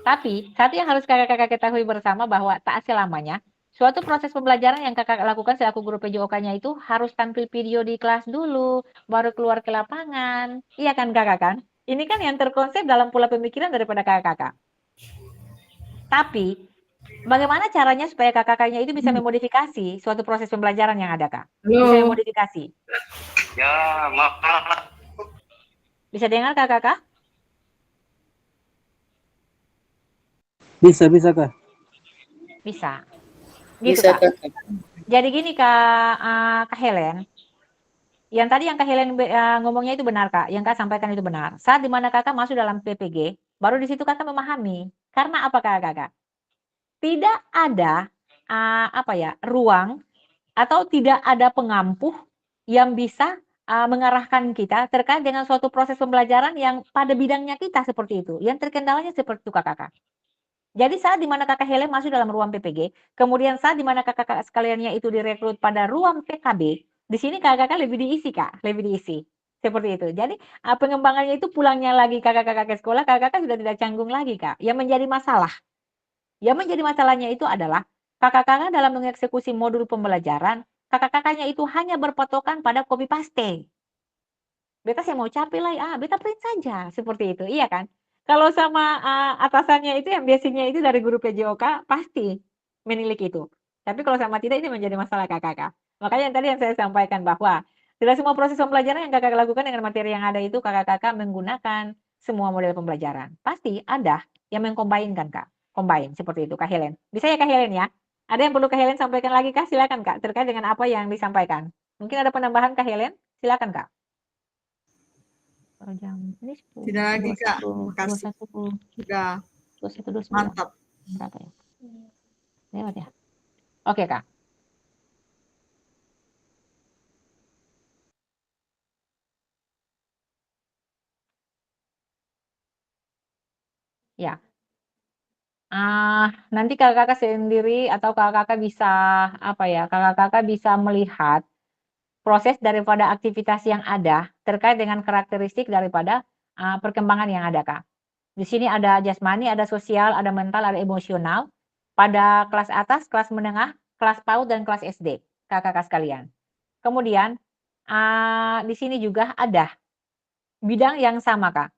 Tapi satu yang harus kakak-kakak ketahui bersama bahwa tak selamanya suatu proses pembelajaran yang kakak lakukan selaku guru PJOK-nya itu harus tampil video di kelas dulu, baru keluar ke lapangan. Iya kan kakak kan? Ini kan yang terkonsep dalam pola pemikiran daripada kakak-kakak. Tapi bagaimana caranya supaya kakak-kakaknya itu bisa memodifikasi suatu proses pembelajaran yang ada, Kak? Bisa Halo. memodifikasi. ya maaf. Bisa dengar kakak-kakak? Bisa Kak. Bisa. Gitu, Bisa, Kak. Kak. Jadi gini, Kak Helen. Yang tadi yang Kak Helen ngomongnya itu benar, Kak. Yang Kak sampaikan itu benar. Saat dimana Kakak masuk dalam PPG, baru di situ Kakak memahami. Karena apa, Kakak? Tidak ada ruang atau tidak ada pengampuh yang bisa mengarahkan kita terkait dengan suatu proses pembelajaran yang pada bidangnya kita seperti itu. Yang terkendalanya seperti itu, Kakak. Jadi saat dimana Kakak Helen masuk dalam ruang PPG, kemudian saat dimana kakak-kakak sekaliannya itu direkrut pada ruang PKB, di sini kakak-kakak lebih diisi, Kak, lebih diisi. Seperti itu. Jadi pengembangannya itu pulangnya lagi kakak-kakak ke sekolah, kakak-kakak sudah tidak canggung lagi, Kak. Yang menjadi masalahnya itu adalah kakak-kakak dalam mengeksekusi modul pembelajaran, kakak-kakaknya itu hanya berpatokan pada copy paste. Beta saya mau capek lah, beta print saja, seperti itu, iya kan? Kalau sama atasannya itu yang biasanya itu dari guru PJOK pasti menilik itu. Tapi kalau sama tidak ini menjadi masalah kakak-kakak. Makanya yang tadi yang saya sampaikan bahwa tidak semua proses pembelajaran yang kakak lakukan dengan materi yang ada itu kakak-kakak menggunakan semua model pembelajaran. Pasti ada yang mengkombinkan, Kak. Combine seperti itu, Kak Helen. Bisa ya, Kak Helen ya? Ada yang perlu Kak Helen sampaikan lagi, Kak? Silakan, Kak, terkait dengan apa yang disampaikan. Mungkin ada penambahan, Kak Helen? Silakan, Kak. Jam ini 10, Tidak lagi Kak, 21, makasih. 21, Sudah 21, 29. mantap. Berapa ya? Lewat ya? Oke, Kak. Ya. Nanti kakak-kakak sendiri atau kakak-kakak bisa kakak-kakak bisa melihat proses daripada aktivitas yang ada terkait dengan karakteristik daripada perkembangan yang ada, Kak. Di sini ada jasmani, ada sosial, ada mental, ada emosional. Pada kelas atas, kelas menengah, kelas PAUD dan kelas SD, kakak-kakak sekalian. Kemudian di sini juga ada bidang yang sama, Kak.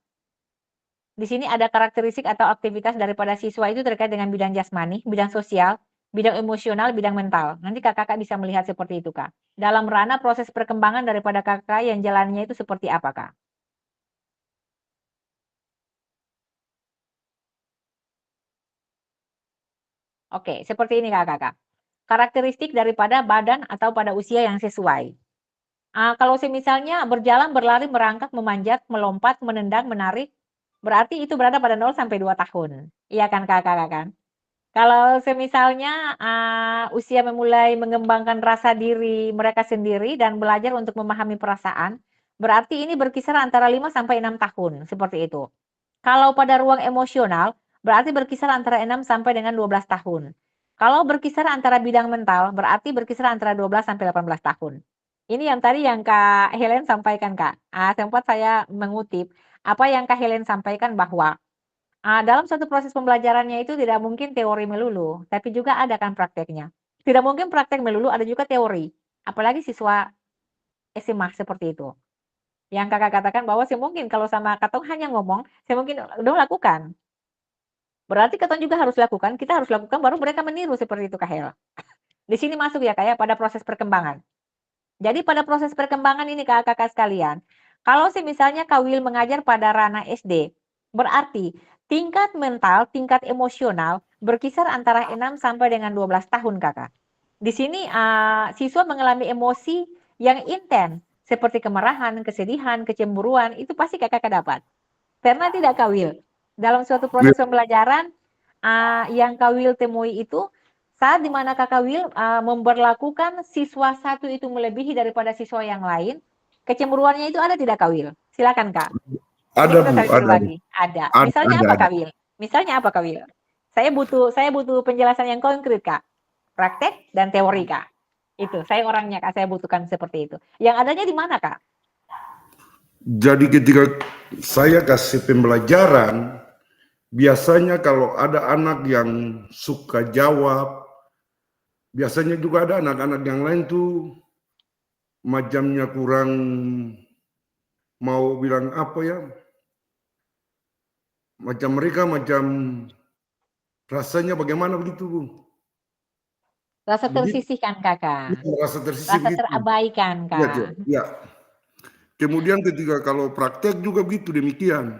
Di sini ada karakteristik atau aktivitas daripada siswa itu terkait dengan bidang jasmani, bidang sosial, bidang emosional, bidang mental. Nanti kakak bisa melihat seperti itu, Kak. Dalam ranah proses perkembangan daripada kakak yang jalannya itu seperti apa, Kak? Oke, seperti ini kakak. Karakteristik daripada badan atau pada usia yang sesuai. Kalau misalnya berjalan, berlari, merangkak, memanjat, melompat, menendang, menarik, berarti itu berada pada 0 sampai 2 tahun. Iya kan kakak kan? Kalau semisalnya usia memulai mengembangkan rasa diri mereka sendiri dan belajar untuk memahami perasaan, berarti ini berkisar antara 5 sampai 6 tahun, seperti itu. Kalau pada ruang emosional, berarti berkisar antara 6 sampai dengan 12 tahun. Kalau berkisar antara bidang mental, berarti berkisar antara 12 sampai 18 tahun. Ini yang tadi yang Kak Helen sampaikan, Kak. Sempat saya mengutip apa yang Kak Helen sampaikan bahwa dalam suatu proses pembelajarannya itu tidak mungkin teori melulu, tapi juga ada kan prakteknya. Tidak mungkin praktek melulu, ada juga teori. Apalagi siswa SMA seperti itu. Yang kakak katakan bahwa mungkin kalau sama katong hanya ngomong, mungkin dong lakukan. Berarti katong juga harus lakukan, kita harus lakukan, baru mereka meniru seperti itu, Kak Hel. Di sini masuk ya, kayak pada proses perkembangan. Jadi pada proses perkembangan ini kakak-kakak sekalian, kalau misalnya Kak Will mengajar pada ranah SD, berarti tingkat mental, tingkat emosional berkisar antara 6 sampai dengan 12 tahun, Kakak. Di sini siswa mengalami emosi yang intens, seperti kemarahan, kesedihan, kecemburuan, itu pasti kakak dapat. Pernah tidak Kak Will? Dalam suatu proses pembelajaran yang Kak Will temui itu, saat dimana Kakak Will memberlakukan siswa satu itu melebihi daripada siswa yang lain, kecemburuannya itu ada tidak Kak Will? Silakan Kak. Ada, Bu, ada. Ada. Misalnya apa Kak Will? Misalnya apa Kak Will? Saya butuh penjelasan yang konkret Kak. Praktek dan teori Kak. Itu, saya orangnya Kak, saya butuhkan seperti itu. Yang adanya di mana Kak? Jadi ketika saya kasih pembelajaran, biasanya kalau ada anak yang suka jawab, biasanya juga ada anak-anak yang lain tuh macamnya kurang mau bilang apa ya, macam mereka macam rasanya bagaimana begitu, Bu? Rasa tersisihkan Kakak. Rasa tersisih, rasa terabaikan Kak. Ya. Kemudian ketika kalau praktek juga begitu demikian.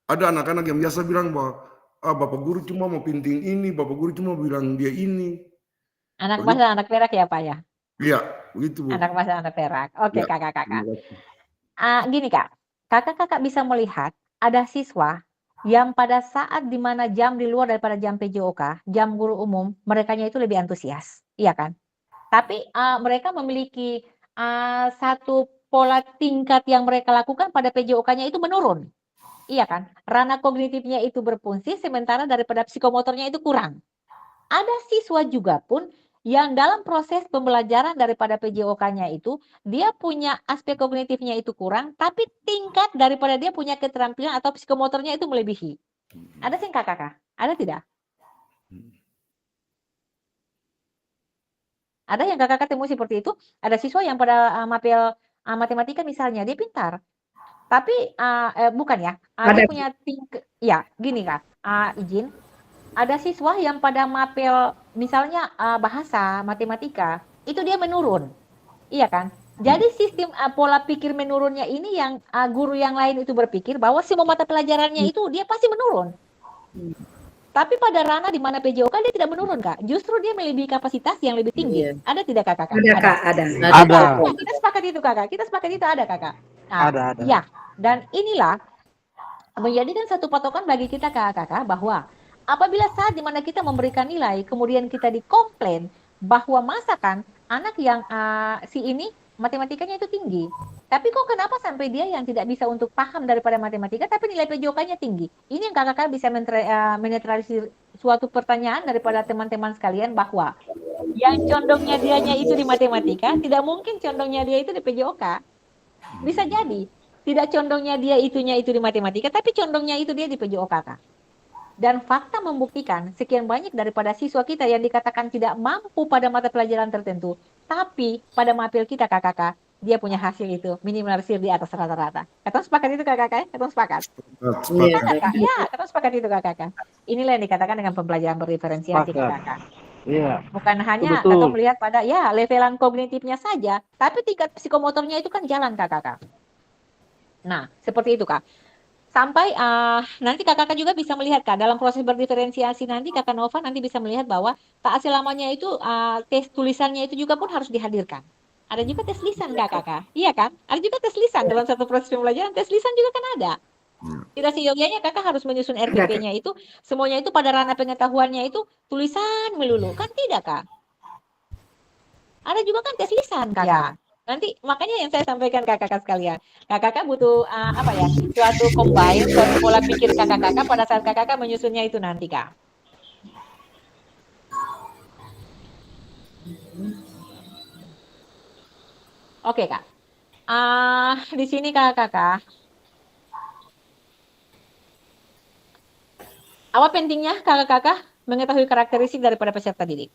Ada anak-anak yang biasa bilang bahwa Bapak Guru cuma mau pinting ini, Bapak Guru cuma bilang dia ini. Anak emas dan anak perak ya Pak ya? Iya, begitu Bu. Anak emas dan anak perak. Oke, Ya. Kakak. Gini Kak, kakak bisa melihat ada siswa yang pada saat dimana jam di luar daripada jam PJOK, jam guru umum, merekanya itu lebih antusias, iya kan? Tapi mereka memiliki satu pola tingkat yang mereka lakukan pada PJOK-nya itu menurun. Iya kan? Ranah kognitifnya itu berfungsi, sementara daripada psikomotornya itu kurang. Ada siswa juga pun yang dalam proses pembelajaran daripada PJOK-nya itu, dia punya aspek kognitifnya itu kurang, tapi tingkat daripada dia punya keterampilan atau psikomotornya itu melebihi. Ada sih kakak? Ada tidak? Ada yang kakak ketemu seperti itu? Ada siswa yang pada mapel matematika misalnya, dia pintar. Tapi bukan ya, dia punya tingkat, ya gini Kak, izin. Ada siswa yang pada mapel misalnya bahasa, matematika, itu dia menurun. Iya kan? Jadi sistem pola pikir menurunnya ini yang guru yang lain itu berpikir bahwa semua mata pelajarannya itu dia pasti menurun. Tapi pada ranah di mana PJOK dia tidak menurun Kak. Justru dia melebihi kapasitas yang lebih tinggi. Ada tidak Kakak? Ada Kak, ada. Kita sepakat itu Kakak. Kita sepakat itu ada Kakak. Ada. Ya, dan inilah menjadikan satu patokan bagi kita Kakak bahwa apabila saat dimana kita memberikan nilai, kemudian kita dikomplain bahwa masakan anak yang si ini matematikanya itu tinggi. Tapi kok kenapa sampai dia yang tidak bisa untuk paham daripada matematika, tapi nilai PJOK-nya tinggi? Ini yang kakak bisa menetralisir suatu pertanyaan daripada teman-teman sekalian bahwa yang condongnya dianya itu di matematika, tidak mungkin condongnya dia itu di PJOK. Bisa jadi. Tidak condongnya dia itu di matematika, tapi condongnya itu dia di PJOK, Kak. Dan fakta membuktikan sekian banyak daripada siswa kita yang dikatakan tidak mampu pada mata pelajaran tertentu, tapi pada mapil kita kakak, dia punya hasil itu minimalisir di atas rata-rata. Katong sepakat itu kakak? Katong sepakat? Iya. Ya, katong sepakat itu kakak. Inilah yang dikatakan dengan pembelajaran berdiferensiasi kakak. Iya. Bukan hanya Betul. katong melihat pada ya levelan kognitifnya saja, tapi tingkat psikomotornya itu kan jalan kakak. Nah, seperti itu kak. Sampai nanti kakak juga bisa melihat kak dalam proses berdiferensiasi nanti kakak Nova nanti bisa melihat bahwa tak selamanya itu tes tulisannya itu juga pun harus dihadirkan. Ada juga tes lisan kakak, iya kan? Ada juga tes lisan dalam satu proses pembelajaran, tes lisan juga kan ada. Tidak seyogianya kakak harus menyusun RPP-nya itu semuanya itu pada ranah pengetahuannya itu tulisan melulu kan tidak kak? Ada juga kan tes lisan kakak. Nanti makanya yang saya sampaikan kakak-kakak sekalian, kakak-kakak butuh suatu combine, suatu pola pikir kakak-kakak pada saat kakak-kakak menyusunnya itu nanti kak. Oke kak, di sini kakak-kakak, apa pentingnya kakak-kakak mengetahui karakteristik daripada peserta didik?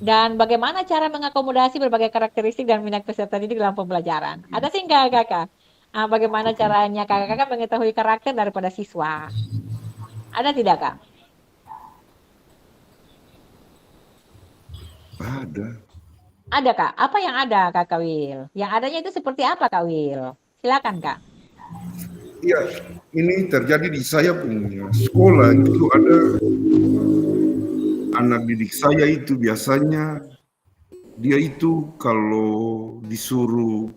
Dan bagaimana cara mengakomodasi berbagai karakteristik dan minat peserta didik dalam pembelajaran? Ada sih kakak-kakak? Bagaimana caranya kakak-kakak mengetahui karakter daripada siswa? Ada tidak kak? Ada. Ada kak? Apa yang ada kakak Wil? Yang adanya itu seperti apa kak Wil? Silakan kak. Iya, ini terjadi di saya punya sekolah itu ada anak didik saya itu biasanya dia itu kalau disuruh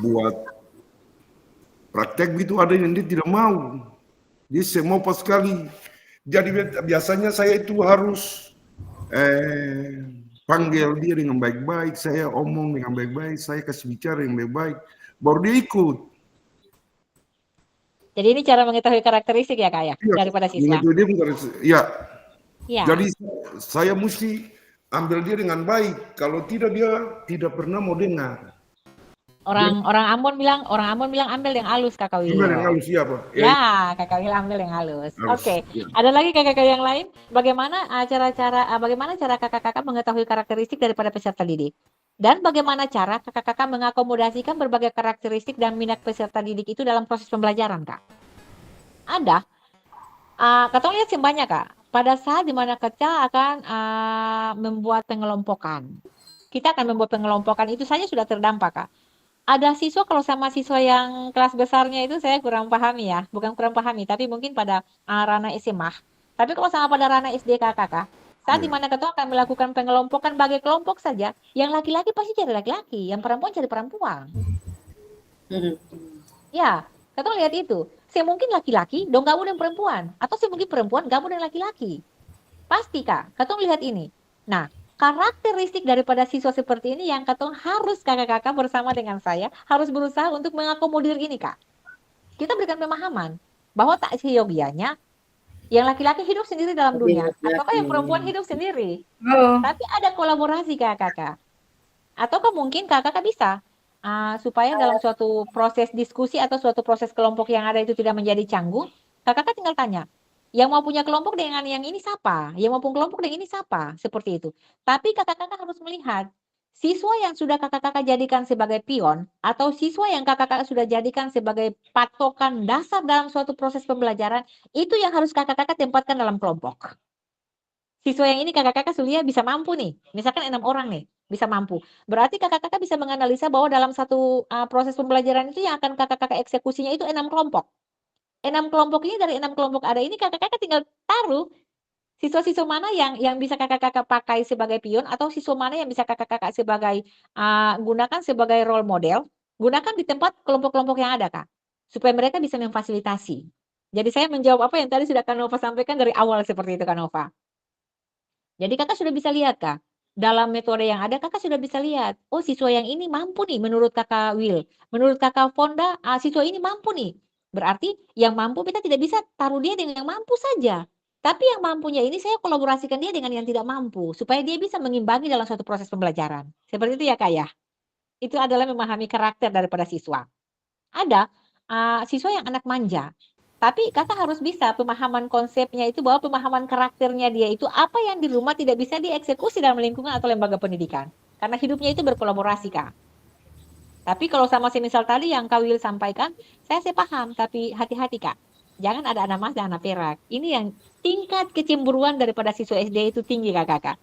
buat praktek gitu ada yang dia tidak mau. Dia semua pas sekali. Jadi biasanya saya itu harus panggil dia dengan baik-baik, saya omong dengan baik-baik, saya kasih bicara dengan baik-baik, baru dia ikut. Jadi ini cara mengetahui karakteristik ya kak ya, daripada siswa. Ya. Ya. Jadi saya mesti ambil dia dengan baik. Kalau tidak dia tidak pernah mau dengar. Orang Ambon bilang ambil yang halus kakak Wil. Ambil yang halus siapa? Ya, kakak Wil ambil yang halus. Oke. Ya. Ada lagi kakak-kakak yang lain? Bagaimana cara kakak-kakak mengetahui karakteristik daripada peserta didik? Dan bagaimana cara kakak-kakak mengakomodasikan berbagai karakteristik dan minat peserta didik itu dalam proses pembelajaran, Kak? Ada. Katong lihat banyak, Kak. Pada saat dimana kita akan membuat pengelompokan. Kita akan membuat pengelompokan itu saja sudah terdampak, Kak. Ada siswa kalau sama siswa yang kelas besarnya itu saya kurang pahami ya. Bukan kurang pahami, tapi mungkin pada ranah SMA. Tapi kalau sama pada ranah SD kakak, saat dimana kita akan melakukan pengelompokan bagi kelompok saja, yang laki-laki pasti cari laki-laki, yang perempuan cari perempuan. Ya, kita lihat itu. Saya mungkin laki-laki dong gabung dengan perempuan, atau saya mungkin perempuan gabung dengan laki-laki. Pasti kak, kita lihat ini. Nah, karakteristik daripada siswa seperti ini yang katong harus kakak-kakak bersama dengan saya harus berusaha untuk mengakomodir ini kak. Kita berikan pemahaman bahwa tak seyogianya yang laki-laki hidup sendiri dalam dunia, ataukah yang perempuan hidup sendiri. Tapi ada kolaborasi kakak-kakak. Ataukah mungkin kakak-kakak bisa supaya dalam suatu proses diskusi atau suatu proses kelompok yang ada itu tidak menjadi canggung, kakak-kakak tinggal tanya. Yang mau punya kelompok dengan yang ini siapa? Yang mau punya kelompok dengan ini siapa? Seperti itu. Tapi kakak-kakak harus melihat siswa yang sudah kakak-kakak jadikan sebagai pion atau siswa yang kakak-kakak sudah jadikan sebagai patokan dasar dalam suatu proses pembelajaran, itu yang harus kakak-kakak tempatkan dalam kelompok. Siswa yang ini kakak-kakak sudah bisa mampu nih. Misalkan 6 orang nih, bisa mampu. Berarti kakak-kakak bisa menganalisa bahwa dalam satu proses pembelajaran itu yang akan kakak-kakak eksekusinya itu 6 kelompok. 6 kelompok ini dari 6 kelompok ada ini kakak-kakak tinggal taruh siswa-siswa mana yang bisa kakak-kakak pakai sebagai pion atau siswa mana yang bisa kakak-kakak sebagai gunakan sebagai role model, gunakan di tempat kelompok-kelompok yang ada kak, supaya mereka bisa memfasilitasi. Jadi saya menjawab apa yang tadi sudah Kak Nova sampaikan dari awal seperti itu Kak Nova. Jadi kakak sudah bisa lihat kak, dalam metode yang ada Kakak sudah bisa lihat, oh siswa yang ini mampu nih menurut Kakak Will, menurut Kakak Fonda, siswa ini mampu nih. Berarti yang mampu kita tidak bisa taruh dia dengan yang mampu saja. Tapi yang mampunya ini saya kolaborasikan dia dengan yang tidak mampu, supaya dia bisa mengimbangi dalam suatu proses pembelajaran. Seperti itu ya Kak ya? Itu adalah memahami karakter daripada siswa. Ada, siswa yang anak manja, tapi Kakak harus bisa pemahaman konsepnya itu bahwa pemahaman karakternya dia itu apa yang di rumah tidak bisa dieksekusi dalam lingkungan atau lembaga pendidikan. Karena hidupnya itu berkolaborasi, Kak. Tapi kalau sama semisal tadi yang Kak Will sampaikan, saya paham, tapi hati-hati, Kak. Jangan ada anak emas dan anak perak. Ini yang tingkat kecemburuan daripada siswa SD itu tinggi, Kakak.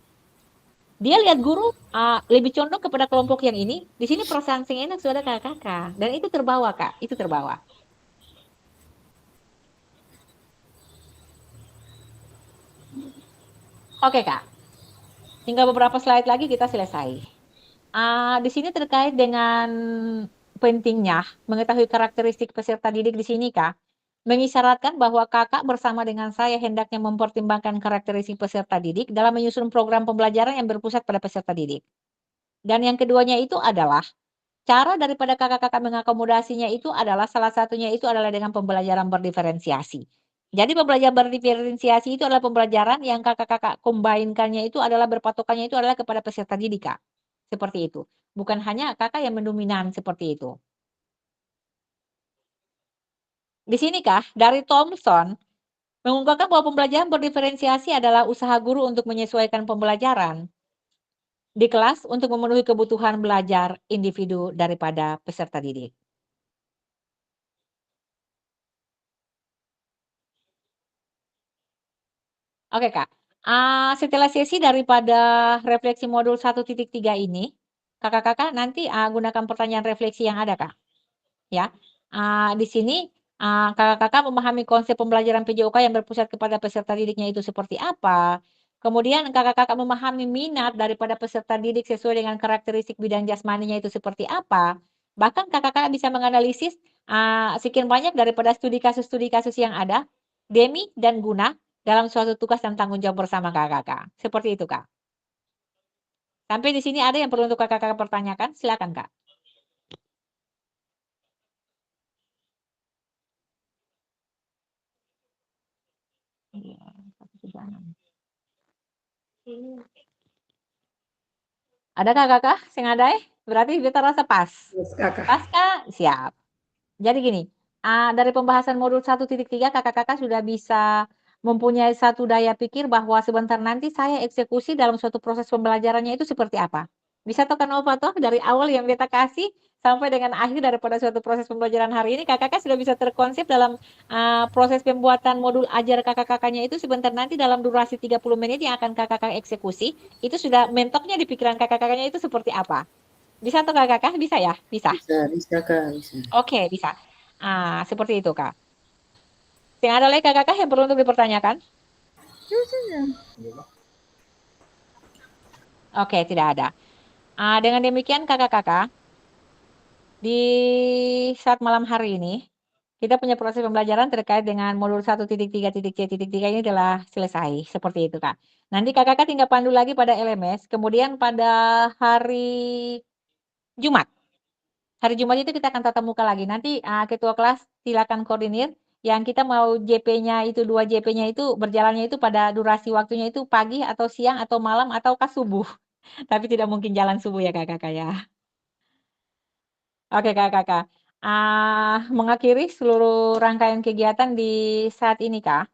Dia lihat guru lebih condong kepada kelompok yang ini, di sini perasaan sing enak sudah kakak, dan itu terbawa Kak, itu terbawa. Oke Kak, tinggal beberapa slide lagi kita selesai. Di sini terkait dengan pentingnya mengetahui karakteristik peserta didik di sini Kak, mengisyaratkan bahwa kakak bersama dengan saya hendaknya mempertimbangkan karakteristik peserta didik dalam menyusun program pembelajaran yang berpusat pada peserta didik. Dan yang keduanya itu adalah cara daripada kakak-kakak mengakomodasinya itu adalah salah satunya itu adalah dengan pembelajaran berdiferensiasi. Jadi pembelajaran berdiferensiasi itu adalah pembelajaran yang kakak-kakak combine-kannya itu adalah berpatokannya itu adalah kepada peserta didik, Kak. Seperti itu. Bukan hanya kakak yang mendominan seperti itu. Di sini Kak, dari Thomson mengungkapkan bahwa pembelajaran berdiferensiasi adalah usaha guru untuk menyesuaikan pembelajaran di kelas untuk memenuhi kebutuhan belajar individu daripada peserta didik. Oke, Kak. Setelah sesi daripada refleksi modul 1.3 ini, Kakak-kakak nanti, gunakan pertanyaan refleksi yang ada, Kak, ya. Di sini, Kakak-kakak memahami konsep pembelajaran PJOK yang berpusat kepada peserta didiknya itu seperti apa. Kemudian Kakak-kakak memahami minat daripada peserta didik sesuai dengan karakteristik bidang jasmaninya itu seperti apa. Bahkan Kakak-kakak bisa menganalisis, sekian banyak daripada studi kasus yang ada, Demi dan Guna dalam suatu tugas dan tanggung jawab bersama Kakak-kakak. Seperti itu, Kak. Sampai di sini ada yang perlu untuk Kakak-kakak pertanyakan? Silakan, Kak. Iya, 136. Ada Kakak-kakak sing adai? Berarti kita rasa pas. Yes, Kakak. Pas, Kak? Siap. Jadi gini, dari pembahasan modul 1.3 Kakak-kakak sudah bisa mempunyai satu daya pikir bahwa sebentar nanti saya eksekusi dalam suatu proses pembelajarannya itu seperti apa. Bisa toh kan Opa toh dari awal yang beta kasih sampai dengan akhir daripada suatu proses pembelajaran hari ini kakak-kakak sudah bisa terkonsep dalam proses pembuatan modul ajar kakak-kakaknya itu sebentar nanti dalam durasi 30 menit yang akan kakak-kakak eksekusi itu sudah mentoknya di pikiran kakak-kakaknya itu seperti apa. Bisa toh kakak-kakak? Bisa ya? Bisa. Bisa Kak, bisa. Oke, bisa. Seperti itu, Kak. Ada lagi kakak yang perlu untuk dipertanyakan? Oke, tidak ada. Dengan demikian kakak-kakak, di saat malam hari ini, kita punya proses pembelajaran terkait dengan modul 1.3.C.3 ini telah selesai. Seperti itu, Kak. Nanti kakak-kakak tinggal pandu lagi pada LMS, kemudian pada hari Jumat. Hari Jumat itu kita akan tatap muka lagi. Nanti ketua kelas silakan koordinir. Yang kita mau JP-nya itu 2 JP-nya itu berjalannya itu pada durasi waktunya itu pagi atau siang atau malam ataukah subuh. Tapi tidak mungkin jalan subuh ya Kakak ya. Oke Kakak. Mengakhiri seluruh rangkaian kegiatan di saat ini Kak.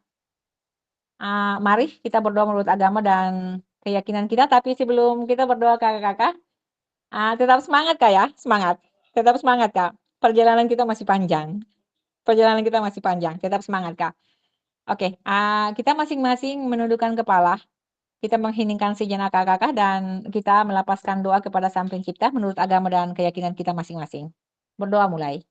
Mari kita berdoa menurut agama dan keyakinan kita. Tapi sebelum kita berdoa Kakak-kakak, tetap semangat Kak ya, semangat. Tetap semangat Kak. Perjalanan kita masih panjang. Tetap semangat, Kak. Oke, kita masing-masing menundukkan kepala, kita mengheningkan sejenak Kakak dan kita melapaskan doa kepada Sang Pencipta menurut agama dan keyakinan kita masing-masing. Berdoa mulai.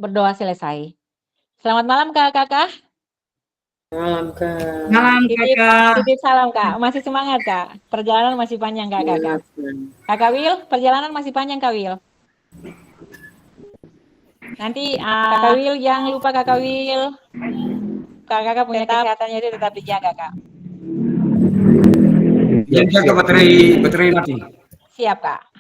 Berdoa selesai. Selamat malam Kakak-kakak. Malam, Kak. Malam kakak. Titip salam Kak. Masih semangat Kak. Perjalanan masih panjang Kak Kakak. Kakak Wil, perjalanan masih panjang Kak Wil. Nanti Kakak Wil jangan lupa Kakak Wil. Kakak punya kesehatannya itu tetap dijaga Kak. Jadi jaga baterai nanti. Siap Kak.